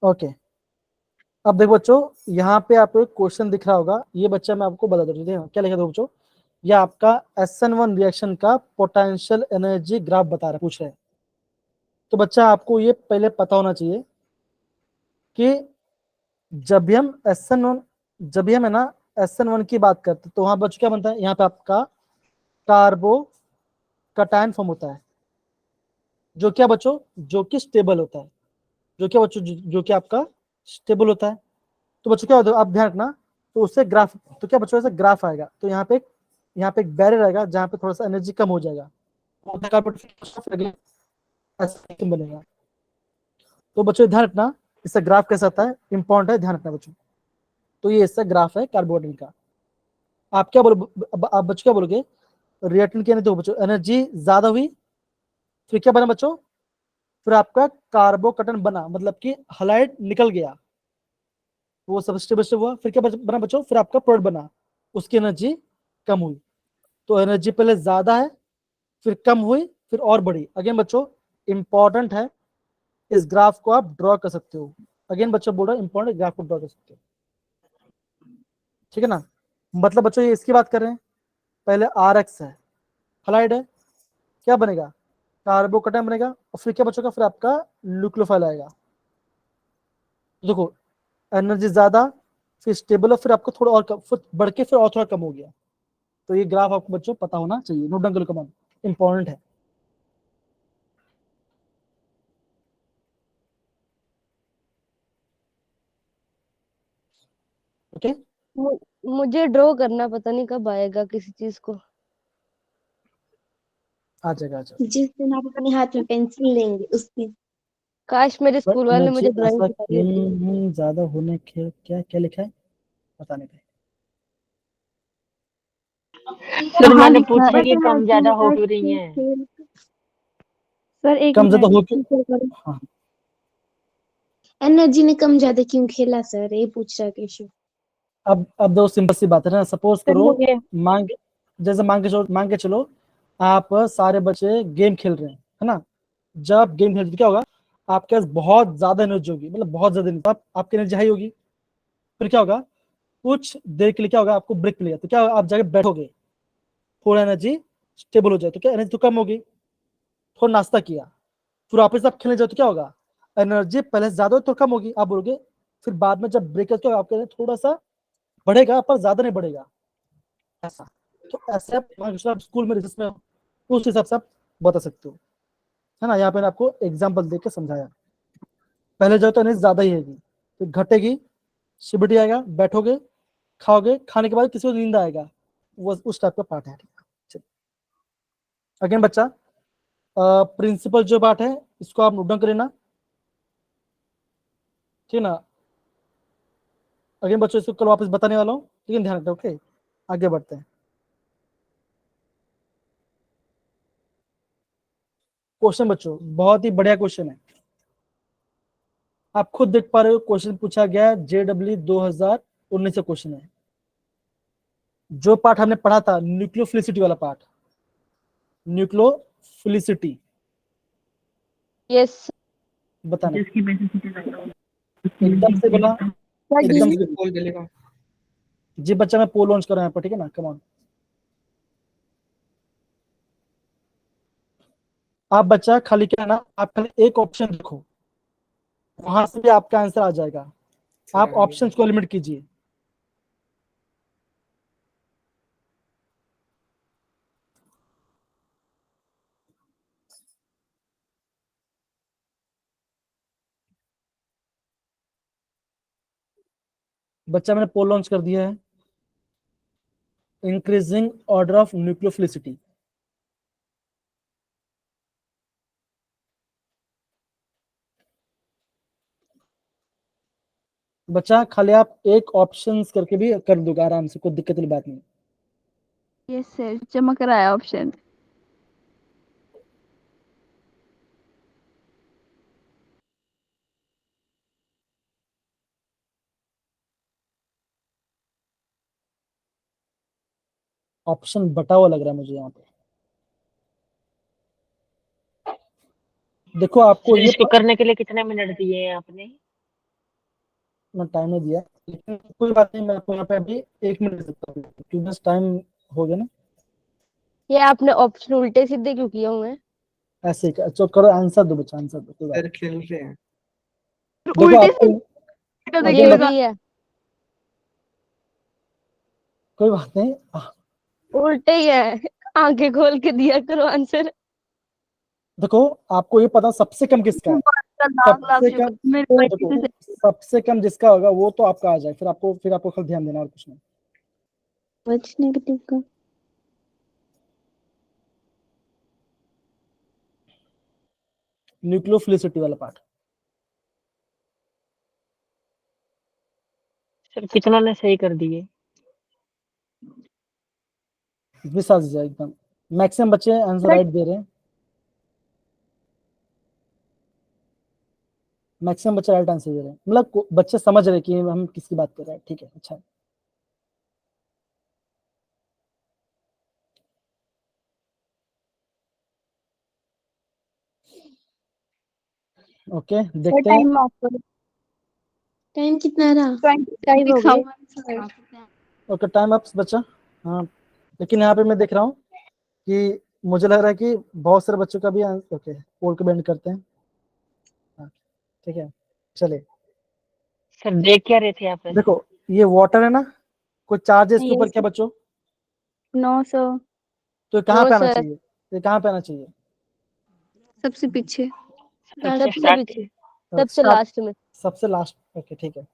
Speaker 1: ओके, अब देखो बच्चों, यहाँ पे आपको एक क्वेश्चन दिख रहा होगा, ये बच्चा मैं आपको बता देता हूँ क्या लिखा था बच्चों। ये आपका SN1 रिएक्शन का पोटेंशियल एनर्जी ग्राफ बता रहा, पूछ रहे हैं। तो बच्चा आपको ये पहले पता होना चाहिए कि जब भी हम SN1, जब भी हम है ना SN1 की बात करते हैं, तो वहां बच्चों क्या बनता है, यहाँ पे आपका कार्बो कटायन फॉर्म होता है, जो क्या बच्चों, जो कि स्टेबल होता है, जो क्या बच्चों, जो कि आपका स्टेबल होता है। तो बच्चों क्या होता है, आप ध्यान रखना। तो उससे ग्राफ, तो क्या बच्चों ऐसे ग्राफ आएगा, तो यहाँ पे एक बैरियर आएगा, जहाँ पे थोड़ा सा एनर्जी कम हो जाएगा, ऐसा बनेगा। तो बच्चों ध्यान रखना, इससे ग्राफ कैसा आता है, इंपॉर्टेंट है, ध्यान रखना बच्चों। तो ये इससे ग्राफ है कार्बोहाइड्रेट का। आप क्या बोलो, आप बच्चों क्या बोलोगे, रिएक्टेंट क्या नहीं, तो बच्चों एनर्जी ज्यादा हुई, फिर क्या बना बच्चों, फिर आपका कार्बोकटन बना, मतलब कि हलाइड निकल गया, वो सबस्टिट्यूट हुआ, फिर क्या बना बच्चों, फिर आपका प्रोडक्ट बना, उसकी एनर्जी कम हुई। तो एनर्जी पहले ज्यादा है, फिर कम हुई, फिर और बढ़ी। अगेन बच्चों इंपॉर्टेंट है, इस ग्राफ को आप ड्रॉ कर सकते हो। अगेन बच्चों बोल रहा है इंपॉर्टेंट, ग्राफ को ड्रॉ कर सकते हो, ठीक है ना। मतलब बच्चों ये इसकी बात कर रहे हैं, पहले RX है, हलाइड है, क्या बनेगा, कार्बोकैटायन बनेगा और फिर क्या बचेगा, फिर आपका न्यूक्लियोफाइल आएगा। देखो एनर्जी ज्यादा, फिर स्टेबल है, फिर आपको थोड़ा और कम, फिर बढ़ के फिर और थोड़ा कम हो गया। तो ये ग्राफ आपको बच्चों पता होना चाहिए, नोट डाउन करो, कमान इंपॉर्टेंट है। ओके
Speaker 3: मुझे ड्रॉ करना पता नहीं कब आएगा किसी चीज को।
Speaker 1: आ जाएगा, आ जाएगा।
Speaker 7: जिस दिन आप अपने हाथ में पेंसिल लेंगे उस दिन।
Speaker 3: काश मेरे
Speaker 1: पर
Speaker 3: स्कूल वाले
Speaker 1: एनर्जी
Speaker 3: मुझे ड्राइंग
Speaker 1: ऐसा
Speaker 3: सिखाई होती।
Speaker 1: क्यों ज्यादा होने के क्या क्या लिखा है पता नहीं भाई।
Speaker 4: सर
Speaker 2: कहाँ
Speaker 4: मैंने
Speaker 2: लिखा
Speaker 4: पूछा
Speaker 2: है?
Speaker 4: कि कम ज्यादा हो क्यों रही है।
Speaker 2: सर एक
Speaker 1: कम ज्यादा हो
Speaker 2: मिनट।
Speaker 1: क्यों, हाँ
Speaker 7: एनर्जी ने कम ज्यादा क्यों खेला सर, ये पूछ रहा है केशव।
Speaker 1: अब दो सिंपल सी बात है ना, सपोज
Speaker 2: सर
Speaker 1: करो
Speaker 2: ये
Speaker 1: मांग जैसे मांग के चलो आप सारे बच्चे गेम खेल रहे हैं, है ना। जब गेम खेलते तो क्या होगा, आपके पास बहुत ज्यादा एनर्जी होगी, मतलब बहुत ज्यादा एनर्जी, आपकी एनर्जी हाई होगी। फिर क्या होगा, कुछ देर के लिए क्या होगा, आपको ब्रेक मिलेगा, तो क्या होगा, आप जाके बैठोगे, थोड़ा एनर्जी स्टेबल हो जाए, तो क्या एनर्जी तो कम होगी, थोड़ा नाश्ता किया, फिर वापस आप खेलने जाओ तो क्या होगा, एनर्जी पहले से ज्यादा हो तो कम होगी, आप बोलोगे। फिर बाद में जब ब्रेक तो आपके लिए थोड़ा सा बढ़ेगा पर ज्यादा नहीं बढ़ेगा, ऐसा। तो ऐसे आप स्कूल में रिसर्च में हो, तो उस हिसाब से आप बता सकते हो, है ना। यहाँ पे आपको एग्जाम्पल देके समझाया, पहले जो तो एनर्जी ज्यादा ही रहेगी, फिर घटेगी, शिबिटी आएगा, बैठोगे, खाओगे, खाने के बाद किसी को नींद आएगा, वो उस टाइप का पार्ट है। अगेन बच्चा, प्रिंसिपल जो बात है इसको आप नोट डाउन कर लेना, ठीक है ना। अगेन बच्चों इसको कल वापस बताने वाला हूँ, ठीक है, ध्यान रखना। ओके आगे बढ़ते हैं। क्वेश्चन बच्चों बहुत ही बढ़िया क्वेश्चन है, आप खुद देख पा रहे हो, क्वेश्चन पूछा गया है JEE 2019 से क्वेश्चन है। जो पार्ट हमने पढ़ा था न्यूक्लियोफिलिसिटी वाला पार्ट, न्यूक्लियोफिलिसिटी
Speaker 3: यस
Speaker 1: बताना,
Speaker 5: जिसकी बेसिसिटी
Speaker 1: एकदम से बोला, एकदम
Speaker 6: किसी
Speaker 1: से।
Speaker 6: को बोल देगा।
Speaker 1: जी बच्चा मैं पोल लॉन्च कर रहा हूँ यहाँ पर, ठीक है ना, कम ऑन। आप बच्चा खाली क्या है ना, आप खाली एक ऑप्शन देखो, वहां से भी आपका आंसर आ जाएगा, आप ऑप्शंस को लिमिट कीजिए। बच्चा मैंने पोल लॉन्च कर दिया है, इंक्रीजिंग ऑर्डर ऑफ न्यूक्लियोफिलिसिटी। बच्चा खाली आप एक ऑप्शंस करके भी कर दोगे आराम से, कोई दिक्कत वाली बात नहीं।
Speaker 2: यस सर चमक रहा है ऑप्शन।
Speaker 1: ऑप्शन बटा हुआ लग रहा है मुझे यहाँ पे। देखो आपको
Speaker 4: सर
Speaker 1: ये
Speaker 4: इसको करने के लिए कितने मिनट दिए हैं आपने।
Speaker 1: टाइम नहीं दिया, लेकिन कोई बात नहीं, मैं आपको यहाँ पे अभी 1 मिनट दे सकता हूँ, क्योंकि बस टाइम हो गया ना।
Speaker 3: ये आपने ऑप्शन उल्टे सीधे क्यों किए हुए हैं?
Speaker 1: ऐसे ही तो करो, आंसर दो बच्चा, आंसर दो, कोई बात
Speaker 6: सर खेल रहे हैं।
Speaker 1: नहीं। देखो
Speaker 2: उल्टे
Speaker 1: आपको
Speaker 2: से तो
Speaker 1: अगेन
Speaker 3: ये
Speaker 2: देखिएगा।
Speaker 3: भी है,
Speaker 1: कोई बात नहीं,
Speaker 3: उल्टे ही है। आंखें खोल के दिया करो आंसर।
Speaker 1: देखो आपको ये पता सबसे कम किसका है,
Speaker 2: लाख लाख
Speaker 1: सबसे
Speaker 2: शुक्र
Speaker 1: कम,
Speaker 2: मेरे
Speaker 1: देखो
Speaker 2: बच्चे से।
Speaker 1: सबसे कम जिसका होगा वो तो आपका आ जाए, फिर आपको खाली ध्यान देना और कुछ नहीं।
Speaker 7: वच नेगेटिव का।
Speaker 1: न्यूक्लियोफिलिसिटी वाला पार्ट,
Speaker 4: सर कितना ने सही कर दिए।
Speaker 1: विश्वास जाए एकदम, मैक्सिमम बच्चे आंसर राइट दे रहे हैं, मैक्सिमम बच्चे राइट आंसर दे रहे हैं, मतलब बच्चे समझ रहे हैं कि हम किसकी बात कर रहे हैं, ठीक है, अच्छा है। ओके
Speaker 2: सर
Speaker 1: देखते हैं।
Speaker 2: टाइम ऑफ करो।
Speaker 7: टाइम कितना रहा?
Speaker 2: 25
Speaker 3: हो
Speaker 2: दिखाओ।
Speaker 1: ओके टाइम अप बच्चा, हाँ। लेकिन यहाँ पे मैं देख रहा हूँ कि मुझे लग रहा है कि बहुत सारे बच्चों का भी ओके पोल को बेंड करते हैं। हाँ, ठीक है, चलिए
Speaker 4: सर देख क्या रहे थे आप?
Speaker 1: देखो ये वाटर है ना, कोई चार्ज है इसके ऊपर
Speaker 7: Yes,
Speaker 1: क्या बच्चों?
Speaker 2: 900
Speaker 1: तो ये कहाँ
Speaker 3: नो
Speaker 1: पे आना
Speaker 3: सर,
Speaker 1: चाहिए? ये कहाँ पे आना चाहिए?
Speaker 2: सबसे पीछे।
Speaker 4: सबसे
Speaker 3: सबसे पीछे, सबसे
Speaker 1: स्टार्ट,
Speaker 3: लास्ट में।
Speaker 1: सबसे लास्ट, ओके ठीक है।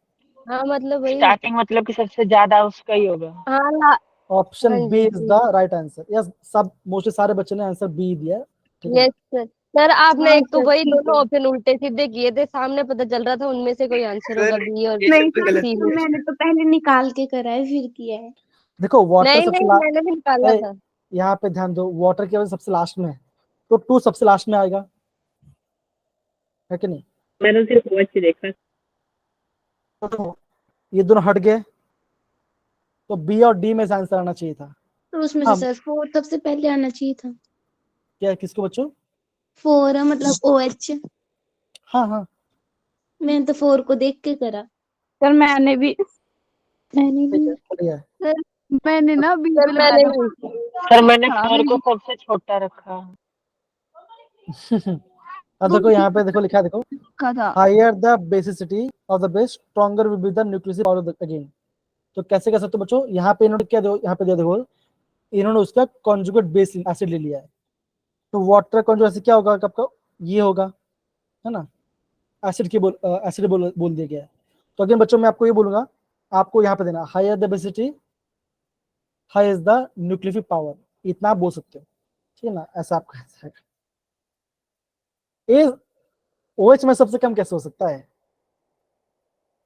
Speaker 3: हाँ मतलब वही।
Speaker 4: स्टार्टिंग मतलब कि सबसे ज्यादा उसका ही होगा।
Speaker 3: हाँ
Speaker 1: ऑप्शन
Speaker 3: हाँ
Speaker 1: बी
Speaker 3: जी
Speaker 1: इज
Speaker 3: जी।
Speaker 1: The right answer. यस, सब मोस्टली सारे बच्चों ने आंसर बी दिया है, ठीक है।
Speaker 3: Yes sir. सर आपने
Speaker 7: हाँ
Speaker 3: एक तो
Speaker 7: सर
Speaker 3: वही
Speaker 7: ठीक
Speaker 3: दोनों
Speaker 7: है।
Speaker 3: ऑप्शन उल्टे सीधे किए थे, सामने पता चल रहा था उनमें से कोई आंसर होगा,
Speaker 6: सर
Speaker 3: बी और
Speaker 6: ये
Speaker 7: नहीं
Speaker 6: सब तो
Speaker 7: सर,
Speaker 6: गलत
Speaker 3: सी
Speaker 7: तो
Speaker 3: में।
Speaker 7: मैंने तो पहले निकाल के करा है फिर किया है।
Speaker 1: देखो वाटर
Speaker 3: नहीं
Speaker 1: सबसे
Speaker 3: नहीं, मैंने भी निकाला था।
Speaker 1: यहाँ पे ध्यान दो, वाटर की वजह सबसे लास्ट में है, तो टू सबसे लास्ट में आएगा, है कि नहीं?
Speaker 5: मैंने सिर्फ वॉच देखा।
Speaker 1: तो ये दोनों हट गए, तो बी और डी में से आंसर आना चाहिए था।
Speaker 7: तो उसमें से
Speaker 1: हाँ,
Speaker 7: सर 4 सबसे पहले आना चाहिए था।
Speaker 1: क्या किसको बच्चों?
Speaker 7: 4 है मतलब OH।
Speaker 1: हाँ हाँ,
Speaker 7: मैंने तो 4 को देख के करा।
Speaker 2: सर मैंने भी
Speaker 1: ठीक है, बढ़िया है।
Speaker 2: सर मैंने ना बी
Speaker 3: सर
Speaker 2: पे लगाया
Speaker 3: मैंने
Speaker 2: था।
Speaker 3: भी।
Speaker 4: सर मैंने
Speaker 2: हाँ,
Speaker 4: 4 को सबसे छोटा रखा।
Speaker 1: अब देखो यहाँ पे देखो लिखा है, देखो
Speaker 2: लिखा था।
Speaker 1: Higher the basicity of the base stronger will be the nuclear power of the again. तो कैसे कर सकते हो बच्चों? यहाँ पे इन्होंने क्या दो, यहाँ पे दिया देखो, इन्होंने उसका कॉन्जुगेट बेस एसिड ले लिया है, तो वाटर कॉन्जुगेट एसिड क्या होगा आपका? ये होगा, है ना, एसिड की एसिड बोल दिया गया है। तो अगेन बच्चों मैं आपको ये बोलूंगा, आपको यहाँ पे देना higher the basicity, high is the nuclear power, इतना आप बोल सकते हो, ठीक है ना, ऐसा आपका है। ए OH में सबसे कम कैसे हो सकता है?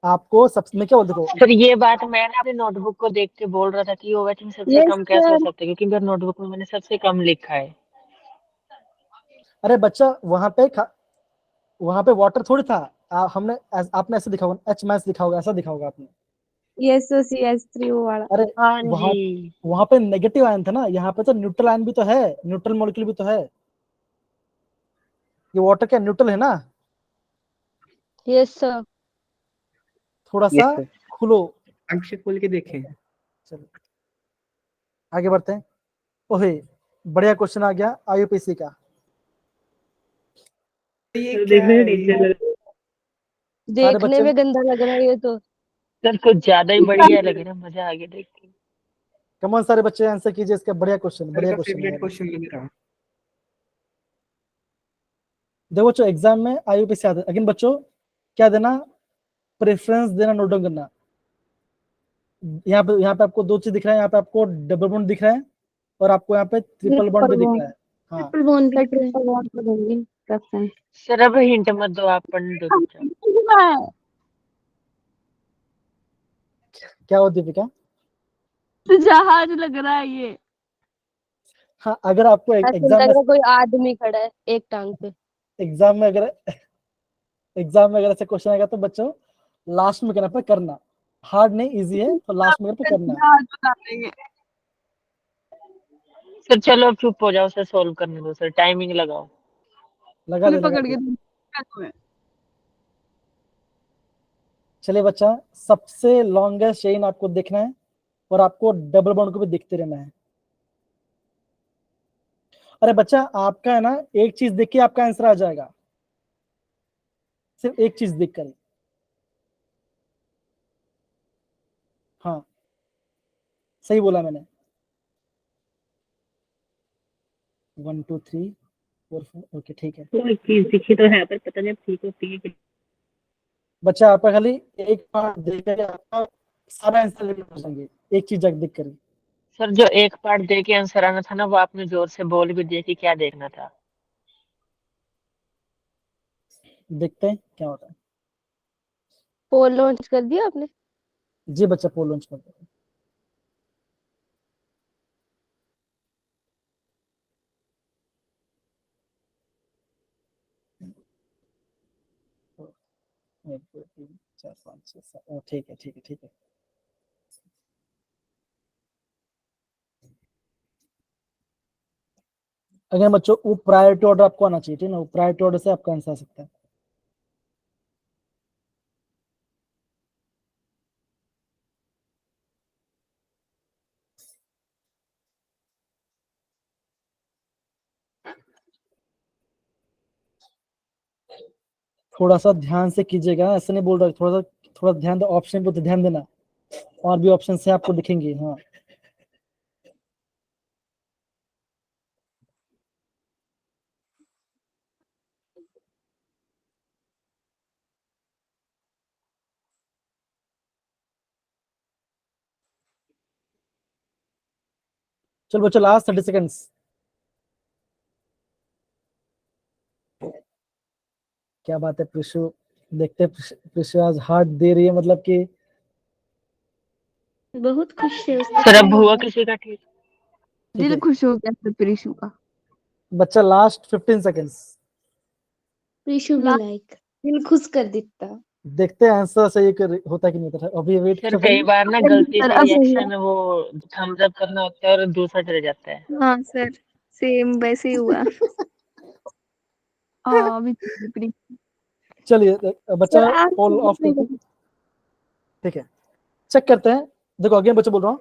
Speaker 1: आपको सबसे मैं क्या बोल, देखो
Speaker 4: सर ये बात मैं ना अपनी नोटबुक को देख के बोल रहा था कि ओवेच में सबसे
Speaker 3: यस
Speaker 4: कम कैसे हो
Speaker 3: सर।
Speaker 4: सकता है, क्योंकि मेरे नोटबुक में मैंने सबसे कम लिखा है।
Speaker 1: अरे बच्चा वहां पे वाटर थोड़ी था, हमने आपने ऐसे दिखा होगा, H- लिखा होगा, ऐसा दिखा होगा आपने।
Speaker 2: SO3 वो वाला।
Speaker 1: अरे
Speaker 4: हाँ
Speaker 1: वहां
Speaker 4: जी।
Speaker 1: वहां पे नेगेटिव आयन था ना, यहाँ पे तो न्यूट्रल आयन भी तो है, न्यूट्रल मॉलिक्यूल भी तो है। ये वाटर क्या न्यूट्रल है ना?
Speaker 3: Yes sir.
Speaker 1: थोड़ा सा
Speaker 5: यस सर।
Speaker 1: खुलो।
Speaker 6: आंख से खोल के देखें।
Speaker 1: चलो आगे बढ़ते हैं। ओहे, बढ़िया क्वेश्चन आ गया IUPAC का।
Speaker 6: ये
Speaker 5: सर
Speaker 6: क्या
Speaker 5: देखने में
Speaker 6: है
Speaker 5: डेंजर
Speaker 6: ये?
Speaker 5: लग रहा
Speaker 1: सारे
Speaker 3: देखने
Speaker 1: बच्चे,
Speaker 3: में गंदा लग रहा है ये तो।
Speaker 4: सर कुछ ज्यादा ही बढ़िया लग रहा है, मजा आ गया देख के।
Speaker 1: कमन सारे बच्चे आंसर कीजिए इसका, बढ़िया क्वेश्चन,
Speaker 6: सर
Speaker 1: बढ़िया
Speaker 6: का
Speaker 1: क्वेश्चन
Speaker 6: फेवरेट
Speaker 1: है।
Speaker 6: क्वेश्चन लग रहा।
Speaker 1: देखो बच्चों एग्जाम में IUPAC आता है, लेकिन बच्चों क्या देना, प्रेफरेंस देना, नोट डाउन करना। यहाँ पे आपको दो चीज दिख रहा है, यहाँ पे आपको डबल बॉन्ड दिख रहा है, और आपको यहाँ पे ट्रिपल बॉन्ड भी
Speaker 2: ट्रिपल
Speaker 1: दिख
Speaker 2: बॉन्ड।
Speaker 1: रहा है। हाँ,
Speaker 7: ट्रिपल बॉन्ड भी
Speaker 2: सर
Speaker 7: दिख रहा है।
Speaker 2: ट्रिपल बॉन्ड पर दूंगी प्रेफरेंस।
Speaker 4: सर अब हिंट मत दो, आप पढ़ने दो चुपचाप।
Speaker 1: क्या हो दीपिका?
Speaker 2: जहाज लग रहा है ये।
Speaker 1: हाँ, अगर आपको
Speaker 3: ऐसे लग रहा है कोई आदमी खड़ा है एक टांग पे।
Speaker 1: एग्जाम में अगर ऐसे क्वेश्चन आएगा तो बच्चों लास्ट में करना, हार्ड नहीं, इजी है, तो लास्ट में करना।
Speaker 2: जहाज बना देंगे।
Speaker 4: सर चलो अब चुप हो जाओ, सर सोल्व करने दो, सर टाइमिंग लगाओ।
Speaker 1: लगा
Speaker 2: फिर
Speaker 1: दे, लगा
Speaker 2: पकड़ के
Speaker 1: दे।
Speaker 2: दूंगी।
Speaker 1: चलिए बच्चा, सबसे लॉन्गेस्ट चेन आपको देखना है, और आपको डबल बॉन्ड को भी देखते रहना है। अरे बच्चा आपका है ना, एक चीज देख के आपका आंसर आ जाएगा, सिर्फ एक चीज देख कर। हाँ, सही बोला मैंने। 1 2 3 4 4, ओके ठीक है।
Speaker 5: है। कोई चीज दिखी तो है, पर पता नहीं अब ठीक होती है कि
Speaker 1: बच्चा आपका खाली एक पार्ट देख कर आपका सारा आंसर रिवील हो जाएंगे, एक चीज देख कर ही।
Speaker 4: सर जो एक पार्ट दे के आंसर आना था ना, वो आपने जोर से बोल भी दिया कि क्या देखना था।
Speaker 1: देखते हैं क्या होता है।
Speaker 3: पोल लॉन्च कर दिया आपने?
Speaker 1: जी बच्चा, पोल लॉन्च कर दो। एक दो तीन चार पाँच छः सात, ठीक है ठीक है ठीक है। अगर बच्चों वो प्रायोरिटी ऑर्डर आपको आना चाहिए, ठीक है ना, वो प्रायोरिटी ऑर्डर से आपका आंसर आ सकता है। थोड़ा सा ध्यान से कीजिएगा, ऐसे नहीं बोल रहा, थोड़ा ध्यान दो, ऑप्शन पे ध्यान देना, और भी ऑप्शन से आपको दिखेंगे। हाँ चलो बच्चों, लास्ट 30 सेकेंड्स। क्या बात है प्रिशु, देखते हैं प्रिशु आज हार्ट दे रही है, मतलब कि
Speaker 7: बहुत खुश है उसका
Speaker 4: सर अब
Speaker 7: क्या
Speaker 4: हुआ
Speaker 7: होगा।
Speaker 4: किसी का ठीक।
Speaker 1: ठीक
Speaker 2: दिल
Speaker 1: है
Speaker 2: खुश हो गया सर प्रीशु का।
Speaker 1: बच्चा, लास्ट 15 सेकेंड्स।
Speaker 7: प्रीशु भी
Speaker 2: ला-
Speaker 7: लाइक दिल खुश कर देता।
Speaker 1: देखते हैं आंसर सही होता है कि नहीं होता है। अभी वेट
Speaker 4: सर
Speaker 1: करते
Speaker 4: कई
Speaker 1: हैं।
Speaker 4: बार ना
Speaker 2: सही
Speaker 4: गलती
Speaker 2: सर,
Speaker 4: से
Speaker 2: अब सही है।
Speaker 4: रिएक्शन वो थम्स अप करना होता है और दूसरा चले जाता है।
Speaker 2: हाँ सर, सेम वैसे ही हुआ। हाँ अभी प्रीशु।
Speaker 1: चलिए बच्चा,
Speaker 2: सर आप
Speaker 1: पोल ऑफ करते हैं। ठीक है, चेक करते हैं। देखो अगेन बच्चा बोल रहा हूँ,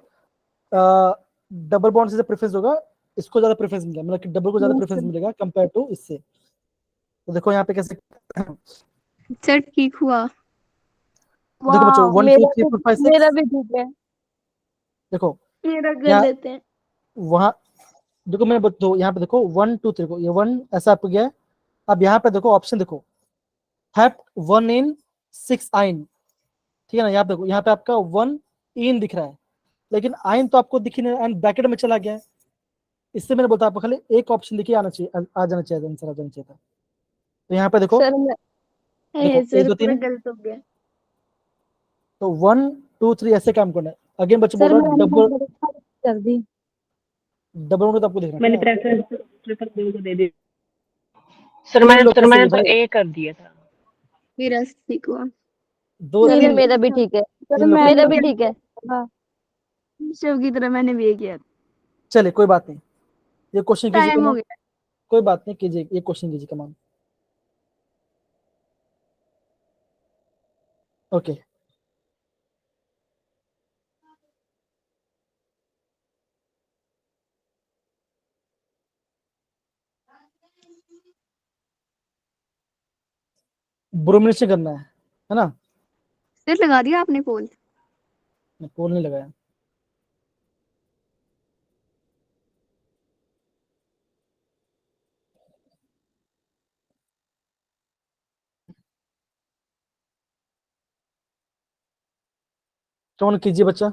Speaker 1: डबल बॉन्ड से प्रेफरेंस होगा, इसको ज्यादा प्रेफरेंस मिलेगा, मतलब कि डबल को ज्यादा प्रेफरेंस मिलेगा कंपेयर टू इससे। तो देखो यहाँ पे कैसे,
Speaker 2: सर ठीक हुआ।
Speaker 1: देखो बच्चों,
Speaker 2: वाह
Speaker 1: 1 2 3 4 5
Speaker 2: मेरा
Speaker 1: 6।
Speaker 2: भी ठीक है।
Speaker 1: देखो
Speaker 7: मेरा कर
Speaker 1: यहाँ,
Speaker 7: लेते हैं।
Speaker 1: वहां देखो, मैं दो यहाँ पे देखो 1 2 3 को, ये 1 ऐसा आपको गया है। अब यहाँ पे देखो ऑप्शन, देखो हैप 1 इन 6 आइन, ठीक है ना। यहाँ पे देखो, यहाँ पे आपका 1 इन दिख रहा है, लेकिन आइन तो आपको दिख ही नहीं, एंड ब्रैकेट में चला गया है। इससे मैंने बोलता आपको खाली एक ऑप्शन देखिए आना चाहिए, आ जाना चाहिए, आंसर आ जाना चाहिए था। तो यहाँ पे देखो,
Speaker 2: सर मैं
Speaker 1: देखो 1
Speaker 7: सर
Speaker 1: 2
Speaker 7: पूरा
Speaker 1: 3,
Speaker 7: गलत हो गया।
Speaker 1: तो 1 2 3 ऐसे काम करना है। अगेन बच्चे बोल
Speaker 2: सर
Speaker 1: रहा है
Speaker 2: मैंने
Speaker 1: डबल,
Speaker 2: कर दी।
Speaker 1: डबल में तो आपको देखना
Speaker 5: मैंने
Speaker 1: ठीक है।
Speaker 5: प्रेफरेंस दो को दे दी।
Speaker 4: सर
Speaker 1: तीन लोग कैसे
Speaker 4: मैंने तो
Speaker 1: भाई,
Speaker 4: ए कर दिया था।
Speaker 2: मेरा ठीक हुआ।
Speaker 1: दो
Speaker 3: सर
Speaker 1: तीन,
Speaker 3: मेरा भी ठीक है।
Speaker 2: सर
Speaker 1: तीन लोग
Speaker 2: मैंने
Speaker 3: मेरा
Speaker 1: कैसे,
Speaker 3: भी ठीक है। हाँ
Speaker 2: शिव की तरह मैंने भी ये किया।
Speaker 1: चलिए कोई बात नहीं, ये क्वेश्चन कीजिए
Speaker 2: टाइम हो
Speaker 1: कमान,
Speaker 2: गया।
Speaker 1: कोई बात नहीं, कीजिए ये क्वेश्चन कीजिए कमान। ओके, ब्रोमिनेशन करना है ना।
Speaker 2: सर लगा दिया आपने पोल।
Speaker 1: पोल नहीं लगाया। कौन कीजिए बच्चा।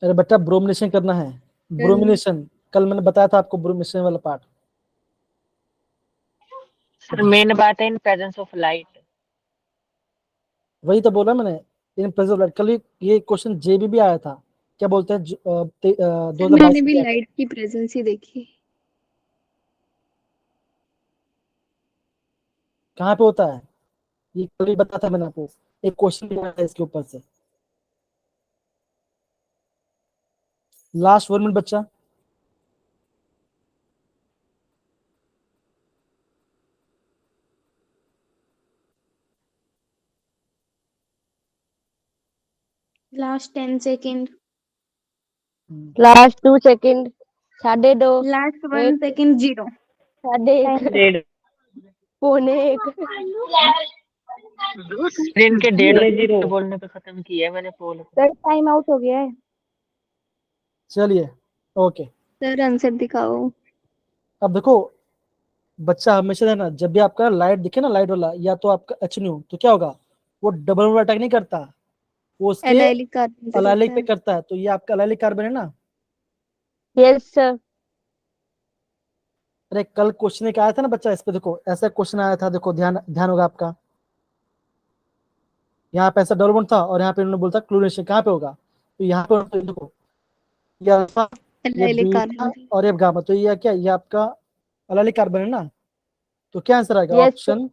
Speaker 1: अरे बच्चा, ब्रोमिनेशन करना है, ब्रोमिनेशन। कल मैंने बताया था आपको ब्रोमिनेशन वाला पार्ट।
Speaker 4: सर मेन बात है इन प्रेजेंस ऑफ लाइट।
Speaker 1: वही तो बोला मैंने, इन प्रेजेंस ऑफ लाइट। कल ये क्वेश्चन जेबी भी आया था, क्या बोलते हैं 2022
Speaker 2: मैंने
Speaker 1: में
Speaker 2: भी
Speaker 1: आया था।
Speaker 2: लाइट की प्रेजेंस ही देखी।
Speaker 1: कहाँ पे होता है, ये कल ही बताया था मैंने आपको, एक क्वेश्चन भी आया था इसके ऊपर से। लास्ट 1 मिनट बच्चा।
Speaker 7: Last 10 second.
Speaker 3: Last 2 second, 2.5,
Speaker 7: last 1
Speaker 3: 1,
Speaker 7: second 0।
Speaker 3: 1.5,
Speaker 5: डेढ़
Speaker 3: 1.25।
Speaker 4: इनके डेढ़
Speaker 5: बोले 0।
Speaker 4: बोलने पे खत्म किया है मैंने पोल।
Speaker 3: सर टाइम आउट हो गया है।
Speaker 1: चलिए ओके।
Speaker 2: सर आंसर दिखाओ।
Speaker 1: अब देखो बच्चा, हमेशा है ना, जब भी आपका लाइट दिखे ना, लाइट वाला, या तो आपका एच न्यू, तो क्या होगा, वो डबल वाला अटैक नहीं करता, वो उसके
Speaker 2: एलाइलिक कार्बन पे
Speaker 1: अलाइलिक
Speaker 2: करता
Speaker 1: पे
Speaker 2: है।
Speaker 1: करता है। तो ये आपका अलाइलिक कार्बन है ना।
Speaker 3: Yes sir.
Speaker 1: अरे कल क्वेश्चन एक आया था ना बच्चा, इस पे देखो ऐसा क्वेश्चन आया था, देखो ध्यान ध्यान होगा आपका। यहाँ पे ऐसा डबल बॉन्ड था, और यहाँ पे उन्होंने बोलता क्लोरीनेशन कहाँ पे होगा, तो यहाँ पे देखो, ये अल्फा, ये
Speaker 2: एलाइलिक
Speaker 1: बीटा,
Speaker 2: कार्बन।
Speaker 1: और ये गामा। तो ये क्या, ये आपका अलाइलिक कार्बन है ना। तो क्या आंसर आएगा,
Speaker 3: yes sir.
Speaker 1: Option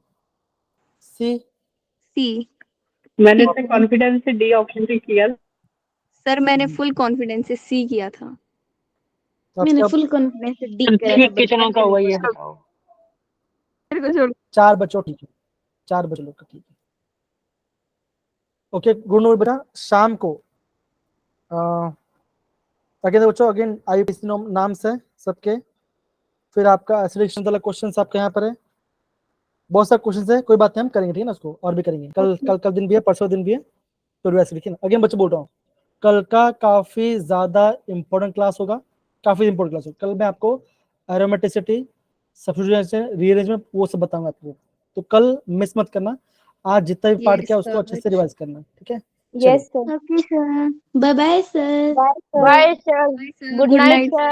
Speaker 1: C.
Speaker 2: C.
Speaker 5: मैंने इतने कॉन्फिडेंस से डी ऑप्शन पे किया।
Speaker 2: सर मैंने फुल कॉन्फिडेंस से सी किया था।
Speaker 7: मैंने
Speaker 1: आपका
Speaker 7: फुल कॉन्फिडेंस से डी
Speaker 4: सर
Speaker 7: करा था
Speaker 4: ठीक
Speaker 7: but
Speaker 4: कितनों का
Speaker 7: गलत
Speaker 4: हुआ
Speaker 7: हो
Speaker 4: ये
Speaker 7: गया।
Speaker 4: बताओ।
Speaker 2: मेरे को छोड़।
Speaker 1: 4 बच्चों, ठीक है, 4 बच्चों लोग का ठीक है। ओके गुड, बेटा शाम को अगेन बच्चों, अगेन IUPAC नाम से सबके। फिर आपका एसिडिक वाला क्वेश्चन आपके यहाँ पर है, बहुत सारे क्वेश्चन है, कोई बात नहीं, हम करेंगे, ठीक है ना, उसको और भी करेंगे। कल दिन भी है, परसों दिन भी है, तो वैसे लिखिए ना। अगेन बच्चों बोल रहा हूँ, कल का काफी ज्यादा इंपॉर्टेंट क्लास होगा, काफी इंपॉर्टेंट क्लास होगा। कल मैं आपको एरोमेटिसिटी, सब्स्टिट्यूशन, रीअरेंजमेंट वो सब बताऊंगा आपको, तो कल मिस मत करना। आज जितना भी पार्ट
Speaker 3: Yes,
Speaker 1: किया उसको
Speaker 3: sir.
Speaker 1: अच्छे से रिवाइज करना, ठीक है।
Speaker 3: Yes, sir.
Speaker 7: Okay, sir. Bye bye, sir.
Speaker 3: Bye, sir.
Speaker 4: Bye sir,
Speaker 3: Bye, sir.
Speaker 4: Good
Speaker 7: Good
Speaker 4: night
Speaker 7: night.
Speaker 4: Sir.